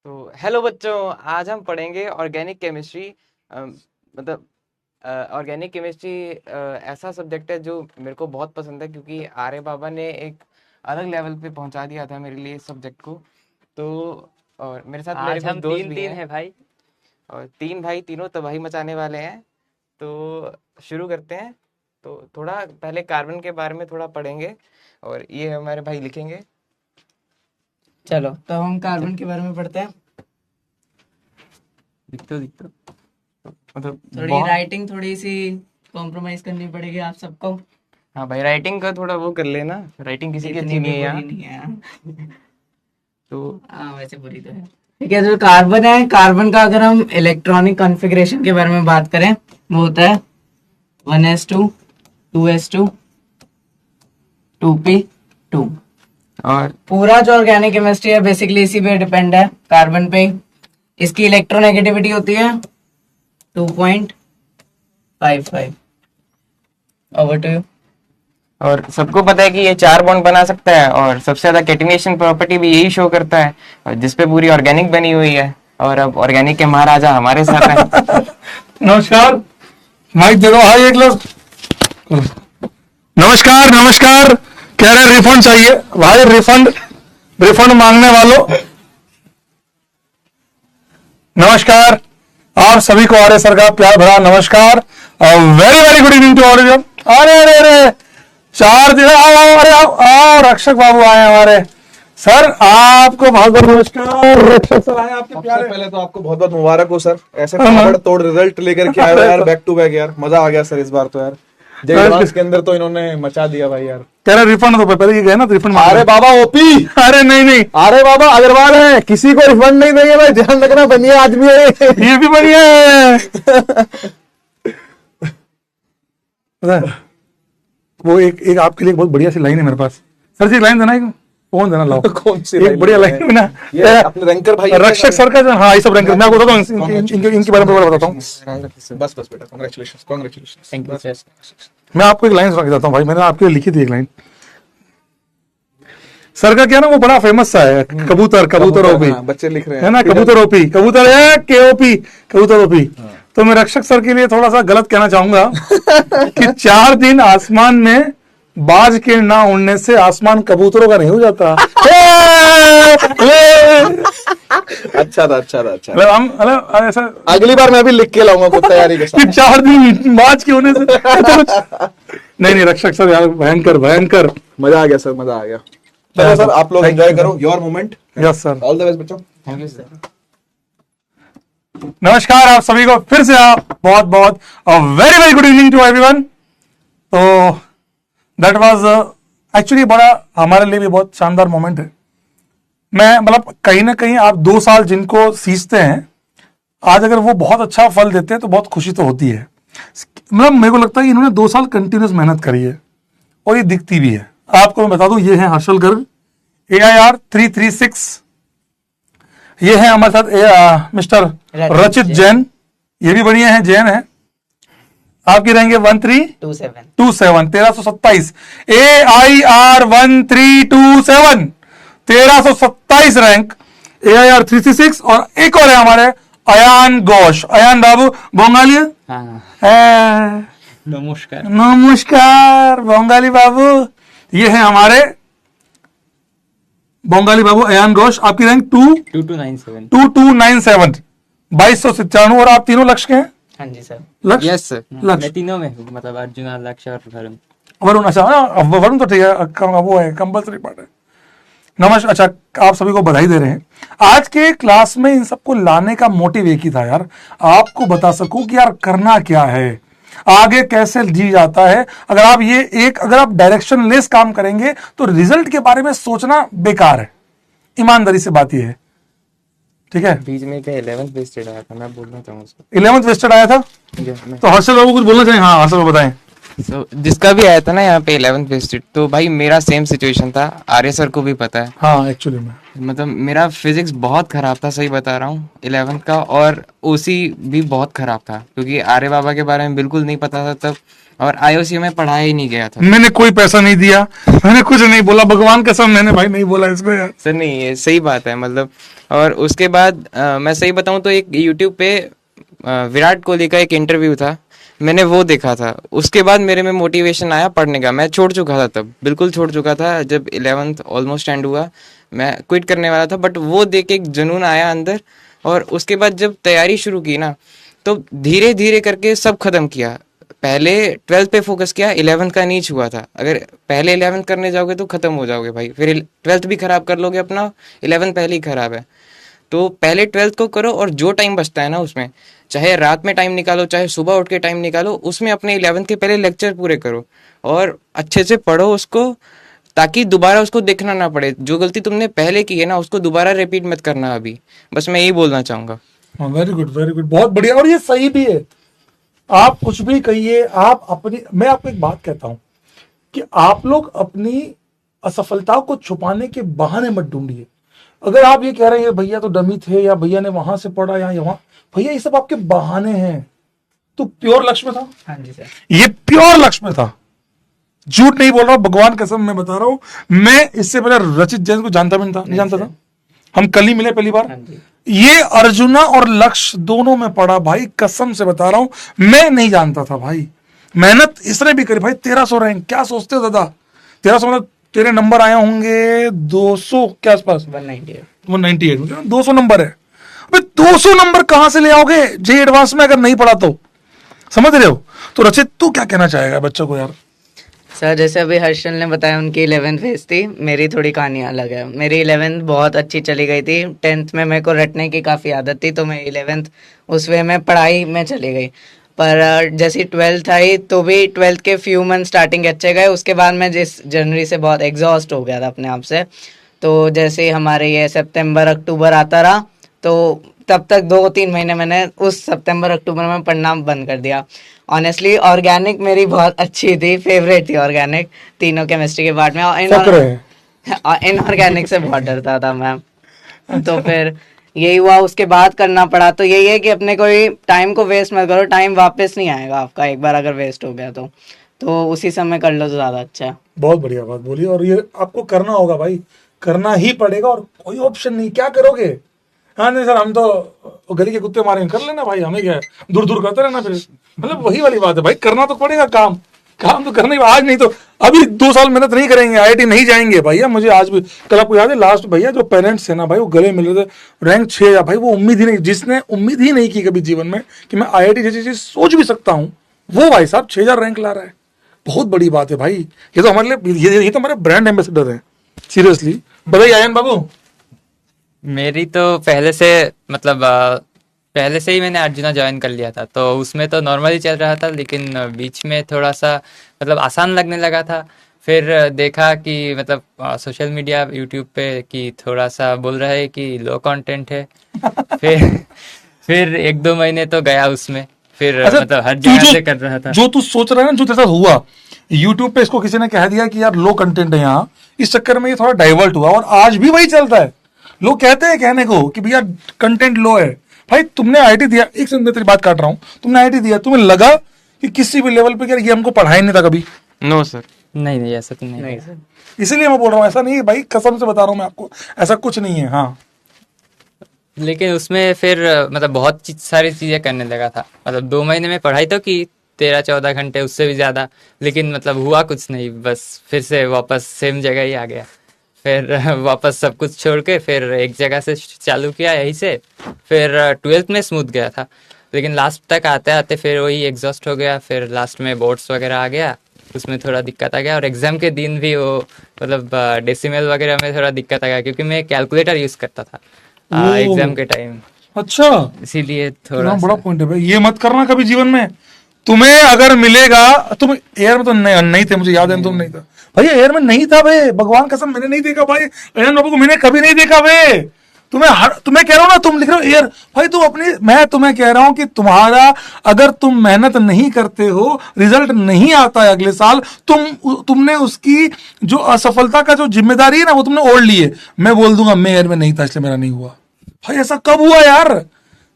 तो हेलो बच्चों, आज हम पढ़ेंगे ऑर्गेनिक केमिस्ट्री। मतलब ऑर्गेनिक केमिस्ट्री ऐसा सब्जेक्ट है जो मेरे को बहुत पसंद है, क्योंकि आर्य बाबा ने एक अलग लेवल पे पहुंचा दिया था मेरे लिए इस सब्जेक्ट को। तो और मेरे साथ मेरे आज कुछ हम दोस्त तीन भी तीन हैं, है भाई। और तीन भाई तीनों तबाही मचाने वाले हैं। तो शुरू करते हैं। तो थोड़ा पहले कार्बन के बारे में थोड़ा पढ़ेंगे, और ये हमारे भाई लिखेंगे। चलो तो हम चल, कार्बन के बारे में पढ़ते हैं। दिखते दिखते मतलब थोड़ी बहुत। राइटिंग थोड़ी सी कॉम्प्रोमाइज करनी पड़ेगी आप सबको। हाँ भाई, राइटिंग का थोड़ा वो कर लेना, राइटिंग किसी की इतनी अच्छी नहीं भी है बुरी यहाँ। नहीं है। तो हाँ वैसे बुरी तो है। ठीक है, जो कार्बन है, कार्बन का अगर हम इलेक्ट्रॉनिक कॉन्फ़िगरेशन के बारे में बात करें, वो होता है 1s2 2s2 2p2। और पूरा जो ऑर्गेनिक केमिस्ट्री है बेसिकली इसी पे डिपेंड है, कार्बन पे। इसकी इलेक्ट्रोनेगेटिविटी होती है 2.55। Over to you. और सबको पता है कि ये चार बॉन्ड बना सकता है, और सबसे ज्यादा कैटिनेशन प्रॉपर्टी भी यही शो करता है, और जिसपे पूरी ऑर्गेनिक बनी हुई है। और अब ऑर्गेनिक के महाराजा हमारे साथ हैं। नमस्कार। माइक दे दो भाई एक लोग। नमस्कार नमस्कार। कह रहे रिफंड चाहिए भाई, रिफंड रिफंड मांगने वालों नमस्कार। आप सभी को आर्य सर का प्यार भरा नमस्कार। Very very good evening to all of you. अरे अरे अरे 4 दिन आओ आओ, अरे आओ आओ, रक्षक बाबू आए हमारे। सर आपको बहुत बहुत नमस्कार। रक्षक सर आए आपके सबसे प्यारे। पहले तो आपको बहुत बहुत मुबारक हो सर, ऐसे हाँ। ताबड़ तोड़ रिजल्ट लेकर के आए हो यार, बैक टू बैक यार, मजा आ गया सर इस बार तो यार। जय एडवांस के अंदर तो इन्होंने मचा दिया भाई यार। कह रहे रिफंड दो, पहले ये गए ना रिफंड मांग अरे रहे। बाबा ओपी, अरे नहीं नहीं, अरे बाबा अग्रवाल है, किसी को रिफंड नहीं देंगे भाई, ध्यान रखना, बनिया आदमी है ये। ये भी बढ़िया है। पता है, वो एक आपके लिए बहुत बढ़िया सी लाइन है मेरे पास। सर जी एक लाइन देना, एक फोन देना लाओ। कौन सी एक बढ़िया लाइन है ना, ये अपने रैंकर भाई रक्षक सर का हाँ ये सब रैंकर मैं आपको बताता हूँ, इनके बारे में बताता हूँ। बस बस बेटा, congratulations congratulations. Thank you sir. मैं आपको एक लाइन सुना के देता हूँ भाई, मैंने आपके लिए लिखी थी एक लाइन। सर का क्या ना, वो बड़ा फेमस सा है, कबूतर कबूतर ओपी बच्चे लिख रहे है हैं ना, कबूतर ओपी, कबूतर है के ओपी, कबूतर ओपी। तो मैं रक्षक सर के लिए थोड़ा सा गलत कहना चाहूंगा कि 4 दिन आसमान में बाज के ना उड़ने से आसमान कबूतरों का नहीं हो जाता। अच्छा था अच्छा था अच्छा। मतलब हम मतलब ऐसा अगली बार मैं भी लिख के लाऊंगा कुछ तैयारी के कि साथ। 4 दिन बाज के होने से तो कुछ नहीं नहीं। रक्षक सर यार भयंकर भयंकर। मजा आ गया सर, मजा आ गया। चलो सर आप लोग एंजॉय करो your moment. Yes sir. All the best बच्चों। Thank you sir. नमस्कार आप सभी को फिर से, आप बहुत बहुत very very good evening to everyone. तो दैट वाज एक्चुअली बड़ा हमारे लिए भी बहुत शानदार मोमेंट है। मैं मतलब कहीं ना कहीं आप 2 साल जिनको सींचते हैं, आज अगर वो बहुत अच्छा फल देते हैं तो बहुत खुशी तो होती है। मतलब मेरे को लगता है कि इन्होंने 2 साल कंटिन्यूस मेहनत करी है, और ये दिखती भी है। आपको मैं बता दूं, ये है हर्षल गर्ग AIR 336। ये है हमारे साथ मिस्टर रचित जैन, ये भी बढ़िया है, जैन है। आपकी रहेंगे 1327 1327 AIR 1327 1327 रैंक, AIR 336। और एक और है हमारे अयान घोष। अयान बाबू बंगाली हाँ नमस्कार। नमस्कार बंगाली बाबू। ये है हमारे बंगाली बाबू अयान घोष। आपकी रैंक 2297। 2297 2297। और आप तीनों लक्ष्य के हैं? हाँ जी सर। लक्ष्य यस सर। मैं लक्ष्य तीनों में हूँ, मतलब अर्जुन, लक्ष्य और वरुण। वरुण। अच्छा वरुण तो ठीक है, वो है कंपल्सरी पार्ट है। नमस्कार। अच्छा आप सभी को बधाई दे रहे हैं। आज के क्लास में इन सबको लाने का मोटिव एक ही था यार, आपको बता सकूं कि यार करना क्या है, आगे कैसे जी जाता है। अगर आप अगर आप डायरेक्शन लेस काम करेंगे तो रिजल्ट के बारे में सोचना बेकार है। ईमानदारी से बात यह है, ठीक है। बीच में क्या 11th वेस्टेड आया था, मैं बोलना चाहूंगा उसको। 11th वेस्टेड आया था, मैं तो हर्षल बाबू कुछ बोलना चाहिए। हाँ हर्षल बाबू बताएं। जिसका भी आया था ना यहाँ पे 11th फेस्ट, तो भाई मेरा सेम सिचुएशन था, आर्य सर को भी पता है। हाँ एक्चुअली में मतलब मेरा फिजिक्स बहुत खराब था, सही बता रहा हूँ, 11th का, और ओसी भी बहुत खराब था क्योंकि आर्य बाबा के बारे में बिल्कुल नहीं पता था तब, और आईओसी में पढ़ाया ही नहीं गया था। मैंने कोई पैसा नहीं दिया, मैंने कुछ नहीं बोला, भगवान कसम मैंने भाई नहीं बोला इसको यार। सर नहीं, ये सही बात है मतलब। और उसके बाद मैं सही बताऊं तो एक यूट्यूब पे विराट कोहली का एक इंटरव्यू था, मैंने वो देखा था, उसके बाद मेरे में मोटिवेशन आया पढ़ने का। मैं छोड़ चुका था तब, बिल्कुल छोड़ चुका था, जब 11th ऑलमोस्ट एंड हुआ मैं क्विट करने वाला था, बट वो देख के एक जुनून आया अंदर। और उसके बाद जब तैयारी शुरू की ना, तो धीरे धीरे करके सब खत्म किया। पहले 12th पे फोकस किया, 11th का नहीं छुआ था। अगर पहले 11th करने जाओगे तो खत्म हो जाओगे भाई, फिर 12th भी खराब कर लोगे अपना, 11th पहले ही खराब है। तो पहले 12th को करो, और जो टाइम बचता है ना उसमें, चाहे रात में टाइम निकालो चाहे सुबह उठ के टाइम निकालो, उसमें अपने 11th के पहले लेक्चर पूरे करो और अच्छे से पढ़ो उसको, ताकि दोबारा उसको देखना ना पड़े। जो गलती तुमने पहले की है ना, उसको दोबारा रिपीट मत करना अभी, बस मैं यही बोलना चाहूंगा। हाँ वेरी गुड वेरी गुड, बहुत बढ़िया, और ये सही भी है। आप कुछ भी कहिए, आप अपनी, मैं आपको एक बात कहता हूं कि आप लोग अपनी असफलताओं को छुपाने के बहाने मत ढूंढिए। अगर आप ये कह रहे हैं भैया तो डमी थे, या भैया ने वहां से पढ़ा या यहाँ, भैया ये सब आपके बहाने हैं। तो प्योर लक्ष्य में था। हाँ जी सर। ये प्योर लक्ष्य में था, झूठ नहीं बोल रहा हूं, भगवान कसम मैं बता रहा हूं। मैं इससे पहले रचित जैन को जानता भी नहीं था, नहीं जानता था, हम कल ही मिले पहली बार। ये अर्जुना और लक्ष्य दोनों में पढ़ा भाई, कसम से बता रहा हूं, मैं नहीं जानता था भाई। मेहनत इसने भी करी भाई। 1300 रैंक, क्या सोचते हो दादा? 1300 मतलब तेरे नंबर आए होंगे 200 के आसपास, 198, 200 नंबर है। अबे 200 नंबर कहां से ले आओगे जे एडवांस में अगर नहीं पढ़ा तो? समझ रहे हो? तो रचित तू क्या कहना चाहेगा बच्चों को यार? सर जैसे अभी हर्षल ने बताया उनकी 11th फेज थी, मेरी थोड़ी कहानी अलग है। मेरी 11th बहुत अच्छी चली गई थी। 10th में मेरे को रटने की काफ़ी आदत थी, तो मैं 11th उस वे में पढ़ाई में चली गई। पर जैसे 12th आई तो भी 12th के फ्यू मंथ स्टार्टिंग अच्छे गए, उसके बाद मैं जिस जनवरी से बहुत एग्जॉस्ट हो गया था अपने आप से। तो जैसे हमारे ये सितंबर अक्टूबर आता रहा, तो तब तक 2-3 महीने मैंने उस सितंबर अक्टूबर में पढ़ना बंद कर दिया। ऑनेस्टली ऑर्गेनिक मेरी बहुत अच्छी थी, फेवरेट थी ऑर्गेनिक, तीनों केमिस्ट्री के पार्ट में। इनऑर्गेनिक से बहुत डरता था मैम। तो फिर यही हुआ, उसके बाद करना पड़ा। तो यही है कि अपने कोई टाइम को वेस्ट मत करो, टाइम वापस नहीं आएगा आपका, एक बार अगर वेस्ट हो गया तो उसी समय कर लो तो ज्यादा अच्छा है। बहुत बढ़िया बात बोली, और ये आपको करना होगा भाई, करना ही पड़ेगा, और कोई ऑप्शन नहीं। क्या करोगे? हाँ नहीं सर हम तो गली के कुत्ते मारेंगे, कर लेना भाई, हमें क्या है, दूर दूर करते रहना फिर। मतलब वही वाली बात है भाई, करना तो पड़ेगा काम, काम तो करना ही। आज नहीं तो अभी 2 साल मेहनत नहीं करेंगे, आईआईटी नहीं जाएंगे भैया। मुझे आज भी, कल आपको याद है लास्ट भैया जो पेरेंट्स है ना भाई, वो गले मिल रहे थे, रैंक 6 भाई, वो उम्मीद ही नहीं, जिसने उम्मीद ही नहीं की कभी जीवन में कि मैं आईआईटी जैसी चीज सोच भी सकता हूँ, वो भाई साहब 6000 रैंक ला रहा है। बहुत बड़ी बात है भाई, ये तो हमारे लिए, ये तो हमारे ब्रांड एम्बेसडर है सीरियसली। बताइए आयन बाबू। मेरी तो पहले से मतलब पहले से ही मैंने अर्जुना ज्वाइन कर लिया था, तो उसमें तो नॉर्मली चल रहा था, लेकिन बीच में थोड़ा सा मतलब आसान लगने लगा था। फिर देखा कि मतलब सोशल मीडिया यूट्यूब पे कि थोड़ा सा बोल रहा है कि लो कंटेंट है। फिर 1-2 महीने तो गया उसमें, फिर अच्छा, मतलब हर जगह से कर रहा था। जो तू सोच रहा है ना, जो तेरे साथ हुआ यूट्यूब पे, इसको किसी ने कह दिया कि यार लो कंटेंट है यहाँ, इस चक्कर में ये थोड़ा डाइवर्ट हुआ, और आज भी वही चलता है। लोग कहते हैं कहने को कि भैया कंटेंट लो है। भाई तुमने आईआईटी दिया, एक सेकंड में तेरी बात काट रहा हूँ, तुमने आईआईटी दिया, तुम्हें लगा कि किसी भी लेवल पे यार ये हमको पढ़ाई नहीं था कभी? नो सर, नहीं ऐसा तो नहीं सर। इसीलिए मैं बोल रहा हूँ, ऐसा नहीं है भाई, कसम से बता रहा हूँ मैं आपको, ऐसा कुछ नहीं है। हाँ लेकिन उसमें फिर मतलब बहुत सारी चीजें करने लगा था। मतलब 2 महीने में पढ़ाई तो की 13-14 घंटे, उससे भी ज्यादा, लेकिन मतलब हुआ कुछ नहीं, बस फिर से वापस सेम जगह ही आ गया। फिर वापस सब कुछ छोड़ के फिर एक जगह से चालू किया यहीं से। फिर 12th में स्मूथ गया था, लेकिन लास्ट तक आते आते फिर वही एग्जॉस्ट हो गया। फिर लास्ट में बोर्ड्स वगैरह आ गया, उसमें थोड़ा दिक्कत आ गया, और एग्जाम के दिन भी वो मतलब डेसिमल वगैरह में थोड़ा दिक्कत आ गया, क्योंकि मैं कैलकुलेटर यूज करता था एग्जाम के टाइम, अच्छा, इसीलिए थोड़ा बड़ा पॉइंट है भाई। ये मत करना कभी जीवन में, तुम्हें अगर मिलेगा। तुम एयर में तो नहीं थे, मुझे याद है तुम नहीं था भैया, एयर में नहीं था भाई, भगवान कसम मैंने नहीं देखा भाई, अयन बाबू को मैंने कभी नहीं देखा भाई। तुम्हें कह रहा हूं ना, तुम लिख रहे हो एयर भाई, तुम अपनी, मैं तुम्हें कह रहा हूं कि तुम्हारा, अगर तुम मेहनत नहीं करते हो, रिजल्ट नहीं आता है अगले साल, तुमने उसकी जो असफलता का जो जिम्मेदारी है ना, वो तुमने ओढ़ ली है। मैं बोल दूंगा मैं एयर में नहीं था इसलिए मेरा नहीं हुआ। भाई ऐसा कब हुआ यार?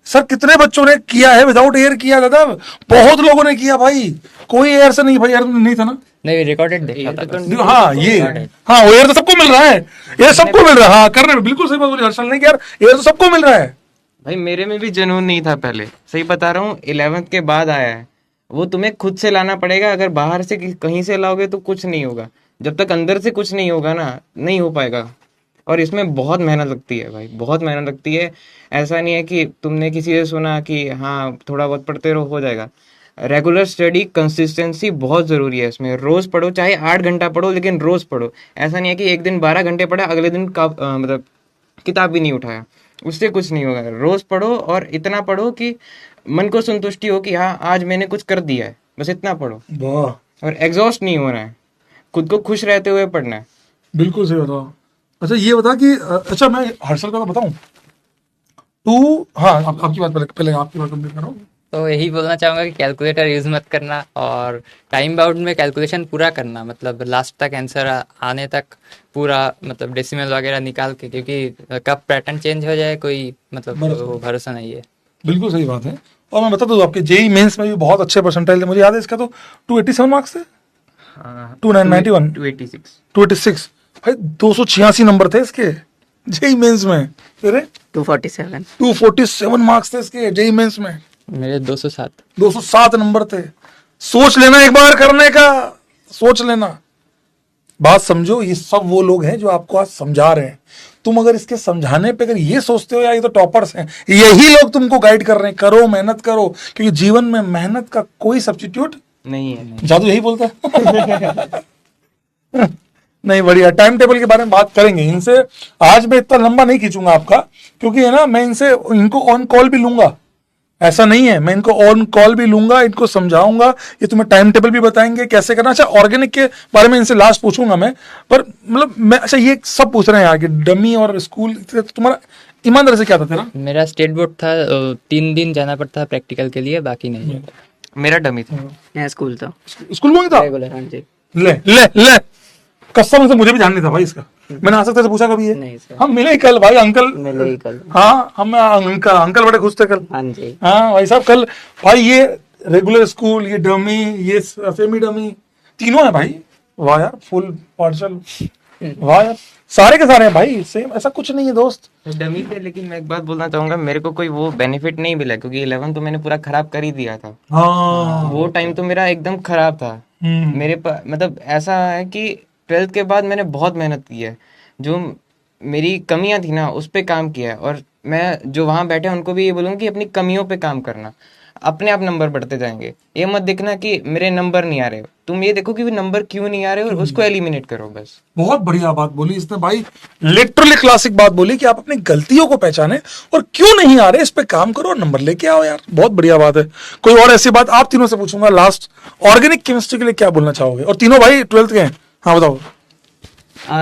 सर कितने बच्चों ने किया है विदाउट एयर किया दादा, बहुत लोगों ने किया भाई, कोई एयर से नहीं। भाई एयर नहीं था ना? नहीं, रिकॉर्डेड देखा था बस। हाँ ये, हाँ एयर तो सबको मिल रहा है, एयर सबको मिल रहा है। हाँ करने में बिल्कुल सही बात बोली हर्षल ने कि यार एयर तो सबको मिल रहा है। भाई मेरे में भी जुनून नहीं था पहले, सही बता रहा हूँ, 11th के बाद आया है। वो तुम्हें खुद से लाना पड़ेगा, अगर बाहर से कहीं से लाओगे तो कुछ नहीं होगा। जब तक अंदर से कुछ नहीं होगा ना, नहीं हो पाएगा। और इसमें बहुत मेहनत लगती है भाई, बहुत मेहनत लगती है। ऐसा नहीं है कि तुमने किसी से सुना कि हाँ थोड़ा बहुत पढ़ते रहो हो जाएगा। रेगुलर स्टडी, कंसिस्टेंसी बहुत ज़रूरी है इसमें। रोज़ पढ़ो, चाहे 8 घंटा पढ़ो, लेकिन रोज़ पढ़ो। ऐसा नहीं है कि एक दिन 12 घंटे पढ़ा, अगले दिन का मतलब किताब भी नहीं उठाया, उससे कुछ नहीं होगा। रोज़ पढ़ो और इतना पढ़ो कि मन को संतुष्टि हो कि हाँ आज मैंने कुछ कर दिया है, बस इतना पढ़ो। वाह, और एग्जॉस्ट नहीं होना है, खुद को खुश रहते हुए पढ़ना है। बिल्कुल सही बताओ। अच्छा ये बता कि अच्छा मैं हर्षल का तो बताऊं, तू, हाँ आपकी बात पहले आपकी बात कंप्लीट करो। तो यही बोलना चाहूंगा कि कैलकुलेटर यूज मत करना, और टाइम बाउंड में कैलकुलेशन पूरा करना, मतलब लास्ट तक आंसर आने तक पूरा, मतलब डेसिमल वगैरह निकाल के, क्योंकि कब पैटर्न चेंज हो जाए कोई मतलब वो भरोसा नहीं है। बिल्कुल सही बात है। और मैं बता दूं आपके जेई मेंस में भी बहुत अच्छे परसेंटाइल थे, मुझे याद है इसका तो 287 मार्क्स थे, 291, 286 भाई 286 नंबर थे इसके जेई मेंस में। तेरे 247। 247 मार्क्स थे इसके जेई मेंस में। मेरे 207। 207 नंबर थे। सोच लेना एक बार करने का, सोच लेना। बात समझो, ये सब वो लोग हैं जो आपको आज समझा रहे हैं। तुम अगर इसके समझाने पे अगर ये सोचते हो यार ये तो टॉपर्स हैं, यही लोग तुमको गाइड कर रहे हैं, करो मेहनत करो, क्योंकि जीवन में मेहनत का कोई सब्स्टिट्यूट नहीं है। जादू यही बोलता है। नहीं, बढ़िया। टाइम टेबल के बारे में बात करेंगे इनसे। आज मैं इतना लंबा नहीं खींचूंगा आपका, क्योंकि है ना मैं इनको ऑन कॉल भी लूंगा, ऐसा नहीं है, मैं इनको ऑन कॉल भी लूंगा, इनको समझाऊंगा, ये तुम्हें टाइम टेबल भी बताएंगे कैसे करना। अच्छा ऑर्गेनिक के बारे में इनसे लास्ट पूछूंगा मैं, पर मतलब मैं, अच्छा ये सब पूछ रहे हैं यार कि डमी और स्कूल, तुम्हारा ईमानदारी से क्या था तेरा? मेरा स्टेट बोर्ड था, 3 दिन जाना पड़ता प्रैक्टिकल के लिए, बाकी नहीं। मेरा डमी था। मैं स्कूल था, स्कूल में ही था? रेगुलर। हाँ जी। ले ले ले, कसम से मुझे भी जाननी था भाई इसका। मैंने आ सकते से पूछा कभी है? नहीं सर, हम मिले ही कल भाई, अंकल मिले ही कल। हाँ हम अंकल बड़े खुश थे कल। हाँ जी। हाँ भाई साहब कल भाई, ये रेगुलर स्कूल, ये डमी, ये सेमी डमी, तीनों है भाई। वाह यार, फुल पार्सल, वाह यार, सारे के सारे हैं भाई सेम, ऐसा कुछ नहीं है दोस्त। डमी थे, लेकिन मैं एक बात बोलना चाहूंगा, मेरे को कोई वो बेनिफिट नहीं मिला, क्योंकि 11 तो मैंने पूरा खराब कर ही दिया था। हाँ वो टाइम तो मेरा एकदम खराब था। मेरे पास मतलब ऐसा है कि 12th के बाद मैंने बहुत मेहनत की है, जो मेरी कमियां थी ना उस पे काम किया है। और मैं जो वहां बैठे उनको भी ये बोलूंगा कि अपनी कमियों पे काम करना, अपने आप नंबर बढ़ते जाएंगे। ये मत देखना कि मेरे नंबर नहीं आ रहे, तुम ये देखो कि वो नंबर क्यों नहीं आ रहे और उसको एलिमिनेट करो बस। बहुत बढ़िया बात बोली इसने भाई, लिटरली क्लासिक बात बोली कि आप अपनी गलतियों को पहचाने और क्यों नहीं आ रहे इस पे काम करो और नंबर लेके आओ यार। बहुत बढ़िया बात है। कोई और ऐसी बात आप तीनों से पूछूंगा लास्ट, ऑर्गेनिक केमिस्ट्री के लिए क्या बोलना चाहोगे? और तीनों भाई 12th के हैं। हाँ बताओ।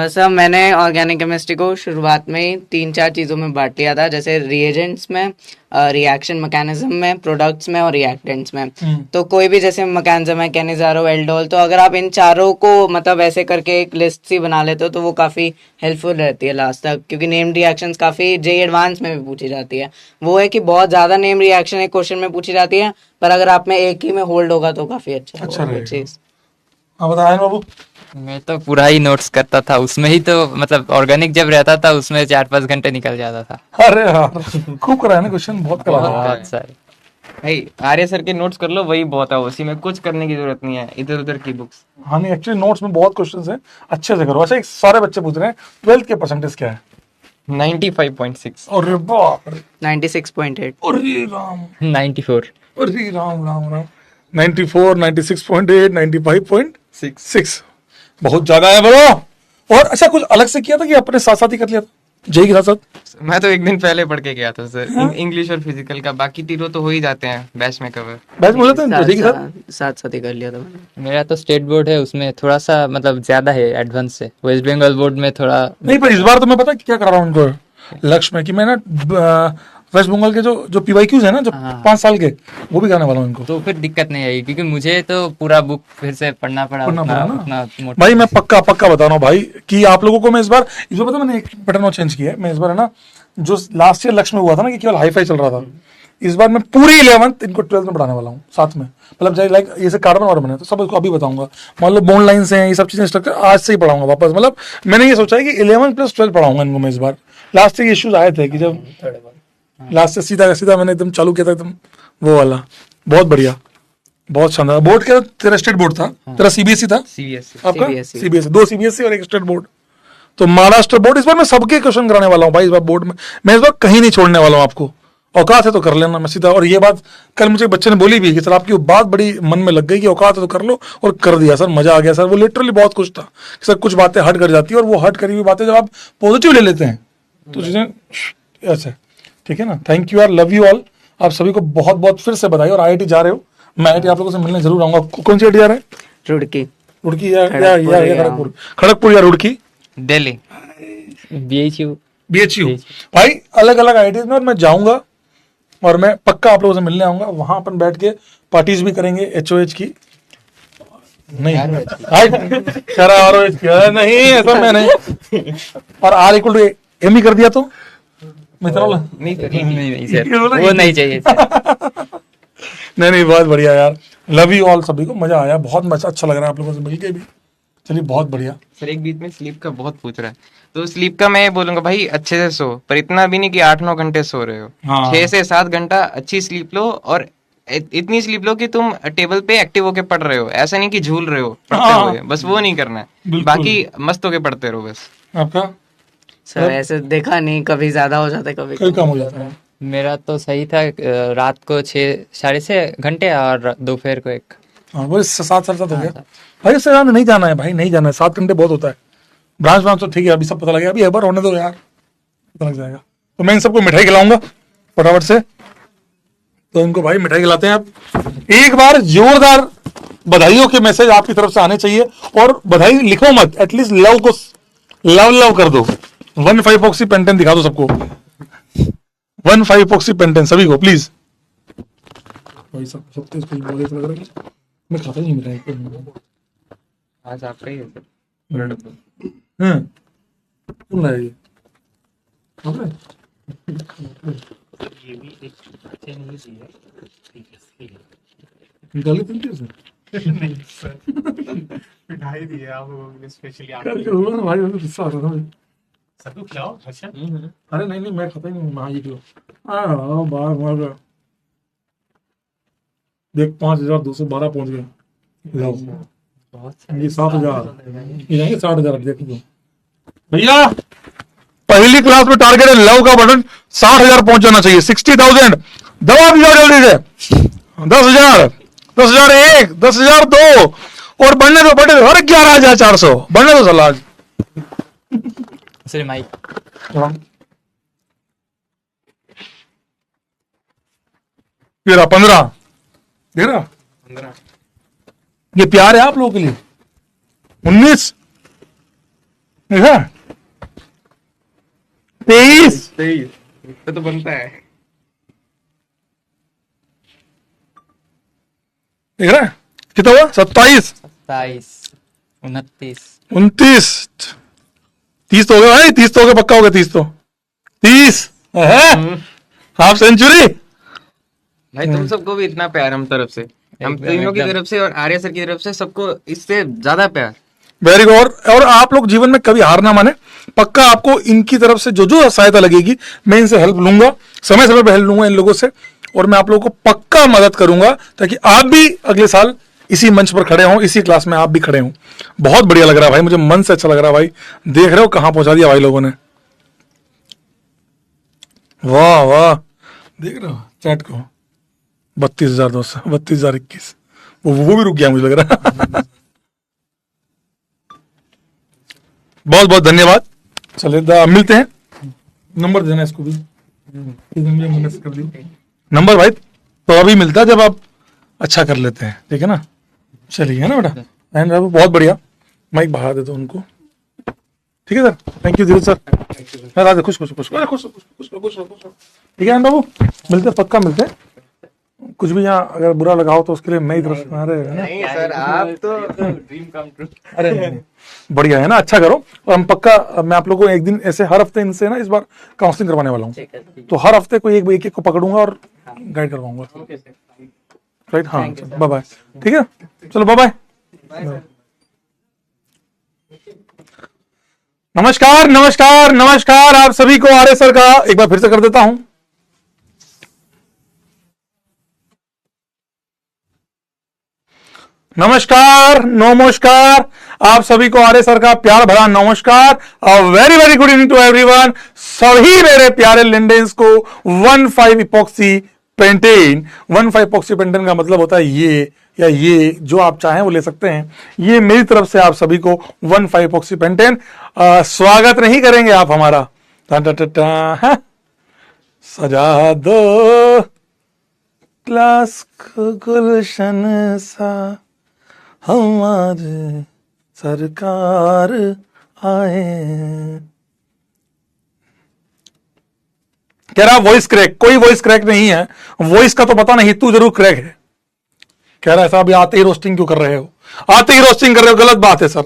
सर मैंने ऑर्गेनिक केमिस्ट्री को शुरुआत में ही 3-4 चीज़ों में बांट लिया था, जैसे रिएजेंट्स में, रिएक्शन मैकेनिज्म में, प्रोडक्ट्स में और रिएक्टेंट्स में। तो कोई भी जैसे मैकेनिज्म है, कैनिजारो, एल्डोल, तो अगर आप इन चारों को मतलब ऐसे करके एक लिस्ट सी बना लेते हो तो वो काफ़ी हेल्पफुल रहती है लास्ट तक, क्योंकि नेम्ड रिएक्शंस काफ़ी जेईई एडवांस में भी पूछी जाती है। वो है कि बहुत ज़्यादा नेम रिएक्शन एक क्वेश्चन में पूछी जाती है, पर अगर आप में एक ही में होल्ड होगा तो काफ़ी अच्छा रहेगा। चीज़। हाँ बताएं बाबू। मैं तो पूरा ही नोट्स करता था उसमें ही, तो मतलब ऑर्गेनिक जब रहता था उसमें 4-5 घंटे निकल जाता था। अरे यार खूब कराया ना क्वेश्चन, बहुत कराया। बहुत सारे। भाई आर्य सर के नोट्स कर लो, वही बहुत है, उसी में कुछ करने की जरूरत नहीं है इधर उधर की बुक्स। हाँ नहीं, एक्चुअली नोट्स में बहुत क्वेश्चंस हैं, अच्छे से करो। अच्छा एक सारे बच्चे पूछ रहे हैं 12th के परसेंटेज क्या है? 95.6। अरे बाप रे, 96.8। अरे राम, 94। अरे राम राम राम, 94, 96.8, 95.6, बहुत ज्यादा है ब्रो। और अच्छा कुछ अलग से किया था कि अपने साथ साथ ही कर लिया था जेई के साथ साथ? मैं तो एक दिन पहले पढ़ के गया था सर, इंग्लिश और फिजिकल का, बाकी तीनों तो हो ही जाते हैं बैच में कवर। बैच में हो जाते हैं जेई के साथ? साथ ही कर लिया था मैंने। मेरा तो स्टेट बोर्ड है, उसमें थोड़ा सा मतलब ज्यादा है एडवांस से, वेस्ट बंगाल बोर्ड में थोड़ा। नहीं पर इस बार तो मैं पता क्या करा रहा हूँ उनको, लक्ष्य में कि मैं ना वेस्ट बंगाल के जो पीवाईक्यूज है ना जो 5 साल के, वो भी कराने वाला हूँ इनको। तो फिर दिक्कत नहीं आई, क्योंकि मुझे तो पूरा बुक फिर से पढ़ना पड़ा पढ़ना उतना, पड़ा ना। उतना मोटा। भाई मैं पक्का बता रहा हूँ भाई कि आप लोगों को मैं इस बार पता मैंने एक पैटर्न और चेंज किया है। मैं इस बार है ना, जो लास्ट ईयर लक्ष्य में हुआ था ना कि केवल हाई फाई चल रहा था, इस बार मैं पूरी 11th इनको 12th में पढ़ाने वाला हूँ साथ में। मतलब जैसे लाइक ये से कार्बन वार्बन है तो सब इसको अभी बताऊंगा। मान लो बोन लाइन्स हैं, ये सब चीजें स्ट्रक्चर आज से ही पढ़ाऊंगा वापस। मतलब मैंने ये सोचा है कि 11 + 12 पढ़ाऊंगा इनको मैं इस बार। लास्ट ईयर इश्यूज आए थे कि जब लास्ट से सीधा मैंने एकदम चालू किया था एकदम वो वाला। बहुत बढ़िया, बहुत शानदार। बोर्ड क्या तेरा स्टेट बोर्ड था? तेरा सीबीएसई था? सीबीएसई। आपका CBSE। सीबीएसई, 2 सीबीएसई और 1 स्टेट बोर्ड। तो महाराष्ट्र बोर्ड इस बार मैं सबके क्वेश्चन कराने वाला हूँ भाई इस बार बोर्ड में। मैं इस बार कहीं नहीं छोड़ने वाला हूँ आपको। औकात है तो कर लेना, मैं सीधा। और ये बात कल मुझे एक बच्चे ने बोली भी कि सर आपकी वो बात बड़ी मन में लग गई कि औकात है तो कर लो, और कर दिया सर, मजा आ गया सर। वो लिटरली बहुत खुश था कि सर कुछ बातें हट कर जाती है, और वो हट करी हुई बातें जब आप पॉजिटिव ले लेते हैं तो चीजें ऐसे, ठीक है ना। थैंक यू यार, लव यू ऑल। आप सभी को बहुत बहुत फिर से बधाई। और आईआईटी जा रहे हो, मैं आईआईटी आप लोगों से मिलने जरूर आऊंगा। कौन सी आईआईटी जा रहे हैं? रुड़की। रुड़की या खड़गपुर खड़गपुर या रुड़की? दिल्ली बीएचयू। बीएचयू। भाई अलग अलग आईआईटीज में मैं जाऊंगा, और मैं पक्का आप लोगों से मिलने आऊंगा। वहां अपन बैठ के पार्टीज भी करेंगे एचओएच की। नहीं नहीं ऐसा मैं नहीं। और R=M ही कर दिया तो मित्रों नहीं सर, वो नहीं चाहिए सर। नहीं बहुत बढ़िया यार, लव यू ऑल। सभी को मजा आया, बहुत मजा, अच्छा लग रहा है आप लोगों से मिलके भी। चलिए बहुत बढ़िया। सर एक बीच में स्लीप का बहुत पूछ रहा है, तो स्लीप का मैं ये बोलूंगा भाई अच्छे से सो, पर इतना भी नहीं कि 8-9 घंटे सो रहे हो। हाँ। 6 से 7 घंटा अच्छी स्लीप लो, और इतनी स्लीप लो कि तुम टेबल पे एक्टिव होके पढ़ रहे हो, ऐसा नहीं कि झूल रहे हो पढ़ते हाँ। हुए, बस वो नहीं करना है। बिल्कुल। बाकी मस्त होके पढ़ते रहो बस। आपका सर ऐसे देखा नहीं, कभी ज्यादा हो जाता है कभी कई काम हो जाता है। मेरा तो सही था, रात को 6-6.5 घंटे और दोपहर को 1। हाँ वो 7 हो गया भाई। इससे ज्यादा नहीं जाना है भाई, नहीं जाना है। 7 घंटे बहुत होता है। ब्रांच तो ठीक है, अभी सब पता लग गया। अभी एक बार होने दो यार, पता लग जाएगा। तो मैं इन सबको मिठाई खिलाऊंगा फटाफट से। तो इनको भाई मिठाई खिलाते हैं। आप एक बार जोरदार बधाइयों के मैसेज आपकी तरफ से आने चाहिए। और बधाई लिखो मत, एटलीस्ट लव को लव कर दो। 1,5-ऑक्सी पेंटेन दिखा दो सबको। 1,5-ऑक्सी पेंटेन सभी को प्लीज। भाई सब कुछ बोले लग रहा है। मैं खाता नहीं मिठाई। आज आपका ही है सर। कौन लाया ये? आपने? निकाली थी क्या उसने? मिठाई दी है आप लोगों के लिए स्पेशली। आप करके हुआ ना भाई, मुझे गुस्सा आ रहा था मुझे। सबको खिलाओ हर्षद। अरे नहीं मैं खाता ही नहीं। हाँ ये लो। हाँ बाहर मार गया। देख 5,212 पहुंच गए। लो ये 7,000, ये जाएंगे 60,000। देख लो भैया, पहली क्लास में टारगेट है लव का बटन 60,000 पहुंच जाना चाहिए। 60,000 दबा दिया जल्दी से। 10,000, 10,001, 10,002 और बढ़ने दो अरे 11,400 बढ़ने दो साला आज। सर माइक 15 13 ये प्यार है आप लोगों के लिए। 19 देखा 23 तो बनता है। देख रहा है कितना हुआ? 27 27 29 29 30 तो हो गया भाई। 30 तो हो गया, पक्का हो गया 30 तो। 30 हाफ सेंचुरी। भाई तुम सबको भी इतना प्यार हम तरफ से, हम तीनों की तरफ से और आर्य सर की तरफ से, सबको इससे ज्यादा प्यार। Very good. और आप लोग जीवन में कभी हार ना माने। पक्का आपको इनकी तरफ से जो जो सहायता लगेगी मैं इनसे हेल्प लूंगा, समय समय पर हेल्प लूंगा इन लोगों से। और मैं आप लोगों को पक्का मदद करूंगा ताकि आप भी अगले साल इसी मंच पर खड़े हों, इसी क्लास में आप भी खड़े हों। बहुत बढ़िया लग रहा है भाई, मुझे मन से अच्छा लग रहा है भाई। देख रहे हो कहां पहुंचा दिया भाई लोगों ने। वाह वाह, देख रहे हो चैट को। 32,200 32,021 वो भी रुक गया मुझे लग रहा है। बहुत बहुत धन्यवाद। चलिए मिलते हैं। नंबर देना इसको भी, कर दियो नंबर भाई। तो अभी मिलता है जब आप अच्छा कर लेते हैं, ठीक है ना। चलिए है ना बेटा। एंड बहुत बढ़िया। माइक बढ़ा दे दो उनको। ठीक है sir, thank you Dheeraj sir. मैं राधे, खुश खुश खुश, अरे खुश खुश खुश खुश खुश खुश। ठीक है बाबू, मिलते पक्का मिलते हैं। कुछ भी यहाँ अगर बुरा लगा हो तो उसके लिए मैं ही तरफ से नहीं सर, आप तो ड्रीम कम ट्रू। अरे नहीं, बढ़िया है ना, अच्छा करो। और हम पक्का, मैं आप लोगों को एक दिन ऐसे हर हफ्ते इनसे ना इस बार काउंसलिंग करवाने वाला हूँ, तो हर हफ्ते कोई एक एक को पकड़ूंगा और गाइड करवाऊंगा। राइट, हाँ, बाय बाय। ठीक है, चलो बाय बाय। नमस्कार नमस्कार नमस्कार आप सभी को आर्य सर का एक बार फिर से कर देता हूं। नमस्कार नमस्कार आप सभी को आर्य सर का प्यार भरा नमस्कार। Very very good evening to everyone. सभी मेरे प्यारे लिंडेंस को 1,5 इपॉक्सी पेंटेन। 1,5 इपॉक्सी पेंटेन का मतलब होता है ये या ये, जो आप चाहें वो ले सकते हैं। ये मेरी तरफ से आप सभी को 1,5 इपॉक्सी पेंटेन। स्वागत नहीं करेंगे आप हमारा? टा सजा दो क्लास गुलशन सा, हमारे सरकार आए। कह रहा वॉइस क्रैक, कोई वॉइस क्रैक नहीं है, वॉइस का तो पता नहीं, तू जरूर क्रैक है। कह रहा है साहब आते ही रोस्टिंग क्यों कर रहे हो, आते ही रोस्टिंग कर रहे हो, गलत बात है सर,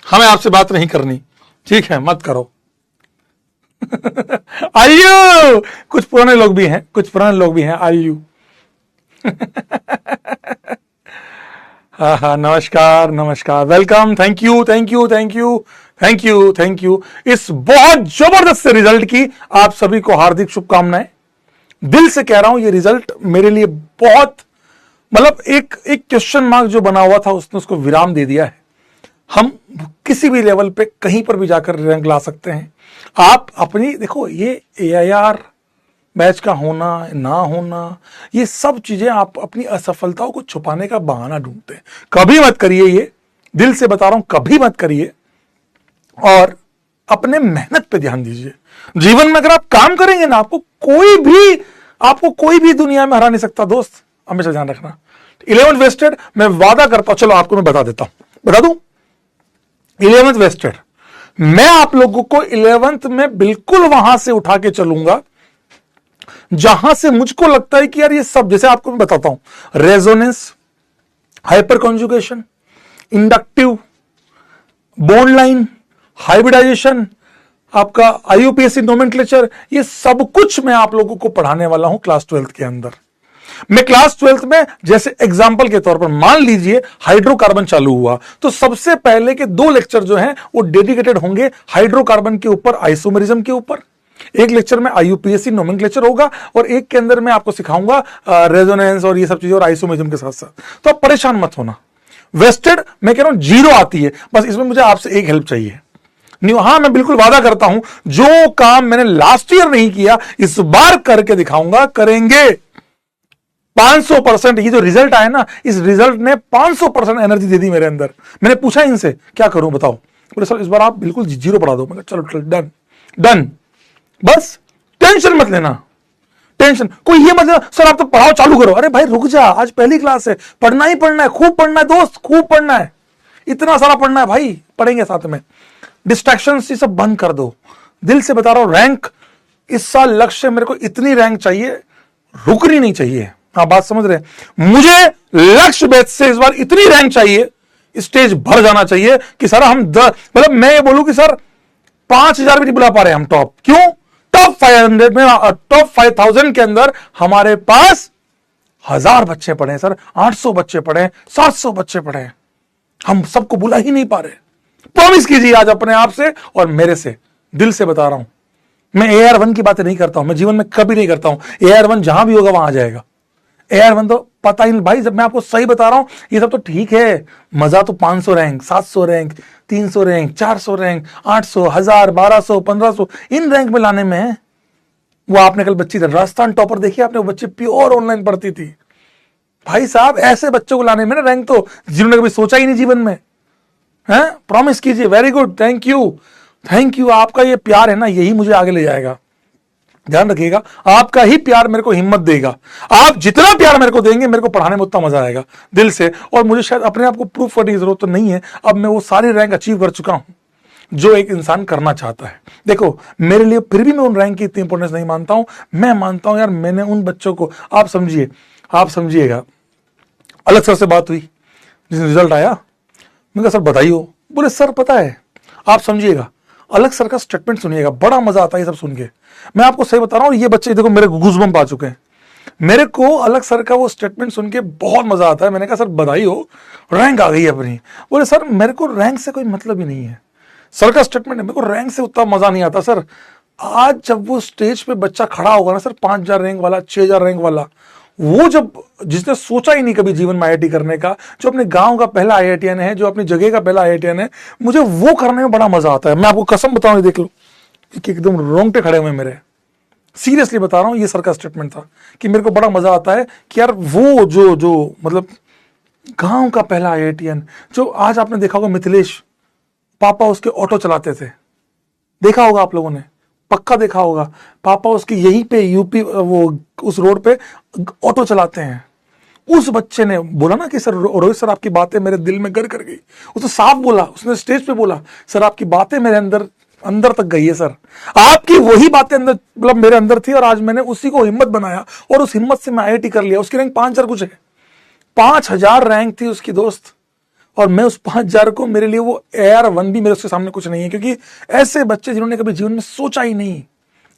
हमें आपसे बात नहीं करनी, ठीक है मत करो। आयु, कुछ पुराने लोग भी हैं, कुछ पुराने लोग भी हैं, आयु। हाँ हाँ, नमस्कार नमस्कार, welcome, thank you thank you thank you thank you thank you. इस बहुत जबरदस्त रिजल्ट की आप सभी को हार्दिक शुभकामनाएं। दिल से कह रहा हूं, ये रिजल्ट मेरे लिए बहुत, मतलब एक क्वेश्चन मार्क जो बना हुआ था उसने उसको विराम दे दिया है। हम किसी भी लेवल पे कहीं पर भी जाकर रैंक ला सकते हैं। आप अपनी देखो, ये AIR बैच का होना ना होना, ये सब चीजें आप अपनी असफलताओं को छुपाने का बहाना ढूंढते हैं। कभी मत करिए ये, दिल से बता रहा हूं, कभी मत करिए। और अपने मेहनत पे ध्यान दीजिए। जीवन में अगर आप काम करेंगे ना, आपको कोई भी दुनिया में हरा नहीं सकता दोस्त, हमेशा ध्यान रखना। 11th वेस्टेड, मैं वादा करता हूं, चलो आपको मैं बता देता हूं, बता दूं 11th वेस्टेड, मैं आप लोगों को 11th में बिल्कुल वहां से उठा के चलूंगा जहां से मुझको लगता है कि यार ये सब, जैसे आपको मैं बताता हूं, resonance, hyper conjugation, inductive, bond line, hybridization, आपका IUPAC नोमेनक्लेचर, ये सब कुछ मैं आप लोगों को पढ़ाने वाला हूं क्लास 12th के अंदर। मैं क्लास 12th में, जैसे एग्जाम्पल के तौर पर मान लीजिए हाइड्रोकार्बन चालू हुआ, तो सबसे पहले के 2 लेक्चर जो हैं वो डेडिकेटेड होंगे हाइड्रोकार्बन के ऊपर, आइसोमेरिज्म के ऊपर। एक लेक्चर में IUPAC नोमेनक्लेचर होगा और एक के अंदर मैं आपको सिखाऊंगा रेजोनेंस और ये सब चीजें और आइसोमेरिज्म के साथ साथ। तो आप परेशान मत होना। वेस्टेड मैं कह रहा हूं 0 आती है, बस इसमें मुझे आपसे एक हेल्प चाहिए। हाँ, मैं बिल्कुल वादा करता हूं, जो काम मैंने लास्ट ईयर नहीं किया इस बार करके दिखाऊंगा, करेंगे 500%। ये जो रिजल्ट आया ना, इस रिजल्ट ने 500% एनर्जी दे दी मेरे अंदर। मैंने पूछा इनसे क्या करूं बताओ, बोले सर इस बार आप बिल्कुल 0 पढ़ा दो। मैं चलो डन डन, बस टेंशन मत लेना, टेंशन कोई ये मत लेना सर आप तो पढ़ाओ चालू करो। अरे भाई रुक जा, आज पहली क्लास है, पढ़ना ही पढ़ना है, खूब पढ़ना है दोस्त, खूब पढ़ना है, इतना सारा पढ़ना है भाई, पढ़ेंगे साथ में। डिस्ट्रैक्शन ये सब बंद कर दो। दिल से बता रहा हूं, रैंक इस साल लक्ष्य मेरे को इतनी रैंक चाहिए, रुकनी नहीं चाहिए। आप बात समझ रहे हैं? मुझे लक्ष्य बैच से इस बार इतनी रैंक चाहिए, स्टेज भर जाना चाहिए कि सर हम मतलब मैं ये बोलूं कि सर 5,000 भी नहीं बुला पा रहे हम टॉप। क्यों? टॉप 500 में, टॉप 5,000 के अंदर हमारे पास 1,000 बच्चे पढ़े सर, 800 बच्चे पढ़े, 700 बच्चे पढ़े, हम सबको बुला ही नहीं पा रहे। प्रॉमिस कीजिए आज अपने आप से और मेरे से, दिल से बता रहा हूं। मैं AR1 की बातें नहीं करता हूं, मैं जीवन में कभी नहीं करता हूं। AR1 जहां भी होगा वहां आ जाएगा। AR1 तो पता ही नहीं भाई, जब मैं आपको सही बता रहा हूं, ये सब तो ठीक है, मजा तो 500 rank, 700 rank, 300 rank, 400 rank, 800, 1000, 1200, 1500 in rank में लाने में है। वो आपने कल बच्ची राजस्थान टॉपर देखी आपने, वो बच्ची प्योर ऑनलाइन पढ़ती थी भाई साहब। ऐसे बच्चों को लाने में ना रैंक तो जिन्होंने कभी सोचा ही नहीं जीवन में है। प्रॉमिस कीजिए। Very good, thank you thank you. आपका ये प्यार है ना, यही मुझे आगे ले जाएगा। ध्यान रखिएगा, आपका ही प्यार मेरे को हिम्मत देगा। आप जितना प्यार मेरे को देंगे, मेरे को पढ़ाने में उतना मजा आएगा दिल से। और मुझे शायद अपने आप को प्रूफ करने की जरूरत तो नहीं है, अब मैं वो सारी रैंक अचीव कर चुका हूं। जो एक इंसान करना चाहता है। देखो मेरे लिए फिर भी मैं उन रैंक की इतनी इंपॉर्टेंस नहीं मानता हूं। मैं मानता हूं यार मैंने उन बच्चों को, आप समझिएगा, अलग सर से बात हुई जिस रिजल्ट आया, मैंने कहा सर बधाई हो। बोले सर पता है, आप समझिएगा, अलग सर का स्टेटमेंट सुनिएगा, बड़ा मजा आता है ये सब सुन के। मैं आपको सही बता रहा हूँ, ये बच्चे देखो मेरे गूज़बम्प आ चुके हैं। मेरे को अलग सर का वो स्टेटमेंट सुन के बहुत मजा आता है। मैंने कहा सर बधाई हो, रैंक आ गई है अपनी। बोले सर मेरे को रैंक से कोई मतलब ही नहीं है, सर का स्टेटमेंट है, मेरे को रैंक से उतना मजा नहीं आता सर। आज जब वो स्टेज पे बच्चा खड़ा होगा ना सर, 5,000 रैंक वाला, 6,000 रैंक वाला, वो जब, जिसने सोचा ही नहीं कभी जीवन में आईआईटी करने का, जो अपने गांव का पहला आईआईटीएन है, जो अपनी जगह का पहला आईआईटीएन है, मुझे वो करने में बड़ा मजा आता है। मैं आपको कसम बताऊं, देख लो एकदम रोंगटे खड़े हुए मेरे, सीरियसली बता रहा हूं, ये सर का स्टेटमेंट था कि मेरे को बड़ा मजा आता है कि यार वो जो मतलब गांव का पहला आईआईटीएन, जो आज आपने देखा होगा मिथिलेश, पापा उसके ऑटो चलाते थे, देखा होगा आप लोगों ने, पक्का देखा होगा, पापा उसकी यहीं पे यूपी वो उस रोड पे ऑटो चलाते हैं। उस बच्चे ने बोला ना कि सर रोहित सर आपकी बातें मेरे दिल में घर कर गई, उसने साफ बोला, उसने स्टेज पे बोला सर आपकी बातें मेरे अंदर तक गई है सर, आपकी वही बातें अंदर मतलब मेरे अंदर थी, और आज मैंने उसी को हिम्मत बनाया और उस हिम्मत से मैं आईआईटी कर लिया। उसकी रैंक 5,000 कुछ है, 5,000 रैंक थी उसकी दोस्त, और मैं उस 5,000 को, मेरे लिए वो AR1 भी मेरे उसके सामने कुछ नहीं है, क्योंकि ऐसे बच्चे जिन्होंने कभी जीवन में सोचा ही नहीं,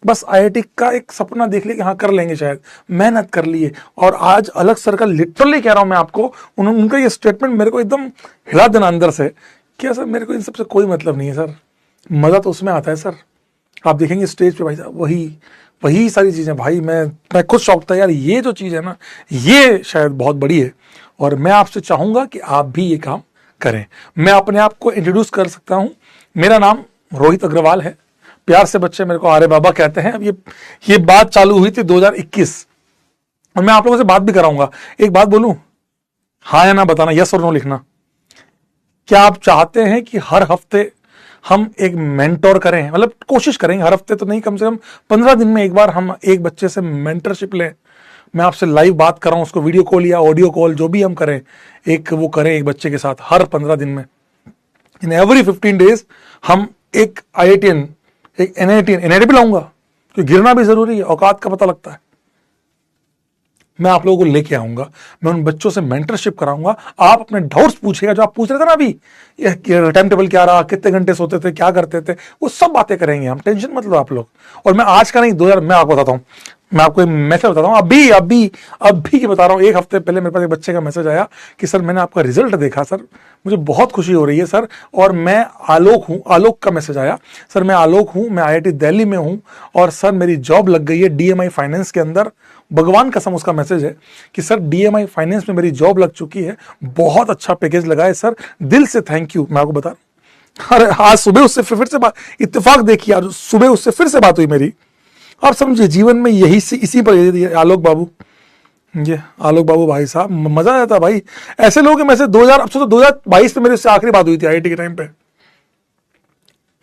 बस आईआईटी का एक सपना देख लिया कि हाँ कर लेंगे, शायद मेहनत कर लिए, और आज अलग सर का, लिटरली कह रहा हूं मैं आपको, उनका ये स्टेटमेंट मेरे को एकदम हिला देना अंदर से, क्या सर मेरे को इन सबसे कोई मतलब नहीं है सर, मजा तो उसमें आता है सर। आप देखेंगे स्टेज पे भाई साहब वही सारी चीजें, भाई मैं खुद शौक था यार, ये जो चीज है ना ये शायद बहुत बड़ी है, और मैं आपसे चाहूंगा कि आप भी ये काम करें। मैं अपने आप को इंट्रोड्यूस कर सकता हूं, मेरा नाम रोहित अग्रवाल है, प्यार से बच्चे मेरे को आर्य बाबा कहते हैं। अब ये बात चालू हुई थी 2021, और मैं आप लोगों से बात भी कराऊंगा। एक बात बोलूं, हाँ या ना बताना, यस और नो लिखना। क्या आप चाहते हैं कि हर हफ्ते हम एक मेंटोर करें, मतलब कोशिश करेंगे, हर हफ्ते तो नहीं, कम से कम 15 दिन में एक बार हम एक बच्चे से मेंटरशिप लें, मैं आपसे लाइव बात कर रहा हूं, उसको वीडियो कॉल या ऑडियो कॉल जो भी हम करें, वो करें एक बच्चे के साथ हर 15 दिन में। इन एवरी 15 डेज हम एक आईआईटीएन, एक एनआईटी भी लाऊंगा, क्योंकि गिरना भी जरूरी है, औकात का पता लगता है। मैं आप लोगों को लेके आऊंगा, मैं उन बच्चों से मेंटरशिप कराऊंगा, आप अपने डाउट्स पूछिएगा, जो आप पूछ रहे थे ना अभी, ये टाइम टेबल क्या रहा, कितने घंटे सोते थे, क्या करते थे, वो सब बातें करेंगे हम, टेंशन मत लो आप लोग। और मैं आज का नहीं, 2000, मैं आपको बताता हूँ, मैं आपको एक मैसेज बताता हूँ, अभी की बता रहा हूँ। एक हफ्ते पहले मेरे पास एक बच्चे का मैसेज आया कि सर मैंने आपका रिजल्ट देखा सर, मुझे बहुत खुशी हो रही है सर, और मैं आलोक हूँ, आलोक का मैसेज आया, सर मैं आलोक हूँ, मैं आईआईटी दिल्ली में हूँ, और सर मेरी जॉब लग गई है DMI फाइनेंस के अंदर। भगवान कसम उसका मैसेज है कि सर DMI फाइनेंस में मेरी जॉब लग चुकी है, बहुत अच्छा पैकेज लगा है सर, दिल से थैंक यू। मैं आपको बता, अरे आज सुबह उससे फिर से बात, इत्तेफाक देखिए आज सुबह उससे फिर से बात हुई मेरी। आप समझिए जीवन में यही से इसी पर आलोक बाबू, ये आलोक बाबू भाई साहब, मजा आया था भाई। ऐसे लोगों के मैसेज 2000, अब तो 2022 में मेरे उससे आखिरी बात हुई थी आईआईटी के टाइम पे।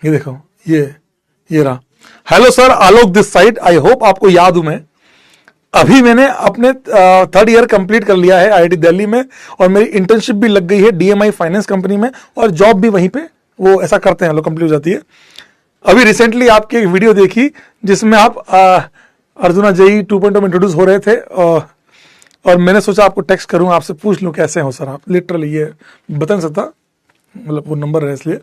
ये देखो, ये रहा, hello sir Alok this side, I hope आपको याद हूं मैं। अभी मैंने अपने 3rd ईयर कंप्लीट कर लिया है आईआईटी दिल्ली में, और मेरी इंटर्नशिप भी लग गई है DMI फाइनेंस कंपनी में, और जॉब भी वहीं पे, वो ऐसा करते हैं लोग, कंप्लीट हो जाती है। अभी रिसेंटली आपकी एक वीडियो देखी जिसमें आप अर्जुना JEE 2.0 में इंट्रोड्यूस हो रहे थे, और मैंने सोचा आपको टेक्स्ट करूं, आपसे पूछ लूं कैसे हो सर आप। लिटरली ये बता नहीं सकता, मतलब वो नंबर है इसलिए।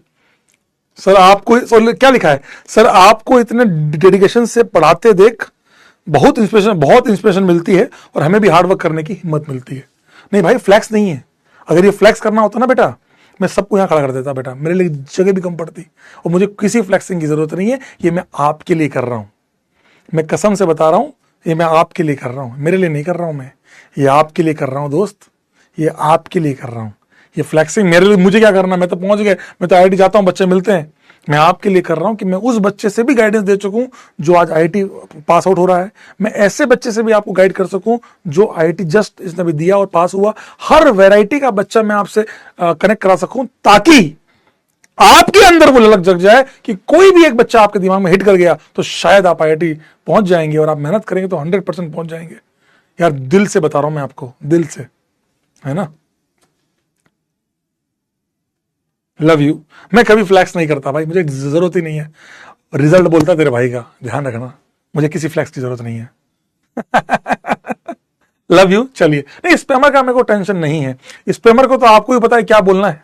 सर आपको क्या लिखा है, सर आपको इतने डेडिकेशन से पढ़ाते देख बहुत इंस्पिरेशन मिलती है, और हमें भी हार्ड वर्क करने की हिम्मत मिलती है। नहीं भाई फ्लैक्स नहीं है, अगर ये फ्लैक्स करना होता ना बेटा, मैं सबको यहाँ खड़ा कर देता बेटा, मेरे लिए जगह भी कम पड़ती, और मुझे किसी फ्लैक्सिंग की जरूरत नहीं है। ये मैं आपके लिए कर रहा हूँ, मैं कसम से बता रहा हूँ, ये मैं आपके लिए कर रहा हूँ, मेरे लिए नहीं कर रहा हूँ मैं, ये आपके लिए कर रहा हूँ दोस्त, ये आपके लिए कर रहा हूँ। ये फ्लैक्सिंग मेरे लिए, मुझे क्या करना, मैं तो पहुंच गया, मैं तो आईआईटी जाता हूँ, बच्चे मिलते हैं। मैं आपके लिए कर रहा हूं कि मैं उस बच्चे से भी गाइडेंस दे चुकूं जो आज आईआईटी पास आउट हो रहा है, मैं ऐसे बच्चे से भी आपको गाइड कर सकूं जो आईआईटी जस्ट इसने भी दिया और पास हुआ। हर वैरायटी का बच्चा मैं आपसे कनेक्ट करा सकूं, ताकि आपके अंदर वो ललक जग जाए कि कोई भी एक बच्चा आपके दिमाग में हिट कर गया तो शायद आप आईआईटी पहुंच जाएंगे, और आप मेहनत करेंगे तो 100% पहुंच जाएंगे। यार दिल से बता रहा हूं मैं आपको, दिल से, है ना। Love you. मैं कभी फ्लैक्स नहीं करता भाई, मुझे जरूरत ही नहीं है। रिजल्ट बोलता तेरे भाई का, ध्यान रखना, मुझे किसी फ्लैक्स की जरूरत नहीं है। Love you. चलिए, नहीं स्पैमर का मेरे को टेंशन नहीं है। स्पैमर को तो आपको ही पता है क्या बोलना है,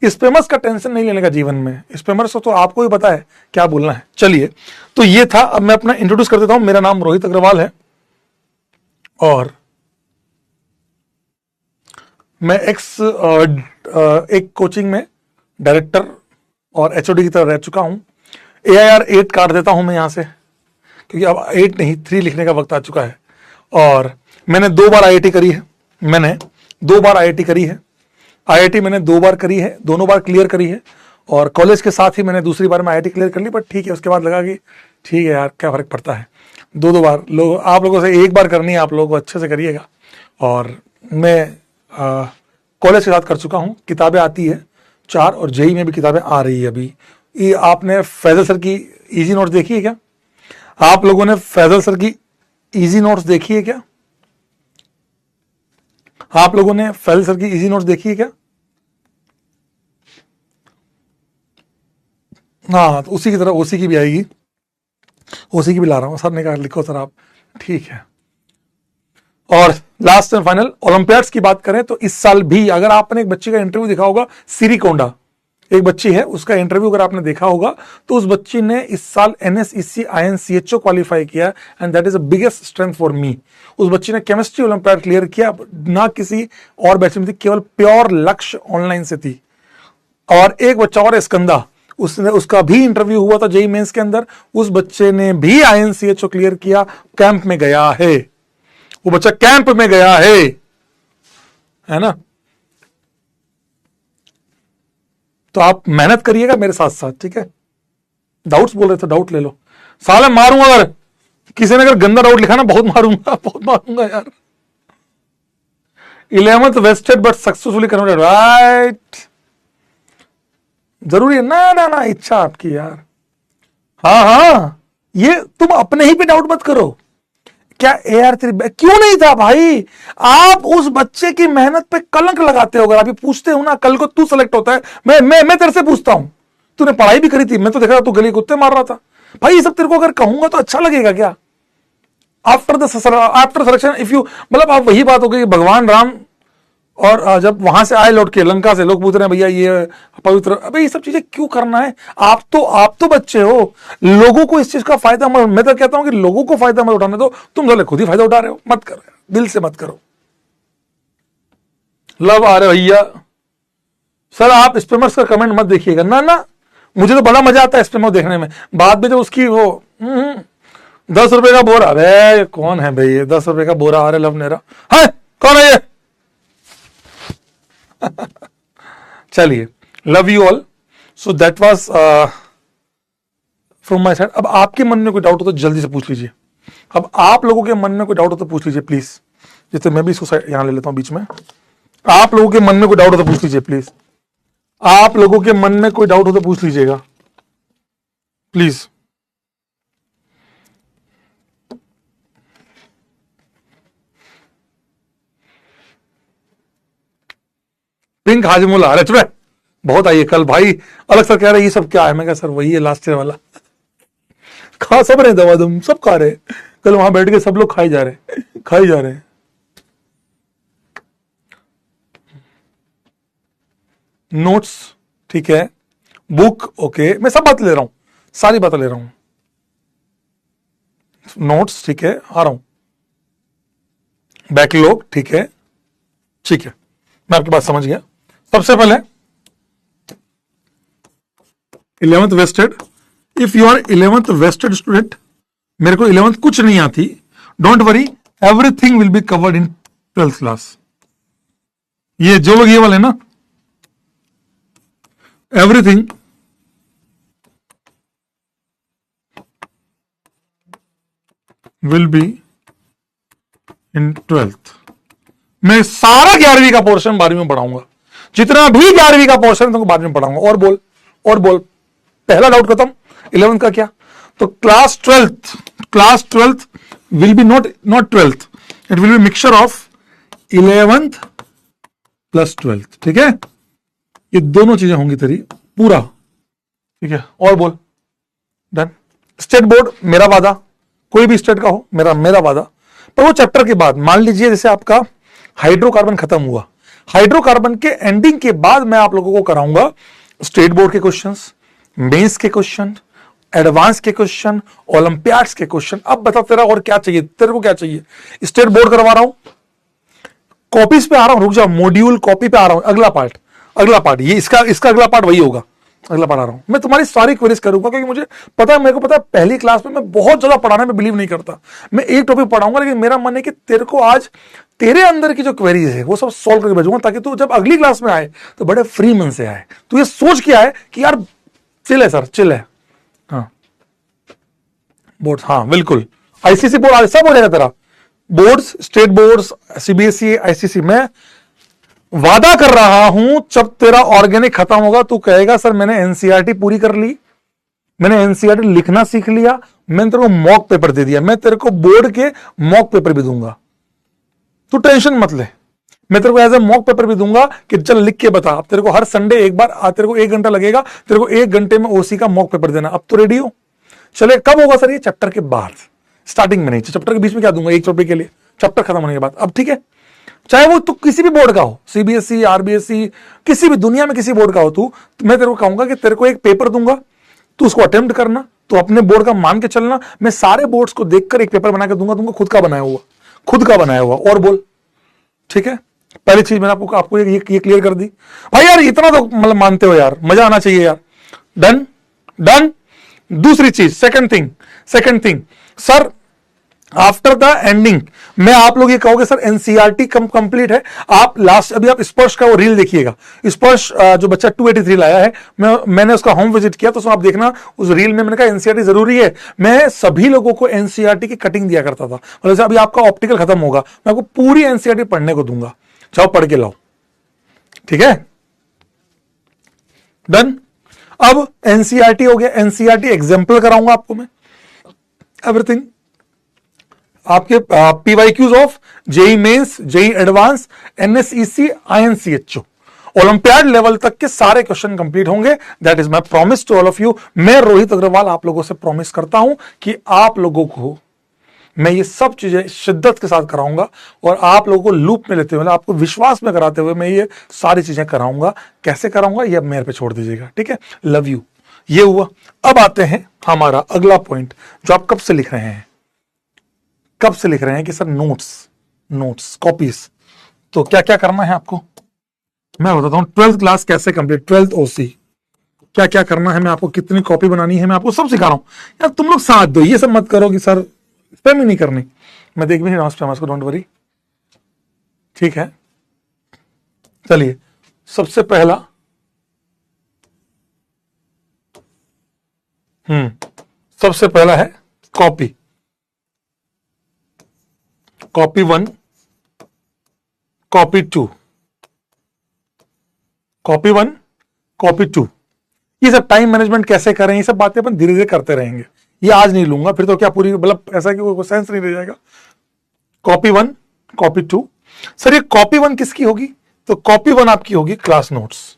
स्पैमर्स का टेंशन नहीं लेने का जीवन में। स्पैमर्स को तो आपको ही पता है क्या बोलना है। चलिए, तो ये था। अब मैं अपना इंट्रोड्यूस कर देता हूं। मेरा नाम रोहित अग्रवाल है और मैं एक कोचिंग में डायरेक्टर और एचओडी की तरह रह चुका हूं। AIR 8 काट देता हूं मैं यहां से, क्योंकि अब 8 नहीं 3 लिखने का वक्त आ चुका है। और मैंने 2 बार IIT करी है। मैंने 2 बार IIT करी है। IIT मैंने 2 बार करी है, दोनों बार क्लियर करी है। और कॉलेज के साथ ही मैंने दूसरी बार में IIT क्लियर कर ली, बट ठीक है, उसके बाद लगा कि ठीक है यार, क्या फर्क पड़ता है। 2 बार आप लोगों से 1 बार करनी है, आप लोगों को अच्छे से करिएगा। और मैं कॉलेज के साथ कर चुका हूँ। किताबें आती है 4 और JEE में भी किताबें आ रही है अभी। ये आपने फैजल सर की इजी नोट्स देखी है क्या? आप लोगों ने फैजल सर की इजी नोट्स देखी है क्या? आप लोगों ने फैजल सर की इजी नोट्स देखी है क्या? हाँ, तो उसी की तरह ओसी की भी आएगी, ओसी की भी ला रहा हूं। सर ने कहा लिखो सर आप, ठीक है। और लास्ट एंड फाइनल, ओलंपियाड्स की बात करें तो इस साल भी, अगर आपने एक बच्ची का इंटरव्यू देखा होगा, सिरिकोंडा एक बच्ची है, उसका इंटरव्यू अगर आपने देखा होगा तो उस बच्ची ने इस साल NSEC INCHO क्वालिफाई किया, and that is the biggest strength for me. उस बच्ची ने केमिस्ट्री ओलंपियाड क्लियर किया, ना किसी और बैच में थी, केवल प्योर लक्ष्य ऑनलाइन से थी। और एक बच्चा और स्कंदा, उसका भी इंटरव्यू हुआ था JEE मेंस के अंदर, उस बच्चे ने भी INCHO क्लियर किया, कैंप में गया है, वो बच्चा कैंप में गया है ना। तो आप मेहनत करिएगा मेरे साथ साथ, ठीक है। डाउट्स बोल रहे थे, डाउट ले लो। साले मारूंगा, अगर किसी ने अगर गंदा डाउट लिखा ना, बहुत मारूंगा, बहुत मारूंगा यार। 11th wasted but successfully converted, right. जरूरी है ना, ना ना, इच्छा आपकी यार। हाँ हाँ, ये तुम अपने ही पे डाउट मत करो। क्या AR3 क्यों नहीं था भाई? आप उस बच्चे की मेहनत पे कलंक लगाते हो। अगर आप पूछते हो ना, कल को तू सेलेक्ट होता है, मैं तेरे से पूछता हूं, तूने पढ़ाई भी करी थी, मैं तो देखा तू गली कुत्ते मार रहा था भाई। ये सब तेरे को अगर कहूंगा तो अच्छा लगेगा क्या? आफ्टर सिलेक्शन इफ यू, मतलब आप वही बात हो गई भगवान राम और जब वहां से आए लौट के लंका से, लोग पूछ रहे हैं भैया ये पवित्र, अबे ये सब चीजें क्यों करना है? आप तो बच्चे हो, लोगों को इस चीज का फायदा मत, मैं तो कहता हूं कि लोगों को फायदा मत उठाने दो, तुम साले खुद ही फायदा उठा रहे हो। मत करो, दिल से मत करो। लव आ रहे भैया। सर आप स्पैमर्स का कमेंट मत देखिएगा ना ना, मुझे तो बड़ा मजा आता है स्पैमर देखने में। बाद में जो उसकी वो 10 रुपए का बोरा, अरे कौन है भाई ये 10 रुपए का बोरा आ रहा है लव नेरा, है कौन है ये? चलिए, love you all. So that was from my side. अब आपके मन में कोई डाउट हो तो जल्दी से पूछ लीजिए। अब आप लोगों के मन में कोई डाउट हो तो पूछ लीजिए प्लीज। जैसे मैं भी इसको यहां ले लेता हूं बीच में। आप लोगों के मन में कोई डाउट हो तो पूछ लीजिए प्लीज। आप लोगों के मन में कोई डाउट हो तो पूछ लीजिएगा प्लीज। पिंक हाजमोला, अरे चुप, बहुत आई है कल भाई। अलग सर कह रहे ये सब क्या है? मैं कहा सर वही है लास्ट ईयर वाला। खा सब रहे दवा दम, सब खा रहे। कल वहां बैठ के सब लोग खाई जा रहे हैं। नोट्स ठीक है, बुक ओके, मैं सब बात ले रहा हूं, सारी बातें ले रहा हूं। नोट्स ठीक है, आ रहा हूं। बैकलॉग ठीक है, मैं आपकी बात समझ गया। सबसे पहले 11th wasted, if you are 11th wasted student, मेरे को 11th कुछ नहीं आती, don't worry, everything will be covered in 12th class. ये जो लोग ये वाले ना, everything will be in 12th। मैं सारा 11वीं का पोर्शन 12वीं में पढ़ाऊंगा, जितना भी 11वीं का पोर्शन तुमको 12वीं में पढ़ाऊंगा। और बोल, पहला डाउट खत्म। 11th का क्या? तो class 12th will be not 12th, it will be mixture of 11th plus 12th। ठीक है, ये दोनों चीजें होंगी तेरी पूरा, ठीक है। और बोल, डन। स्टेट बोर्ड मेरा वादा, कोई भी स्टेट का हो, मेरा वादा। पर वो चैप्टर के बाद, मान लीजिए जैसे आपका हाइड्रोकार्बन खत्म हुआ, हाइड्रोकार्बन के एंडिंग के बाद मैं आप लोगों को कराऊंगा स्टेट बोर्ड के क्वेश्चंस, मेंस के क्वेश्चन, एडवांस के क्वेश्चन, ओलंपियाड्स के क्वेश्चन। अब बता तेरा और क्या चाहिए, तेरे को क्या चाहिए? स्टेट बोर्ड करवा रहा हूं, कॉपीज पे आ रहा हूं, रुक जा, मॉड्यूल कॉपी पे आ रहा हूं, अगला पार्ट ये इसका अगला पार्ट वही होगा, अगला पार्ट आ रहा हूं मैं। तुम्हारी सारी क्वेरीज करूंगा क्योंकि मुझे पता है, मेरे को पता है पहली क्लास में मैं बहुत ज्यादा पढ़ाने में बिलीव नहीं करता। मैं एक टॉपिक पढ़ाऊंगा, लेकिन मेरा मन है कि तेरे को आज तेरे अंदर की जो क्वेरीज है वो सब सॉल्व करके भेजूंगा, ताकि तू जब अगली क्लास में आए तो बड़े फ्री मन से आए। तू ये सोच के आए कि यार चिल है सर, चिल है। हाँ बोर्ड, हाँ बिल्कुल, आईसीसी बोर्ड सब हो जाएगा तेरा, boards, state boards, CBSE, ICC. मैं वादा कर रहा हूं जब तेरा ऑर्गेनिक खत्म होगा तू कहेगा सर मैंने एनसीईआरटी पूरी कर ली, मैंने एनसीईआरटी लिखना सीख लिया, मैंने तेरे को मॉक पेपर दे दिया, मैं तेरे को बोर्ड के मॉक पेपर भी दूंगा, तू टेंशन मत ले। मैं तेरे को एज ए मॉक पेपर भी दूंगा कि चल लिख के बता। अब तेरे को हर संडे एक बार, तेरे को 1 घंटा लगेगा, तेरे को 1 घंटे में ओसी का मॉक पेपर देना। अब तो रेडी हो? चले, कब होगा सर? ये चैप्टर के बाद, स्टार्टिंग में नहीं, चैप्टर के बीच में क्या दूंगा, 1 टॉपिक के लिए, चैप्टर खत्म होने के बाद। अब ठीक है, चाहे वो तू किसी भी बोर्ड का हो, सीबीएसई, आरबीएसई, किसी भी दुनिया में किसी बोर्ड का हो तू, तो मैं तेरे को कहूंगा कि तेरे को एक पेपर दूंगा, तू उसको अटेम्प्ट करना, तो अपने बोर्ड का मान के चलना। मैं सारे बोर्ड्स को देखकर एक पेपर बना के दूंगा तुमको, खुद का बनाया हुआ। और बोल, ठीक है? पहली चीज मैंने आपको ये क्लियर कर दी भाई। यार इतना तो मतलब मानते हो यार, मजा आना चाहिए यार। डन। दूसरी चीज, second thing sir, after the ending मैं आप लोग ये कहोगे सर एनसीईआरटी कंप्लीट है। आप लास्ट अभी आप स्पर्श का वो रील देखिएगा, स्पर्श जो बच्चा 283 लाया है, मैंने उसका होम विजिट किया, तो आप देखना उस रील में मैंने कहा एनसीईआरटी जरूरी है। मैं सभी लोगों को एनसीईआरटी की कटिंग दिया करता था, मतलब अभी आपका ऑप्टिकल खत्म होगा, मैं आपको पूरी एनसीईआरटी पढ़ने को दूंगा, जाओ पढ़ के लाओ, ठीक है? डन। अब एनसीईआरटी हो गया, एनसीईआरटी एग्जाम्पल कराऊंगा आपको मैं, एवरीथिंग आपके PYQs of JEE Mains, JEE Advanced, NSEC, INChO, olympiad level तक के सारे क्वेश्चन कंप्लीट होंगे। That is my promise to all of you. मैं रोहित अग्रवाल आप लोगों से प्रॉमिस करता हूं कि आप लोगों को मैं ये सब चीजें शिद्दत के साथ कराऊंगा, और आप लोगों को लूप में लेते हुए, आपको विश्वास में कराते हुए मैं ये सारी चीजें कराऊंगा। कैसे कराऊंगा ये अब मेरे पे छोड़ दीजिएगा, ठीक है? Love you. ये हुआ। अब आते हैं हमारा अगला पॉइंट, जो आप कब से लिख रहे हैं कि सर नोट्स कॉपीज। तो क्या क्या करना है आपको मैं बताता हूं। 12th क्लास कैसे कंप्लीट, 12th ओसी क्या क्या करना है, मैं आपको कितनी कॉपी बनानी है, मैं आपको सब सिखा रहा हूं यार। तुम लोग साथ दो, ये सब मत करो कि सर स्पैम ही नहीं करनी। मैं देख भी नहीं रहा हूं स्पैम को, डोंट वरी, ठीक है? चलिए, सबसे पहला सबसे पहला है कॉपी 1, कॉपी 2, कॉपी 2। ये सब टाइम मैनेजमेंट कैसे करें, ये सब बातें अपन धीरे धीरे करते रहेंगे, ये आज नहीं लूंगा, फिर तो क्या पूरी मतलब ऐसा कि वो सेंस नहीं रह जाएगा। Copy 1, copy 2। सर ये कॉपी 1 किसकी होगी? तो कॉपी 1 आपकी होगी क्लास नोट्स,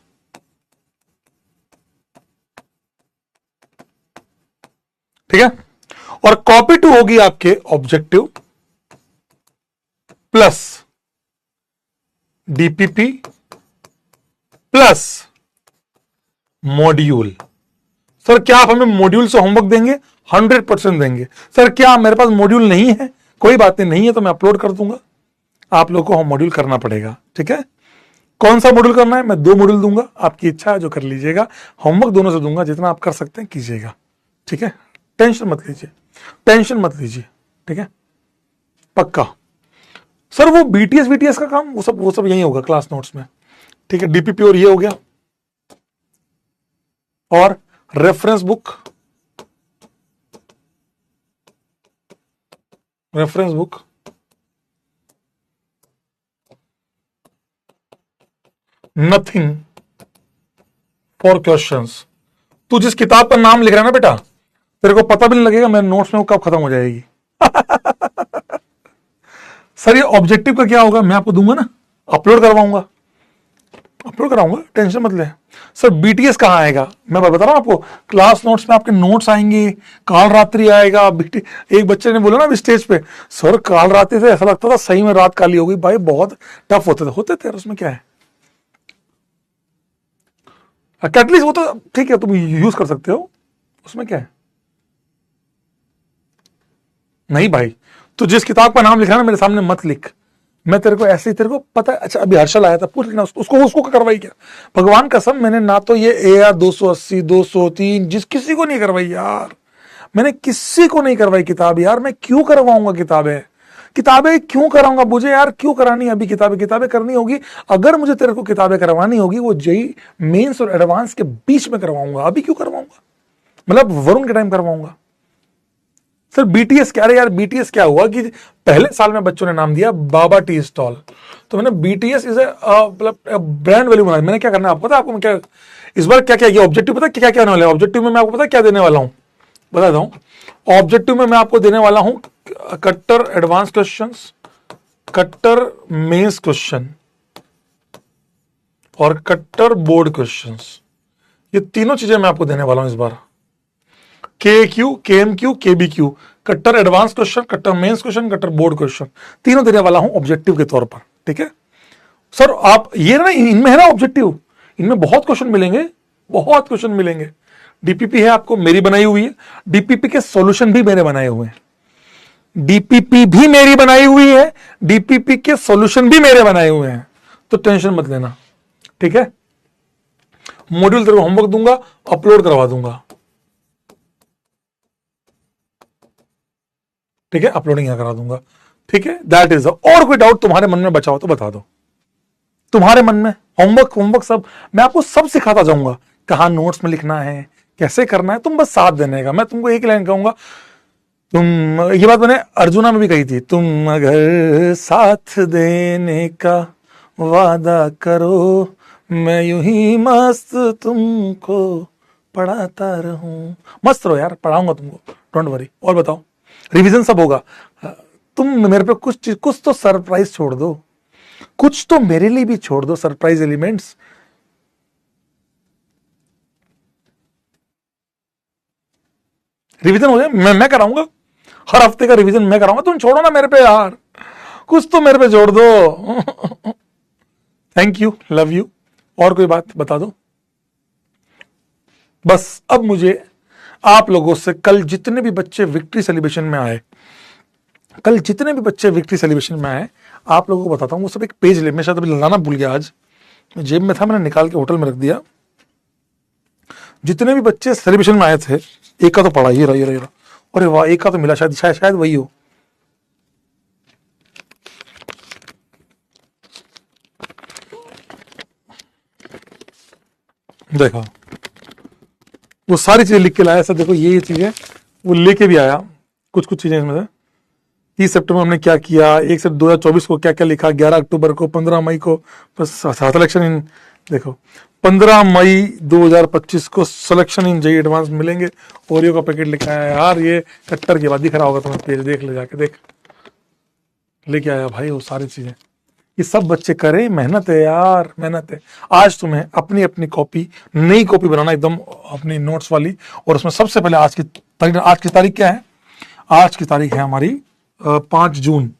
ठीक है? और कॉपी 2 होगी आपके objective plus DPP plus module. Sir क्या आप हमें मॉड्यूल से होमवर्क देंगे? 100% देंगे। सर क्या मेरे पास मॉड्यूल नहीं है? कोई बात नहीं है तो मैं अपलोड कर दूंगा, आप लोगों को मॉड्यूल करना पड़ेगा, ठीक है? कौन सा मॉड्यूल करना है? मैं 2 मॉड्यूल दूंगा, आपकी इच्छा है जो कर लीजिएगा। होमवर्क दोनों से दूंगा, जितना आप कर सकते हैं कीजिएगा, ठीक है? टेंशन मत लीजिए, ठीक है? पक्का। सर वो बीटीएस का काम वो सब यही होगा क्लास नोट्स में, ठीक है? डीपीपी और ये हो गया, और reference book nothing for questions. तू जिस किताब का नाम लिख रहा है ना बेटा, तेरे को पता भी नहीं लगेगा मेरे नोट्स में वो कब खत्म हो जाएगी। सर ये ऑब्जेक्टिव का क्या होगा? मैं आपको दूंगा ना, अपलोड करवाऊंगा, अपलोड कराऊंगा, टेंशन मत ले सर। बीटीएस कहाँ आएगा, मैं बता रहा हूँ आपको, क्लास नोट्स में आपके नोट्स आएंगे, काल रात्रि आएगा। एक बच्चे ने बोला ना स्टेज पे, सर काल रात्रि से ऐसा लगता था सही में रात काली हो गई। भाई बहुत टफ होते थे उसमें क्या है, एटलीस्ट वो तो ठीक है तुम यूज कर सकते हो, उसमें क्या है। नहीं भाई, तो जिस किताब का नाम लिखा ना मेरे सामने मत लिख, मैं तेरे को ऐसे ही, तेरे को पता है। अच्छा अभी हर्षल आया था, पूछ लेना उसको करवाई क्या। भगवान कसम मैंने ना तो ये AR 280 203 जिस किसी को नहीं करवाई यार, मैंने किसी को नहीं करवाई किताब यार। मैं क्यों करवाऊंगा किताबें क्यों कराऊंगा मुझे यार, क्यों करानी अभी किताबें करनी होगी। अगर मुझे तेरे को किताबें करवानी होगी वो जेई मेंस और एडवांस के बीच में करवाऊंगा, अभी क्यों करवाऊंगा, मतलब वरुण के टाइम करवाऊंगा। सर बीटीएस क्या, यार बीटीएस क्या हुआ कि पहले साल में बच्चों ने नाम दिया बाबा टी स्टॉल, तो मैंने बीटीएस इज मतलब ब्रांड वैल्यू बनाया। मैंने क्या करना है आपको पता है, आपको मैं क्या इस बार क्या क्या ये ऑब्जेक्टिव पता है क्या क्या होने वाला है। ऑब्जेक्टिव में मैं आपको पता है क्या देने वाला हूं, बताता हूं। ऑब्जेक्टिव में मैं आपको देने वाला हूं कट्टर एडवांस क्वेश्चंस, कट्टर मेंस क्वेश्चन और कट्टर बोर्ड क्वेश्चंस। ये तीनों चीजें मैं आपको देने वाला हूं इस बार। KQ, KMQ, KBQ, कट्टर एडवांस क्वेश्चन, कट्टर मेंस क्वेश्चन, कट्टर बोर्ड क्वेश्चन, तीनों देने वाला हूं ऑब्जेक्टिव के तौर पर। ठीक है सर, आप ये ना इनमें है ना ऑब्जेक्टिव, इनमें बहुत क्वेश्चन मिलेंगे। डीपीपी है आपको मेरी बनाई हुई है, डीपीपी के सॉल्यूशन भी मेरे बनाए हुए हैं, डीपीपी भी मेरी बनाई हुई है, डीपीपी के सॉल्यूशन भी मेरे बनाए हुए हैं, तो टेंशन मत लेना। ठीक है, मॉड्यूल तेरे को होमवर्क दूंगा, अपलोड करवा दूंगा। ठीक है, अपलोडिंग यहां करा दूंगा। ठीक है, दैट इज। और कोई डाउट तुम्हारे मन में बचा हो तो बता दो, तुम्हारे मन में होमवर्क सब मैं आपको सब सिखाता जाऊंगा, कहां नोट्स में लिखना है, कैसे करना है, तुम बस साथ देने का। मैं तुमको एक लाइन कहूंगा, तुम, ये बात मैंने अर्जुना में भी कही थी, तुम अगर साथ देने का वादा करो, मैं यूं ही मस्त तुमको पढ़ाता रहूं। मस्त रहो यार, पढ़ाऊंगा तुमको, डोंट वरी। और बताओ, रिवीजन सब होगा। तुम मेरे पे कुछ तो सरप्राइज छोड़ दो, कुछ तो मेरे लिए भी छोड़ दो, सरप्राइज एलिमेंट्स। रिवीजन हो जाए, मैं कराऊंगा, हर हफ्ते का रिवीजन मैं कराऊंगा। तुम छोड़ो ना मेरे पे यार, कुछ तो मेरे पे जोड़ दो। Thank you, love you. और कोई बात बता दो बस। अब मुझे आप लोगों से, कल जितने भी बच्चे विक्ट्री सेलिब्रेशन में आए, आप लोगों को बताता हूं, वो सब एक पेज ले, मैं शायद अभी लाना भूल गया, आज जेब में था, मैंने निकाल के होटल में रख दिया। जितने भी बच्चे सेलिब्रेशन में आए थे, एक का तो पढ़ा, ये रहा। अरे वाह, एक का तो मिला, शायद वही हो। देखो वो सारी चीजें लिख के लाया सर, देखो ये चीजें वो लेके भी आया, कुछ चीजें इसमें से। 30 सितंबर हमने क्या किया, 1 से 2024 को क्या क्या लिखा, 11 अक्टूबर को, 15 मई को सिलेक्शन इन, देखो 15 मई 2025 को सिलेक्शन इन जेई एडवांस मिलेंगे। ओरियो का पैकेट लिखा है यार, ये कट्टर के बाद दिख रहा होगा तुम्हें, पेज देख ले जाके, देख लेके आया भाई वो सारी चीजें। ये सब बच्चे करें, मेहनत है यार, मेहनत है। आज तुम्हें अपनी अपनी कॉपी, नई कॉपी बनाना एकदम अपनी नोट्स वाली, और उसमें सबसे पहले आज की तारीख क्या है, आज की तारीख है हमारी 5 जून।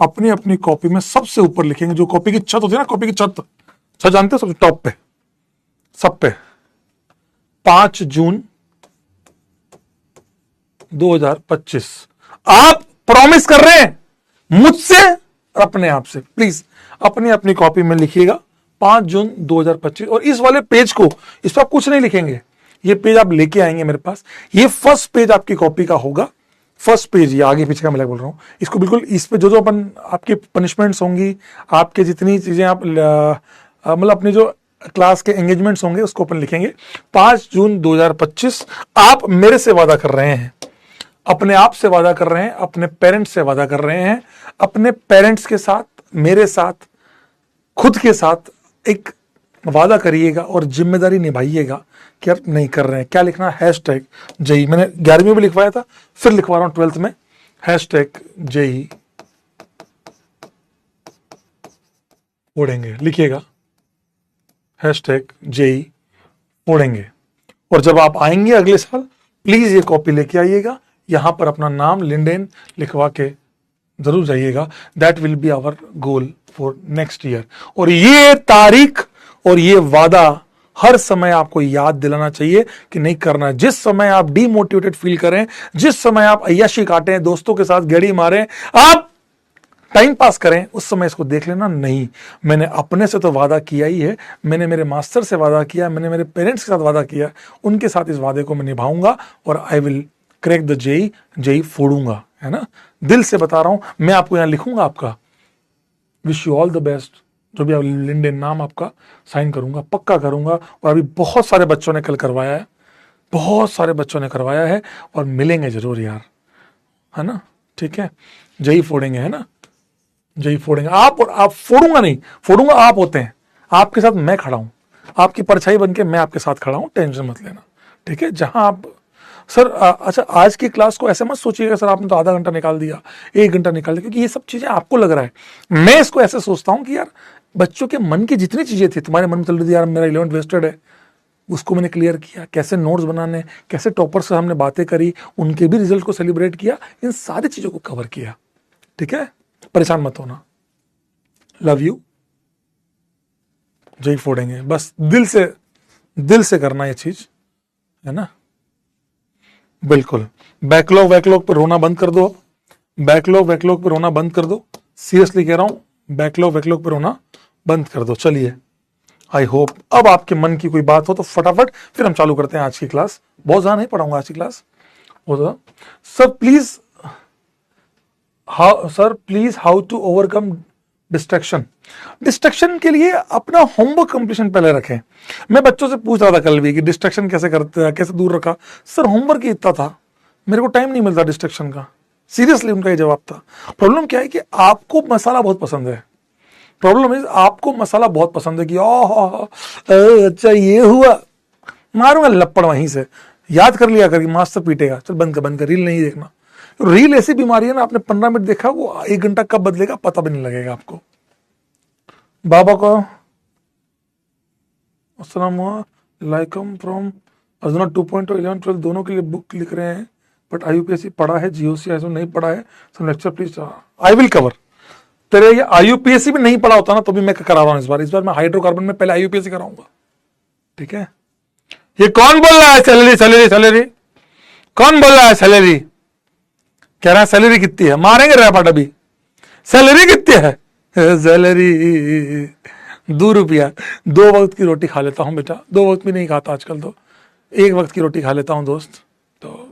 अपनी अपनी कॉपी में सबसे ऊपर लिखेंगे, जो कॉपी की छत होती है ना, कॉपी की छत जानते हो, सबसे टॉप पे, सब पे 5 जून 2025। आप प्रॉमिस कर रहे हैं मुझसे और अपने आप से, प्लीज अपनी अपनी कॉपी में लिखिएगा 5 जून 2025। और इस वाले पेज को, इस पर आप कुछ नहीं लिखेंगे, ये पेज आप लेके आएंगे मेरे पास, ये फर्स्ट पेज आपकी कॉपी का होगा। फर्स्ट पेज, ये आगे पीछे का मैं बोल रहा हूं, इसको बिल्कुल, इस पे जो अपन आपकी पनिशमेंट्स होंगी, आपके जितनी चीजें आप मतलब अपने जो क्लास के एंगेजमेंट्स होंगे, उसको अपन लिखेंगे 5 जून 2025। आप मेरे से वादा कर रहे हैं, अपने आप से वादा कर रहे हैं, अपने पेरेंट्स से वादा कर रहे हैं, अपने पेरेंट्स के साथ, मेरे साथ, खुद के साथ एक वादा करिएगा और जिम्मेदारी निभाइएगा कि यार नहीं कर रहे हैं। क्या लिखना, हैशटैग जेई। मैंने 11वीं में भी लिखवाया था, फिर लिखवा रहा हूं 12th में, हैशटैग जेई उड़ेंगे, लिखिएगा हैशटैग जेई फोड़ेंगे। और जब आप आएंगे अगले साल, प्लीज ये कॉपी लेके आइएगा, यहां पर अपना नाम लिंडेन लिखवा के जरूर जाइएगा। That will be our goal for next year. और ये तारीख और ये वादा हर समय आपको याद दिलाना चाहिए कि नहीं करना है। जिस समय आप डीमोटिवेटेड फील करें, जिस समय आप अय्याशी काटें, दोस्तों के साथ गेड़ी मारें, आप टाइम पास करें, उस समय इसको देख लेना नहीं, मैंने अपने से तो वादा किया ही है, मैंने मेरे मास्टर से वादा किया, मैंने मेरे पेरेंट्स के साथ वादा किया, उनके साथ इस वादे को मैं निभाऊंगा और I will crack the JEE, JEE फोड़ूंगा, है ना। दिल से बता रहा हूं, मैं आपको यहां लिखूंगा आपका, wish you all the best. जो भी आप लिंडेन नाम आपका साइन करूंगा, पक्का करूंगा। और अभी बहुत सारे बच्चों ने कल करवाया है, बहुत सारे बच्चों ने करवाया है, और मिलेंगे जरूर यार, है ना। ठीक है, जेई फोड़ेंगे, है ना, जेई फोड़ेंगे आप। और आप फोड़ूंगा नहीं, फोड़ूंगा आप होते हैं, आपके साथ मैं खड़ा हूं, आपकी परछाई बन के मैं आपके साथ खड़ा हूं, टेंशन मत लेना। ठीक है, जहां आप सर अच्छा, आज की क्लास को ऐसे मत सोचिएगा सर आपने तो आधा घंटा निकाल दिया, 1 घंटा निकाल दिया, क्योंकि ये सब चीजें आपको लग रहा है। मैं इसको ऐसे सोचता हूं कि यार बच्चों के मन की जितनी चीजें थी तुम्हारे मन में चल रही थी, यार मेरा 11th वेस्टेड है, उसको मैंने क्लियर किया, कैसे नोट्स बनाने, कैसे टॉपर से हमने बातें करी, उनके भी रिजल्ट को सेलिब्रेट किया, इन सारी चीजों को कवर किया। ठीक है, परेशान मत होना, लव यू, जय फोड़ेंगे, बस दिल से करना ये चीज, है ना। बिल्कुल, बैकलॉग वैकलॉग पर रोना बंद कर दो, बैकलॉग वैकलॉग पर रोना बंद कर दो, सीरियसली कह रहा हूं, बैकलॉग वैकलॉग पर रोना बंद कर दो। चलिए, आई होप अब आपके मन की कोई बात हो तो फटाफट फिर हम चालू करते हैं आज की क्लास। बहुत ज्यादा नहीं पढ़ाऊंगा आज की class. Sir please, how to overcome distraction. Distraction के लिए अपना होमवर्क कंप्लीशन पहले रखें। मैं बच्चों से पूछ रहा था कल भी कि डिस्ट्रैक्शन कैसे करते हैं, कैसे दूर रखा। सर होमवर्क ही इतना था, मेरे को टाइम नहीं मिलता डिस्ट्रैक्शन का। सीरियसली उनका ये जवाब था। प्रॉब्लम क्या है कि आपको मसाला बहुत पसंद है, प्रॉब्लम इज आपको मसाला बहुत पसंद है कि अच्छा ये हुआ, मारूंगा लपड़ वहीं से, याद कर लिया कर, मास्टर पीटेगा, चल बंद कर, रील नहीं देखना। रील ऐसी बीमारी है ना, आपने 15 मिनट देखा, वो 1 घंटा कब बदलेगा पता भी नहीं लगेगा आपको। बाबा को अस्सलाम वालेकुम फ्रॉम अर्जुना 2.0 11 12 दोनों के लिए बुक लिख रहे हैं, बट आईयूपीएससी पढ़ा है, जीओसी ऐसा नहीं पढ़ा है, some lecture please, I will cover. तेरे ये आईयूपीएससी भी नहीं पढ़ा होता ना तो भी मैं करा रहा हूं इस बार मैं हाइड्रोकार्बन में पहले आईयूपीएससी कराऊंगा। ठीक है, ये कौन बोल रहा है सैलरी सैलरी सैलरी, कौन बोल रहा है सैलरी, कह रहा है सैलरी कितनी है, मारेंगे रैपट अभी, सैलरी कितनी है, सैलरी 2 रुपया, 2 वक्त की रोटी खा लेता हूं बेटा, 2 वक्त भी नहीं खाता आजकल तो, 1 वक्त की रोटी खा लेता हूं दोस्त। तो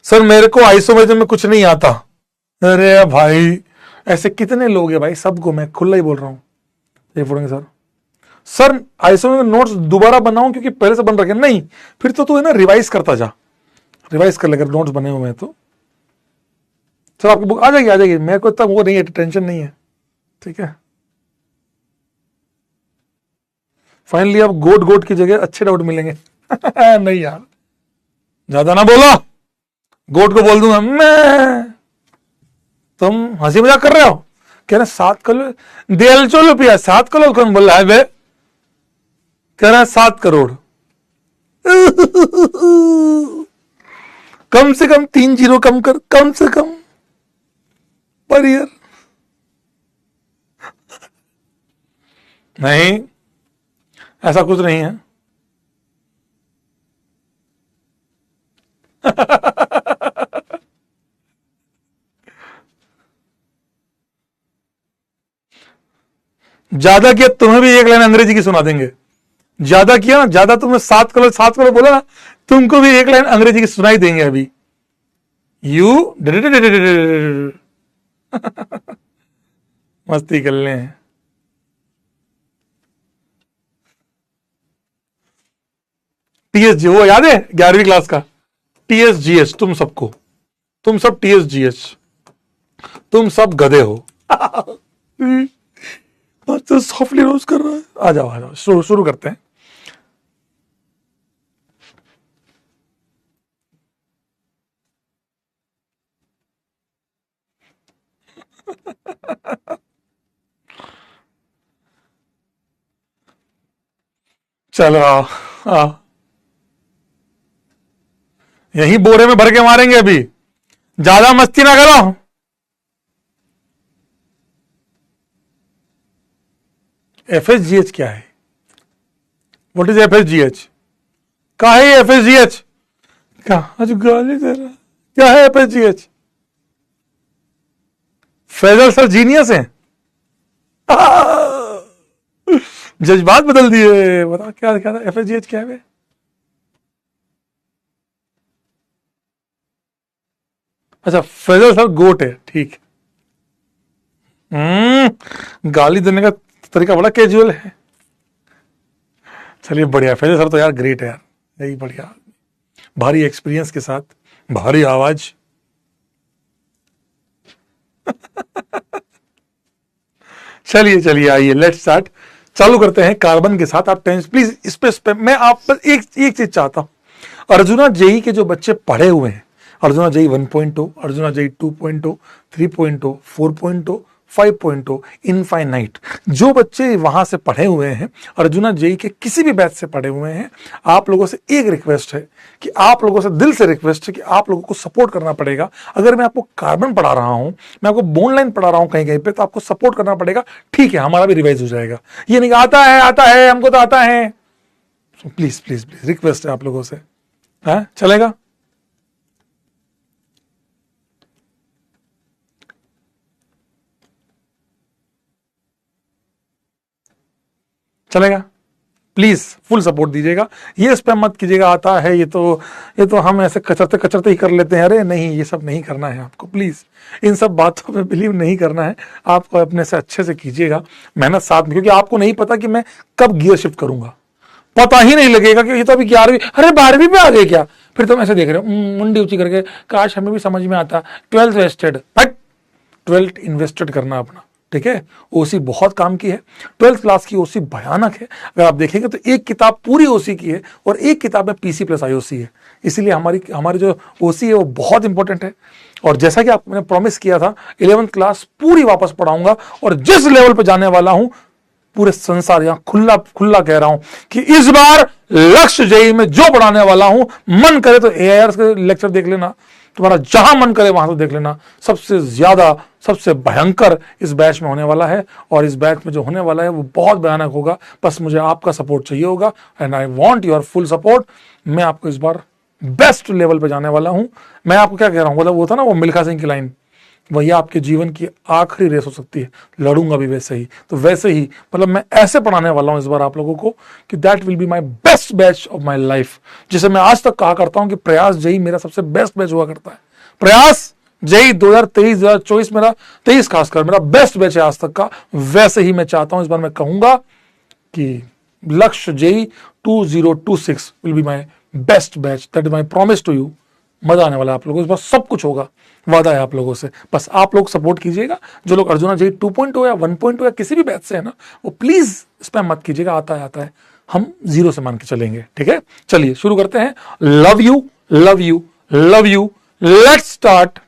सर मेरे को आइसोमेट्री में कुछ नहीं आता। अरे भाई ऐसे कितने लोग हैं भाई, सबको मैं खुला ही बोल रहा हूं, ये फोड़ेंगे सर आइसोमेट्री नोट्स दोबारा बनाऊं क्योंकि पहले से बन रखे नहीं, फिर तो तू है ना रिवाइज करता जा, रिवाइज कर लेकर नोट्स बने हुए हैं तो सर आपकी बुक आ जाएगी, मेरे को इतना वो नहीं है, टेंशन नहीं है। ठीक है, फाइनली अब गोट गोट की जगह अच्छे डाउट मिलेंगे। नहीं यार, ज्यादा ना बोलो, गोट को बोल दूंगा मैं, तुम हंसी मजाक कर रहे हो, कह रहे 7 करोड़, दिल चलो पिया 7 करोड़, कौन बोल रहा है बे, कह रहा है 7 करोड़। कम से कम 3 जीरो कम कर, कम से कम पर ईयर। नहीं, ऐसा कुछ नहीं है। ज्यादा किया तुम्हें भी 1 लाइन अंग्रेजी की सुना देंगे, ज्यादा किया ना, ज्यादा तुमने 7 करोड़ बोला ना, तुमको भी 1 लाइन अंग्रेजी की सुनाई देंगे अभी। यू मस्ती कर ले। टीएसजी वो याद है 11वीं क्लास का, टीएसजीएच, तुम सबको, तुम सब टीएसजीएच, तुम सब गधे हो। तो सॉफ्टली रोज कर रहा है, आ जाओ शुरू करते हैं। चलो आओ आओ, यही बोरे में भर के मारेंगे अभी, ज्यादा मस्ती ना करो। FSGH क्या है? What is FSGH? क्या है FSGH? क्या आज गाली दे रहा, क्या है FSGH? फैजल सर जीनियस है, जज्बात बदल दिए। बता क्या क्या था FSGH क्या है? अच्छा फैजल सर गोट है, ठीक। गाली देने का तरीका बड़ा कैजुअल है। चलिए बढ़िया, फैजल सर तो यार ग्रेट है यार, यही बढ़िया, भारी एक्सपीरियंस के साथ, भारी आवाज। चलिए चलिए आइए लेट्स स्टार्ट, चालू करते हैं कार्बन के साथ। आप टेंस प्लीज इस पे मैं आप पर एक चीज चाहता हूं। अर्जुना जेई के जो बच्चे पढ़े हुए हैं, Arjuna JEE 1.0, Arjuna JEE 2.0, 3.0, 4.0, 5.0, infinite, जो बच्चे वहां से पढ़े हुए हैं, अर्जुना जेई के किसी भी बैच से पढ़े हुए हैं, आप लोगों से एक रिक्वेस्ट है कि आप लोगों से दिल से रिक्वेस्ट है कि आप लोगों को सपोर्ट करना पड़ेगा। अगर मैं आपको कार्बन पढ़ा रहा हूं, मैं आपको बोन लाइन पढ़ा रहा हूं कहीं कहीं पे, तो आपको सपोर्ट करना पड़ेगा। ठीक है, हमारा भी रिवाइज हो जाएगा। ये नहीं आता है हमको तो आता है। प्लीज प्लीज प्लीज रिक्वेस्ट है आप लोगों से, है चलेगा? चलेगा? प्लीज फुल सपोर्ट दीजिएगा, ये स्पैम मत कीजिएगा आता है ये तो हम ऐसे कचरते कचरते ही कर लेते हैं। अरे नहीं, ये सब नहीं करना है आपको, प्लीज इन सब बातों में बिलीव नहीं करना है। आपको अपने से अच्छे से कीजिएगा, मेहनत साथ में, क्योंकि आपको नहीं पता कि मैं कब गियर शिफ्ट करूंगा, पता ही नहीं लगेगा कि ये तो अभी 11वीं, अरे 12वीं पे आ गए क्या? फिर तुम ऐसे देख रहे हो मुंडी ऊंची करके, काश हमें भी समझ में आता। 12th wasted, but 12th invested करना अपना, ठीक है? ओसी बहुत काम की है, 12th क्लास की ओसी भयानक है। अगर आप देखेंगे तो एक किताब पूरी ओसी की है और एक किताब में पीसी प्लस आईओसी है, इसीलिए हमारी जो ओसी है वो बहुत इंपॉर्टेंट है। और जैसा कि आपने प्रॉमिस किया था, 11th क्लास पूरी वापस पढ़ाऊंगा, और जिस लेवल पे जाने वाला हूं, पूरे संसार, यहां खुला खुला कह रहा हूं कि इस बार लक्ष्य जेई में जो पढ़ाने वाला हूं, मन करे तो एआईआर के लेक्चर देख लेना, तुम्हारा जहां मन करे वहां से देख लेना। सबसे ज्यादा, सबसे भयंकर इस बैच में होने वाला है, और इस बैच में जो होने वाला है वो बहुत भयानक होगा। बस मुझे आपका सपोर्ट चाहिए होगा, and I want your full support. मैं आपको इस बार बेस्ट लेवल पे जाने वाला हूं। मैं आपको क्या कह रहा हूं, मतलब वो था ना वो मिल्खा सिंह की लाइन, वही आपके जीवन की आखिरी रेस हो सकती है, लड़ूंगा भी वैसे ही। तो वैसे ही मतलब मैं ऐसे पढ़ाने वाला हूं इस बार आप लोगों को कि that will be my best batch of my life. जिसे मैं आज तक कहा करता हूं कि प्रयास जेई मेरा सबसे बेस्ट बैच हुआ करता है। प्रयास जेई 2023 2024 मेरा 23 खासकर मेरा बेस्ट बैच है आज तक का। वैसे ही मैं चाहता हूं इस बार मैं कहूंगा कि Lakshya JEE 2026 will be my best batch, that is my promise to you. मजा आने वाला है आप लोगों को, इस बार सब कुछ होगा, वादा है आप लोगों से। बस आप लोग सपोर्ट कीजिएगा। जो लोग अर्जुना जेई 2.0 या 1.0 या किसी भी बैच से है ना, वो प्लीज स्पैम मत कीजिएगा, आता है, हम 0 से मान के चलेंगे, ठीक है? चलिए शुरू करते हैं। Love you love you love you, let's start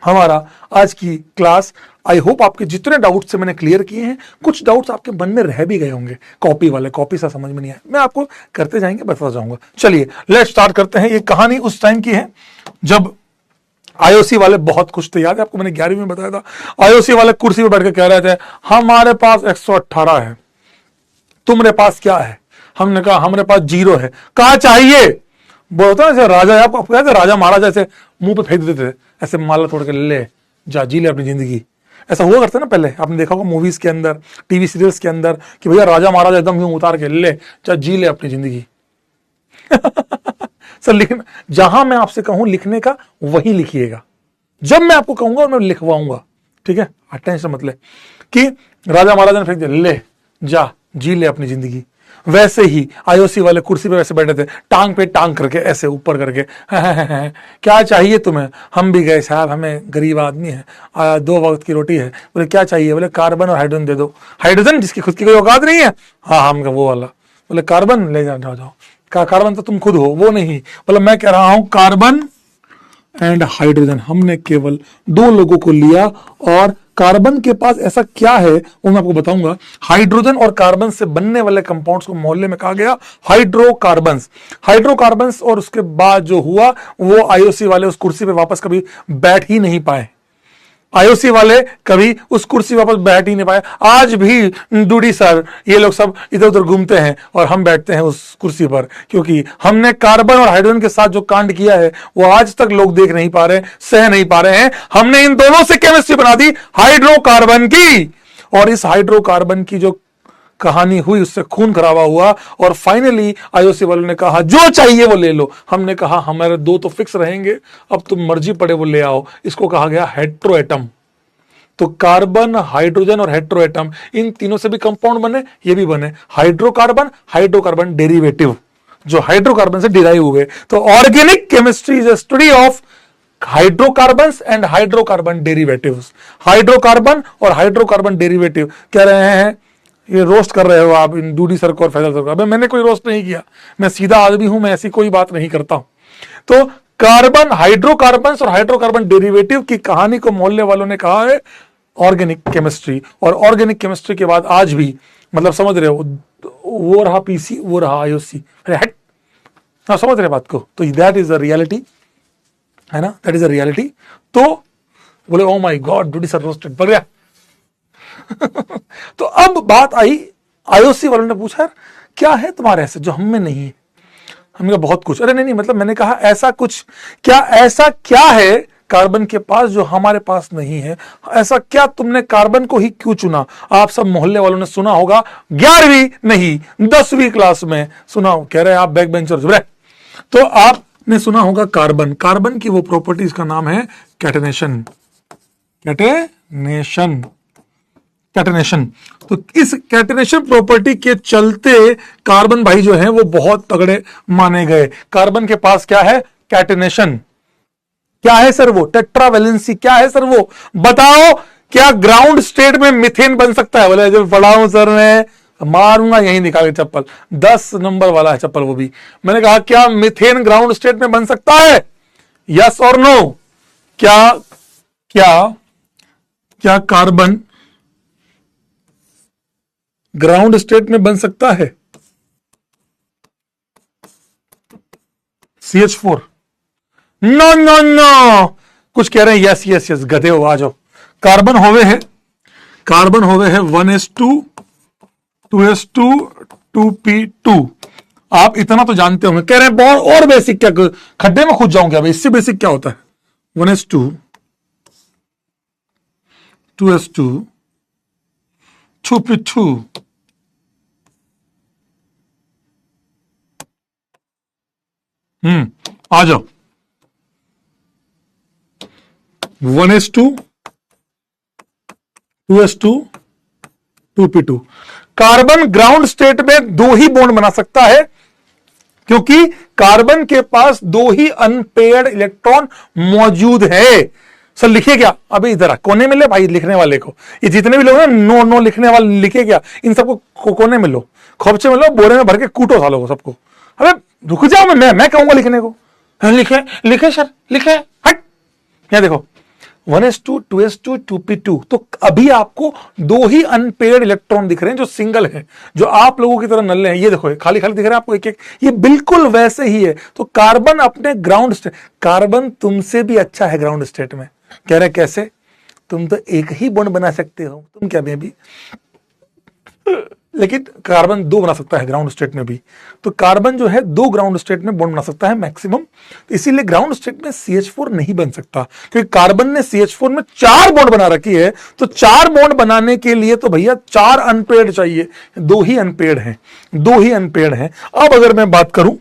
हमारा आज की क्लास। आई होप आपके जितने डाउट्स से मैंने क्लियर किए हैं, कुछ डाउट्स आपके मन में रह भी गए होंगे, कॉपी सा समझ में नहीं आया, मैं आपको करते जाएंगे, बताता जाऊंगा। चलिए लेट्स स्टार्ट करते हैं। ये कहानी उस टाइम की है जब आईओसी वाले बहुत खुश थे। याद है आपको, मैंने 11वीं में बताया था, आईओसी वाले कुर्सी पर बैठ के कह रहे थे हमारे पास 118 है, तुम्हारे पास क्या है? हमने कहा हमारे पास 0 है। कहा चाहिए? बोलता ना राजा, आपको कहते राजा महाराजा ऐसे मुंह पे फेंक देते थे, ऐसे माला तोड़ के ले जा, जी ले अपनी जिंदगी। ऐसा हुआ करता ना पहले, आपने देखा होगा मूवीज के अंदर, टीवी सीरियल्स के अंदर, कि भैया राजा महाराजा एकदम यूं उतार के ले जा, जी ले अपनी जिंदगी। सर लिखना, जहां मैं आपसे कहूं लिखने का वही लिखिएगा, जब मैं आपको कहूंगा मैं लिखवाऊंगा, ठीक है? टेंशन मत ले कि राजा महाराजा ने फेंक दिया, ले जा जी ले अपनी जिंदगी। वैसे ही आईओसी वाले कुर्सी पे वैसे बैठे थे, टांग पे टांग करके ऐसे ऊपर करके क्या चाहिए तुम्हें? हम भी गए साहब, हमें गरीब आदमी है, 2 वक्त की रोटी है। बोले क्या चाहिए? बोले कार्बन और हाइड्रोजन दे दो। हाइड्रोजन जिसकी खुद की कोई औकात नहीं है, हाँ हम वो वाला। बोले कार्बन ले जाओ, कार्बन तो तुम खुद हो, वो नहीं। बोले मैं कह रहा हूं कार्बन एंड हाइड्रोजन। हमने केवल 2 लोगों को लिया और कार्बन के पास ऐसा क्या है वो मैं आपको बताऊंगा। हाइड्रोजन और कार्बन से बनने वाले कंपाउंड्स को मोहल्ले में कहा गया हाइड्रोकार्बन्स। हाइड्रोकार्बन्स और उसके बाद जो हुआ वो आईओसी वाले उस कुर्सी पे वापस कभी बैठ ही नहीं पाए। आईओसी वाले कभी उस कुर्सी वापस बैठ ही नहीं पाए। आज भी डूडी सर ये लोग सब इधर उधर घूमते हैं और हम बैठते हैं उस कुर्सी पर, क्योंकि हमने कार्बन और हाइड्रोजन के साथ जो कांड किया है वो आज तक लोग देख नहीं पा रहे, सह नहीं पा रहे हैं। हमने इन दोनों से केमिस्ट्री बना दी हाइड्रोकार्बन की, और इस हाइड्रोकार्बन की जो कहानी हुई उससे खून खराबा हुआ और फाइनली आईओसी वालों ने कहा जो चाहिए वो ले लो। हमने कहा हमारे 2 तो फिक्स रहेंगे, अब तुम मर्जी पड़े वो ले आओ। इसको कहा गया हेट्रोएटम। तो कार्बन, हाइड्रोजन और हेट्रोएटम, इन तीनों से भी कंपाउंड बने, ये भी बने हाइड्रोकार्बन, हाइड्रोकार्बन डेरिवेटिव जो हाइड्रोकार्बन से डिराइव हुए। तो organic chemistry is a study of hydrocarbons and hydrocarbon derivatives. Hydrocarbon और हाइड्रोकार्बन डेरिवेटिव कह रहे हैं ये रोस्ट कर रहे हो आप इन डूडी सर को और फैजल सर को। अबे मैंने कोई रोस्ट नहीं किया, मैं सीधा आदमी हूं, मैं ऐसी कोई बात नहीं करता हूं। तो कार्बन, हाइड्रोकार्बन्स और हाइड्रोकार्बन डेरिवेटिव की कहानी को मोहल्ले वालों ने कहा है ऑर्गेनिक केमिस्ट्री। और ऑर्गेनिक केमिस्ट्री के बाद आज भी मतलब समझ रहे हो वो रहा पीसी, वो रहा आईओसी, हट हाँ समझ रहे बात को। तो दैट इज अ रियलिटी है ना, दैट इज अ रियलिटी। तो बोले ओ माय गॉड डूडी सर रोस्टेड पड़ गया। तो अब बात आई, आईओसी वालों ने पूछा क्या है तुम्हारे ऐसे जो हम में नहीं है। हमने कहा बहुत कुछ। अरे नहीं मतलब मैंने कहा ऐसा कुछ क्या, ऐसा क्या है कार्बन के पास जो हमारे पास नहीं है, ऐसा क्या तुमने कार्बन को ही क्यों चुना। आप सब मोहल्ले वालों ने सुना होगा 11वीं नहीं 10वीं क्लास में सुना हो, कह रहे हैं आप बैक बेंचर। तो आपने सुना होगा कार्बन, कार्बन की वो प्रॉपर्टीज का नाम है कैटेनेशन। Catenation, catenation. तो इस कैटेनेशन प्रॉपर्टी के चलते कार्बन भाई जो है वो बहुत तगड़े माने गए। कार्बन के पास क्या है, कैटेनेशन। क्या है सर वो, टेट्रावैलेंसी। क्या है सर वो, बताओ। क्या ग्राउंड स्टेट में मिथेन बन सकता है। बोले जब पढ़ा हूं सर मैं, मारूंगा यहीं निकाल के चप्पल, 10 नंबर वाला है चप्पल वो भी। मैंने कहा क्या मिथेन ग्राउंड स्टेट में बन सकता है, यस और नो। क्या क्या क्या कार्बन ग्राउंड स्टेट में बन सकता है। CH4 नो नो नो, कुछ कह रहे हैं यस यस यस, गधे हो आ जाओ। कार्बन होवे है, कार्बन होवे है 1s2 2s2 2p2। आप इतना तो जानते होंगे। कह रहे हैं बहुत और बेसिक क्या, खड्डे में खुद जाऊंगे अब, इससे बेसिक क्या होता है। 1s2 2s2 2p2। आ जाओ। 1s2 2s2 2p2। Carbon ground state में 2 ही बॉन्ड बना सकता है, क्योंकि कार्बन के पास 2 ही अनपेयर्ड इलेक्ट्रॉन मौजूद है। सर लिखे क्या, अभी इधर कोने में ले भाई लिखने वाले को। ये जितने भी लोग हैं नो नो लिखने वाले, लिखे क्या, इन सबको कोने में लो, खोपचे में लो, बोरे में भर के कूटो सालों को सबको। अबे रुक जाओ, मैं कहूंगा लिखने को। लिखे लिखे सर लिखे, हट। क्या देखो 1s2 2s2 2p2। तो अभी आपको 2 ही अनपेयर्ड इलेक्ट्रॉन दिख रहे हैं जो सिंगल हैं, जो आप लोगों की तरह नल्ले हैं। ये देखो खाली खाली दिख रहे हैं आपको एक एक, ये बिल्कुल वैसे ही है। तो कार्बन अपने ग्राउंड स्टेट, कार्बन तुमसे भी अच्छा है ग्राउंड स्टेट में। कह रहे कैसे, तुम तो एक ही बॉन्ड बना सकते हो, तुम क्या बेबी, लेकिन कार्बन 2 बना सकता है ग्राउंड स्टेट में भी। तो कार्बन जो है 2 ग्राउंड स्टेट में बॉन्ड बना सकता है मैक्सिमम। तो इसीलिए ग्राउंड स्टेट में CH4 नहीं बन सकता, क्योंकि कार्बन ने CH4 में 4 बॉन्ड बना रखी है। तो 4 बॉन्ड बनाने के लिए तो भैया 4 अनपेयर्ड चाहिए, 2 ही अनपेयर्ड हैं, 2 ही अनपेयर्ड हैं। अब अगर मैं बात करूं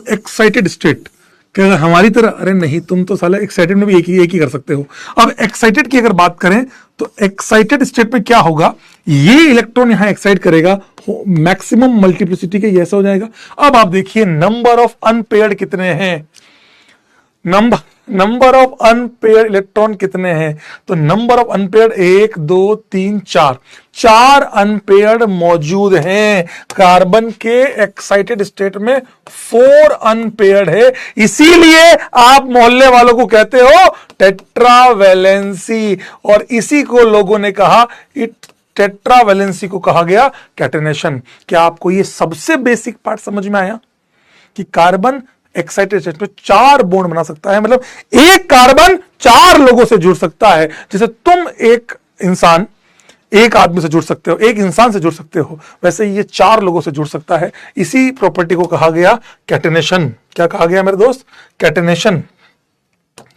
एक्साइटेड स्टेट, क्या हमारी तरह, अरे नहीं तुम तो साला एक्साइटेड में भी एक ही कर सकते हो। अब एक्साइटेड की अगर बात करें तो एक्साइटेड स्टेट में क्या होगा, ये इलेक्ट्रॉन यहां एक्साइट करेगा, मैक्सिमम मल्टीप्लिसिटी के ऐसा हो जाएगा। अब आप देखिए नंबर ऑफ अनपेयर्ड कितने हैं, नंबर ऑफ अनपेयर्ड इलेक्ट्रॉन कितने हैं? तो नंबर ऑफ अनपेयर्ड 1 2 3 4, 4 अनपेयर्ड मौजूद हैं। कार्बन के एक्साइटेड स्टेट में 4 अनपेयर्ड है, इसीलिए आप मोहल्ले वालों को कहते हो टेट्रावैलेंसी, और इसी को लोगों ने कहा टेट्रावैलेंसी को कहा गया कैटेनेशन। क्या आपको ये सबसे बेसिक पार्ट समझ में आया कि कार्बन एक्साइटेड स्टेट में 4 बॉन्ड बना सकता है, मतलब एक कार्बन 4 लोगों से जुड़ सकता है। जैसे तुम एक इंसान एक आदमी से जुड़ सकते हो, एक इंसान से जुड़ सकते हो, वैसे ये 4 लोगों से जुड़ सकता है। इसी प्रॉपर्टी को कहा गया कैटेनेशन। क्या कहा गया मेरे दोस्त? कैटेनेशन।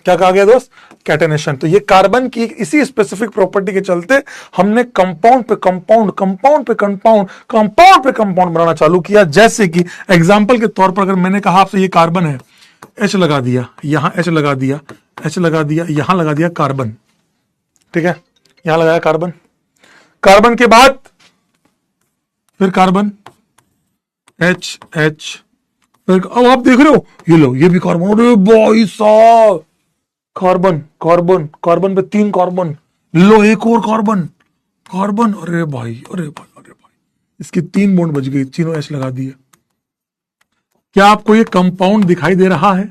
क्या कहा गया दोस्त? कैटेनेशन। तो ये कार्बन की इसी स्पेसिफिक प्रॉपर्टी के चलते हमने कंपाउंड पे कंपाउंड, कंपाउंड पे कंपाउंड, कंपाउंड पे कंपाउंड बनाना चालू किया। जैसे कि एग्जांपल के तौर पर अगर मैंने कहा आपसे ये कार्बन है, H लगा दिया, यहां H लगा दिया, H लगा दिया, यहां लगा दिया कार्बन, ठीक है, यहां लगाया कार्बन, कार्बन के बाद फिर कार्बन H H, फिर अब आप देख रहे हो ये लो ये भी कार्बन, अरे भाई साहब कार्बन कार्बन कार्बन पे 3 कार्बन, लो एक और कार्बन कार्बन, अरे भाई अरे भाई अरे भाई, इसकी 3 बॉन्ड बच गई, तीनों एच लगा दिए। क्या आपको ये कंपाउंड दिखाई दे रहा है?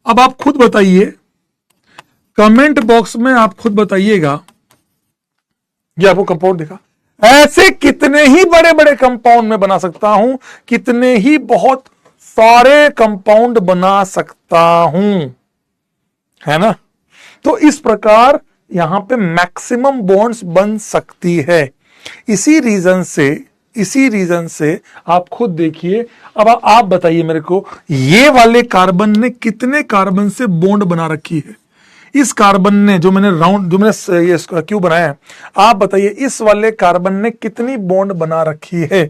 अब आप खुद बताइए, कमेंट बॉक्स में आप खुद बताइएगा, ये आपको कंपाउंड दिखा? ऐसे कितने ही बड़े बड़े कंपाउंड में बना सकता हूं, कितने ही बहुत सारे कंपाउंड बना सकता हूं, है ना? तो इस प्रकार यहां पे मैक्सिमम बॉन्ड्स बन सकती है। इसी रीजन से आप खुद देखिए। अब आप बताइए मेरे को, ये वाले कार्बन ने कितने कार्बन से बॉन्ड बना रखी है? इस कार्बन ने जो मैंने ये क्यों बनाया है, आप बताइए इस वाले कार्बन ने कितनी बॉन्ड बना रखी है?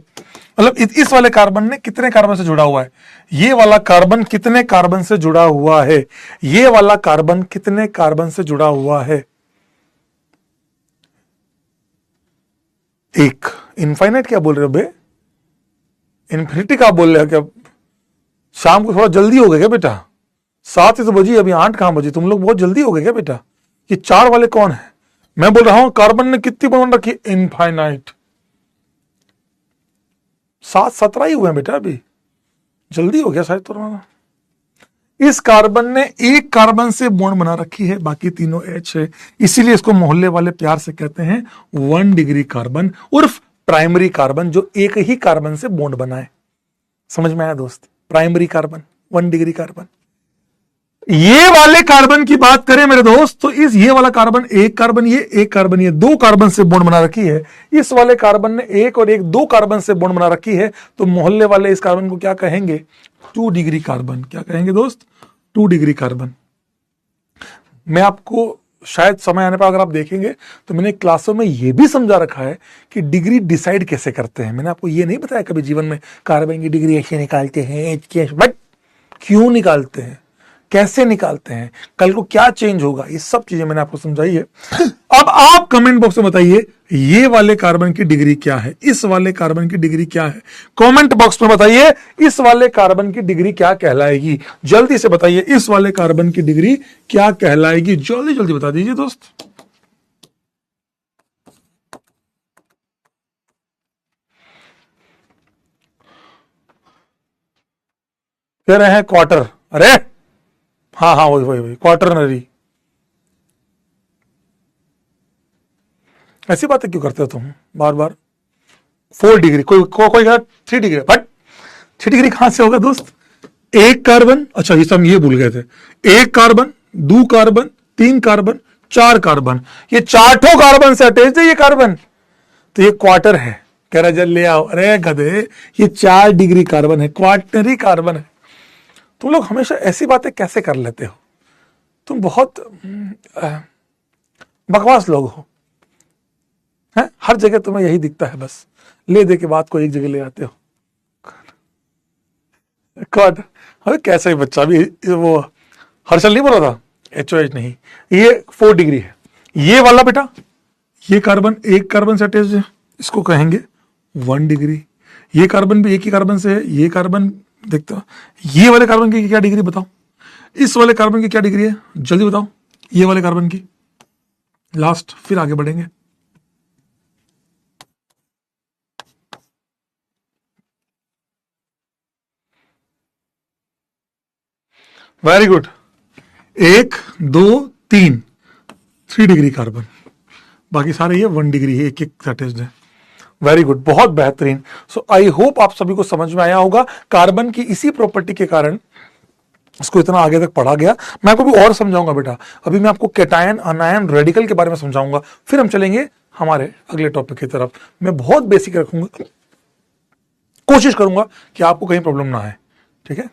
मतलब इस वाले कार्बन ने कितने कार्बन से जुड़ा हुआ है? ये वाला कार्बन कितने कार्बन से जुड़ा हुआ है? ये वाला कार्बन कितने कार्बन से जुड़ा हुआ है? एक। इनफाइनाइट क्या बोल रहे हो बे? इन्फिनिटी क्या बोल रहे हो? क्या शाम को थोड़ा जल्दी हो गया क्या बेटा? 7 ही तो बजी, अभी 8 कहां बजी? तुम लोग बहुत जल्दी हो गए क्या बेटा? ये 4 वाले कौन है? मैं बोल रहा हूं कार्बन ने कितनी बॉन्ड रखी? इनफाइनाइट। 7 17 ही हुए हैं बेटा, अभी जल्दी हो गया शायद तुम्हारा। इस कार्बन ने एक कार्बन से बॉन्ड बना रखी है, बाकी तीनों H है, इसीलिए इसको मोहल्ले वाले प्यार से कहते हैं 1 डिग्री कार्बन उर्फ प्राइमरी कार्बन, जो एक ही कार्बन से बॉन्ड बनाए। समझ में आया दोस्त? Primary carbon, 1 degree carbon. ये वाले कार्बन की बात करें मेरे दोस्त, तो ये वाला कार्बन एक कार्बन ये 2 कार्बन से बॉन्ड बना रखी है। इस वाले कार्बन ने एक और एक 2 कार्बन से बॉन्ड बना रखी है, तो मोहल्ले वाले इस कार्बन को क्या कहेंगे? 2 डिग्री कार्बन। क्या कहेंगे दोस्त? 2 डिग्री कार्बन। मैं आपको शायद समय आने पर अगर आप देखेंगे तो मैंने क्लासों में यह भी समझा रखा है कि डिग्री डिसाइड कैसे करते हैं। मैंने आपको यह नहीं बताया कभी जीवन में कार्बन की डिग्री ऐसे निकालते हैं, बट क्यों निकालते हैं, कैसे निकालते हैं, कल को क्या चेंज होगा, ये सब चीजें मैंने आपको समझाई है। अब आप कमेंट बॉक्स में बताइए ये वाले कार्बन की डिग्री क्या है, इस वाले कार्बन की डिग्री क्या है। कमेंट बॉक्स में बताइए इस वाले कार्बन की डिग्री क्या कहलाएगी। जल्दी से बताइए इस वाले कार्बन की डिग्री क्या कहलाएगी, जल्दी जल्दी बता दीजिए दोस्त। कह रहे हैं क्वार्टर। अरे हाँ हाँ वही क्वार्टरनरी। ऐसी बातें क्यों करते हो तुम बार बार? 4 डिग्री, कोई 3 डिग्री, बट 3 डिग्री कहां से होगा दोस्त? एक कार्बन, अच्छा ये सब ये भूल गए थे, एक कार्बन, 2 कार्बन, 3 कार्बन, 4 कार्बन, ये 4 कार्बन से अटैच है ये कार्बन, तो ये क्वार्टर है। कह रहा जल ले आओ। अरे गधे, ये 4 डिग्री कार्बन है, क्वार्टनरी कार्बन है। तुम लोग हमेशा ऐसी बातें कैसे कर लेते हो? तुम बहुत बकवास लोग हो, हैं? हर जगह तुम्हें यही दिखता है, बस ले दे के बात को एक जगह ले आते हो। कॉड, अरे कैसा ही बच्चा भी, वो हर्षल नहीं बोला था, HOH नहीं, ये 4 डिग्री है। ये वाला बेटा, ये कार्बन एक कार्बन से अटैच है, इसको कहेंगे 1 डिग्री। ये कार्बन भी एक ही कार्बन से है, ये कार्बन देखते हो, ये वाले कार्बन की क्या डिग्री बताओ? इस वाले कार्बन की क्या डिग्री है जल्दी बताओ, ये वाले कार्बन की लास्ट, फिर आगे बढ़ेंगे। वेरी गुड, 1 2 3, 3 डिग्री कार्बन, बाकी सारे ये 1 डिग्री है, एक एक सैटेज है। वेरी गुड, बहुत बेहतरीन। सो आई होप आप सभी को समझ में आया होगा। कार्बन की इसी प्रॉपर्टी के कारण इसको इतना आगे तक पढ़ा गया। मैं आपको भी और समझाऊंगा बेटा, अभी मैं आपको कैटायन अनायन रेडिकल के बारे में समझाऊंगा, फिर हम चलेंगे हमारे अगले टॉपिक की तरफ। मैं बहुत बेसिक रखूंगा, कोशिश करूंगा कि आपको कहीं प्रॉब्लम ना आए, ठीक है।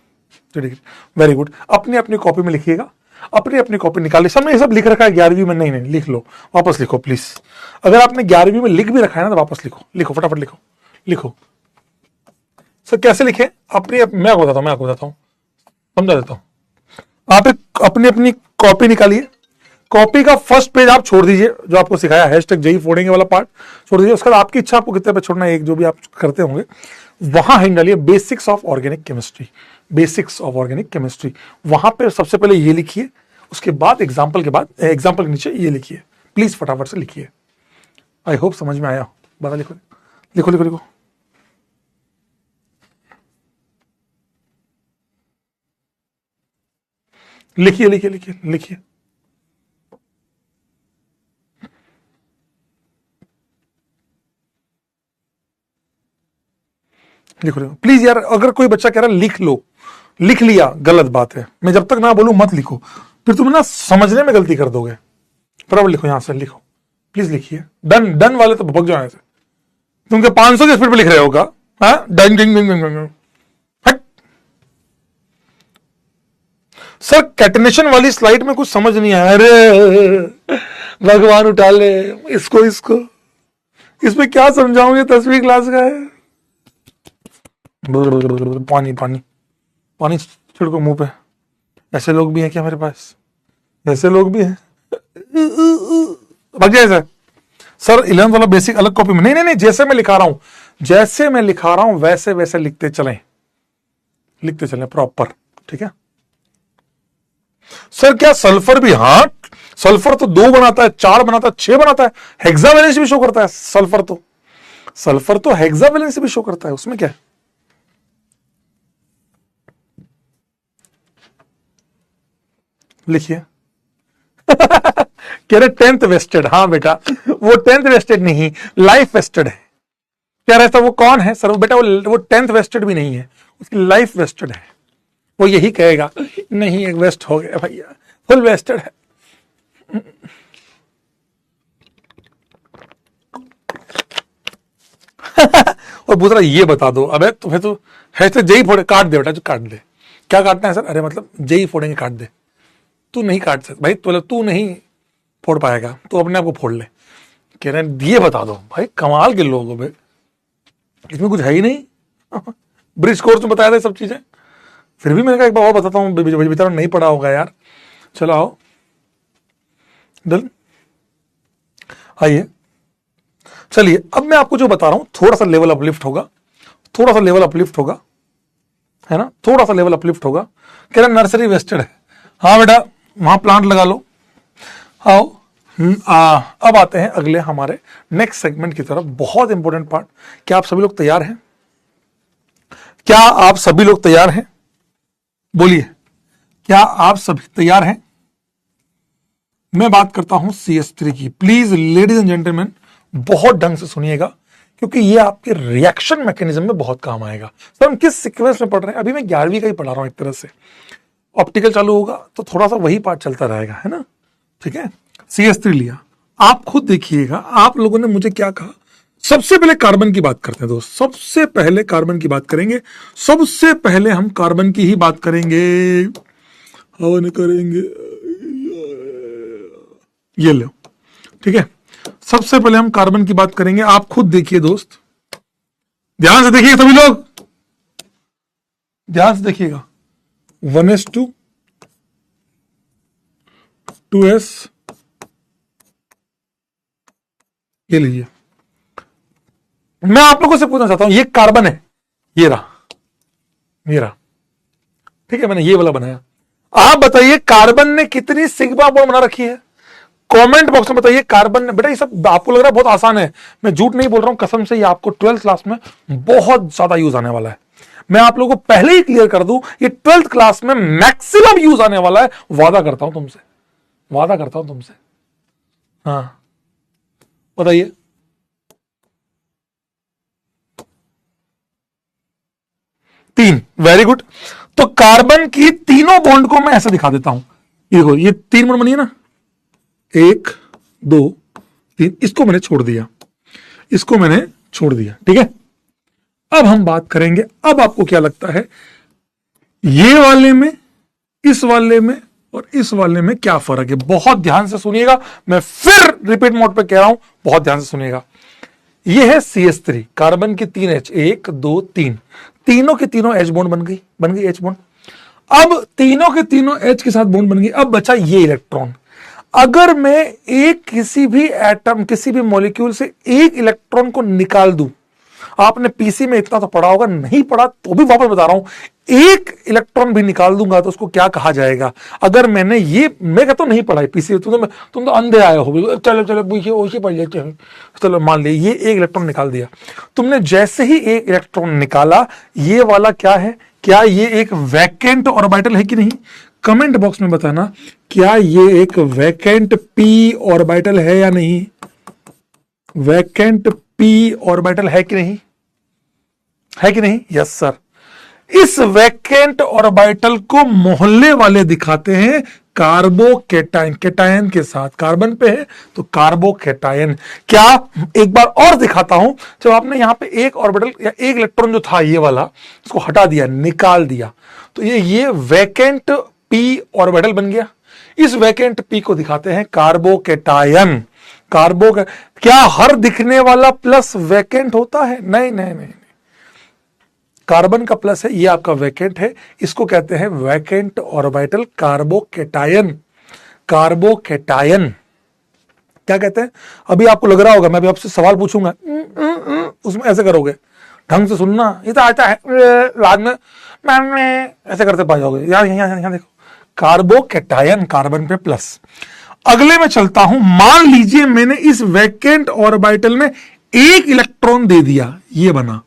वेरी गुड, अपनी अपनी कॉपी में लिखिएगा, अपनी अपनी कॉपी निकालिए। सबने ये सब लिख रखा है 11वीं में, नहीं नहीं लिख लो, वापस लिखो प्लीज। अगर आपने 11वीं में लिख भी रखा है ना तो वापस लिखो, लिखो फटाफट लिखो, लिखो। सर कैसे लिखे, अपनी मैं आपको बताता हूं, समझा देता हूं। आप एक अपनी अपनी कॉपी निकालिए, कॉपी का फर्स्ट पेज आप छोड़ दीजिए, जो आपको सिखाया हैशटैग जेई फोड़ेंगे वाला पार्ट छोड़ दीजिए। उसके बाद आपकी इच्छा, आपको कितने पे छोड़ना है, एक जो भी आप करते होंगे, वहां हेडिंग डालिए basics of organic chemistry, basics of organic chemistry. वहां पे सबसे पहले ये लिखिए, उसके बाद एग्जाम्पल के नीचे ये लिखिए, प्लीज फटाफट से लिखिए। आई होप समझ में आया। बता, लिखो लिखो लिखो लिखो। लिखिए लिखिए लिखिए लिखिए। लिखो लिखो प्लीज यार, अगर कोई बच्चा कह रहा है लिख लो, लिख लिया गलत बात है। मैं जब तक ना बोलूं मत लिखो, फिर तुम ना समझने में गलती कर दोगे। फटाफट लिखो, यहां से लिखो, प्लीज लिखिए। डन, डन वाले तो भग जाओ ऐसे, तुम क्या 500 की स्पीड पे लिख रहे होगा? हाँ, डन डिंग डिंग डिंग डिंग। सर कैटनेशन वाली स्लाइड में कुछ समझ नहीं आया। अरे भगवान उठा ले इसको, इसमें क्या समझाऊंगे, 10वीं क्लास का है। पानी पानी पानी छिड़को मुंह पे। ऐसे लोग भी हैं क्या मेरे पास? ऐसे लोग भी हैं? भाग जाए सर 11th वाला बेसिक अलग कॉपी में, नहीं नहीं नहीं, जैसे मैं लिखा रहा हूं वैसे वैसे लिखते चलें प्रॉपर, ठीक है। सर क्या सल्फर भी? हाँ, सल्फर तो 2 बनाता है, 4 बनाता है, 6 बनाता है, हेक्सावेलेंस भी शो करता है। सल्फर तो हेक्सावेलेंस भी शो करता है, उसमें क्या है? लिखिए। कह रहे 10th वेस्टेड। हाँ बेटा, वो 10th वेस्टेड नहीं, लाइफ वेस्टेड है। क्या रहता वो कौन है सर? बेटा वो 10th वेस्टेड भी नहीं है, उसकी लाइफ वेस्टेड है। वो यही कहेगा नहीं एक वेस्ट हो गया भैया, फुल वेस्टेड है। और दूसरा ये बता दो, अबे तुम्हें तो हैशटैग जेई फोड़े काट दे बेटा, जो काट दे। क्या काटना है सर? अरे मतलब जेई फोड़ेंगे काट दे। तू नहीं काट सकता भाई, तो तू नहीं फोड़ पाएगा, तो अपने आप को फोड़ ले। कह रहे हैं ये बता दो भाई, कमाल के लोग हो बे, इसमें कुछ है ही नहीं। ब्रिज कोर्स में बताया था सब चीजें, फिर भी मैंने कहा एक बार और बताता हूँ, बेचारा नहीं पढ़ा होगा यार। चलो आओ, डन, आइए। चलिए अब मैं आपको जो बता रहा हूं थोड़ा सा लेवल अपलिफ्ट होगा, है ना, थोड़ा सा लेवल अपलिफ्ट होगा। कह रहा नर्सरी वेस्टेड है। हाँ बेटा, वहां प्लांट लगा लो। आओ अब आते हैं अगले हमारे नेक्स्ट सेगमेंट की तरफ, बहुत इंपॉर्टेंट पार्ट। क्या आप सभी लोग तैयार हैं? बोलिए, क्या आप सभी तैयार हैं? मैं बात करता हूं CS3 की। प्लीज लेडीज एंड जेंटलमैन बहुत ढंग से सुनिएगा, क्योंकि ये आपके रिएक्शन मैकेनिज्म में बहुत काम आएगा। सर हम किस सीक्वेंस में पढ़ रहे हैं? अभी मैं 11वीं का ही पढ़ा रहा हूं एक तरह से। ऑप्टिकल चालू होगा तो थोड़ा सा वही पार्ट चलता रहेगा, है ना, ठीक है। CS3 लिया, आप खुद देखिएगा। आप लोगों ने मुझे क्या कहा? सबसे पहले कार्बन की बात करते हैं दोस्त, सबसे पहले कार्बन की बात करेंगे। सबसे पहले हम कार्बन की ही बात करेंगे, हवन करेंगे। ये लो, ठीक है। सबसे पहले हम कार्बन की बात करेंगे। आप खुद देखिए दोस्त, ध्यान से देखिए सभी लोग, ध्यान से देखिएगा। 1s2 2s, ये लीजिए। मैं आप लोगों से पूछना चाहता हूं, ये कार्बन है, ये रहा, ठीक है, मैंने ये वाला बनाया। आप बताइए कार्बन ने कितनी सिग्मा बॉन्ड बना रखी है? कमेंट बॉक्स में बताइए कार्बन ने। बेटा ये सब आपको लग रहा है बहुत आसान है, मैं झूठ नहीं बोल रहा हूं, कसम से ये आपको 12th क्लास में बहुत ज्यादा यूज आने वाला है। मैं आप लोगों को पहले ही क्लियर कर दूं, ये 12th क्लास में मैक्सिमम यूज आने वाला है, वादा करता हूं तुमसे, वादा करता हूं तुमसे। हाँ बताइए। तीन, वेरी गुड। तो कार्बन की तीनों बॉन्ड को मैं ऐसे दिखा देता हूं। ये देखो, ये 3 बॉन्ड बनी है ना, 1 2 3, इसको मैंने छोड़ दिया, इसको मैंने छोड़ दिया, ठीक है। अब हम बात करेंगे, अब आपको क्या लगता है ये वाले में, इस वाले में और इस वाले में क्या फर्क है? बहुत ध्यान से सुनिएगा, मैं फिर रिपीट मोड पे कह रहा हूं, बहुत ध्यान से सुनिएगा। ये है CH3, कार्बन की 3 H, 1 2 3, तीनों के तीनों H बॉन्ड बन गई H बॉन्ड। अब तीनों के तीनों H के साथ बॉन्ड बन गई। अब बचा ये इलेक्ट्रॉन। अगर मैं एक किसी भी एटम, किसी भी मॉलिक्यूल से एक इलेक्ट्रॉन को निकाल दूं, आपने पीसी में इतना तो पढ़ा होगा, नहीं पढ़ा तो भी वापस बता रहा हूं, एक इलेक्ट्रॉन भी निकाल दूंगा तो उसको क्या कहा जाएगा? अगर मैंने ये, मैं कहता हूं नहीं पढ़ा है पीसी, तुम तो अंधे आए हो, चलो चलो वही पढ़ लेते हैं। चलो मान लिया ये एक इलेक्ट्रॉन निकाल दिया तुमने। जैसे ही एक इलेक्ट्रॉन निकाला, ये वाला क्या है? क्या ये एक वैकेंट ऑर्बिटल है कि नहीं? कमेंट बॉक्स में बताना, क्या ये एक वैकेंट पी ऑर्बिटल है या नहीं? वैकेंट पी ऑर्बिटल है कि नहीं? है कि नहीं? Yes sir. इस वैकेंट ऑर्बिटल को मोहल्ले वाले दिखाते हैं कार्बोकेटायन, केटायन के साथ, कार्बन पे है तो कार्बोकेटायन। क्या, एक बार और दिखाता हूं, जब आपने यहां पे एक ऑर्बिटल या एक इलेक्ट्रॉन जो था ये वाला, उसको हटा दिया, निकाल दिया, तो ये वैकेंट पी ऑर्बिटल बन गया। इस वैकेंट पी को दिखाते हैं कार्बोकेटायन। क्या हर दिखने वाला प्लस वैकेंट होता है? नहीं नहीं नहीं, कार्बन का प्लस है, ये आपका वैकेंट है, इसको कहते हैं वैकेंट ऑर्बिटल कार्बोकेटायन। कार्बोकेटायन क्या कहते हैं? अभी आपको लग रहा होगा, मैं अभी आपसे सवाल पूछूंगा, उसमें ऐसे करोगे, ढंग से सुनना, ये तो आता है, बाद में मैम ऐसे करते पा जाओगे। यार यहां देखो, कार्बोकेटायन, कार्बन पे प्लस। अगले में चलता हूं, मान लीजिए मैंने इस वैकेंट ऑर्बिटल में एक इलेक्ट्रॉन दे दिया, ये बना।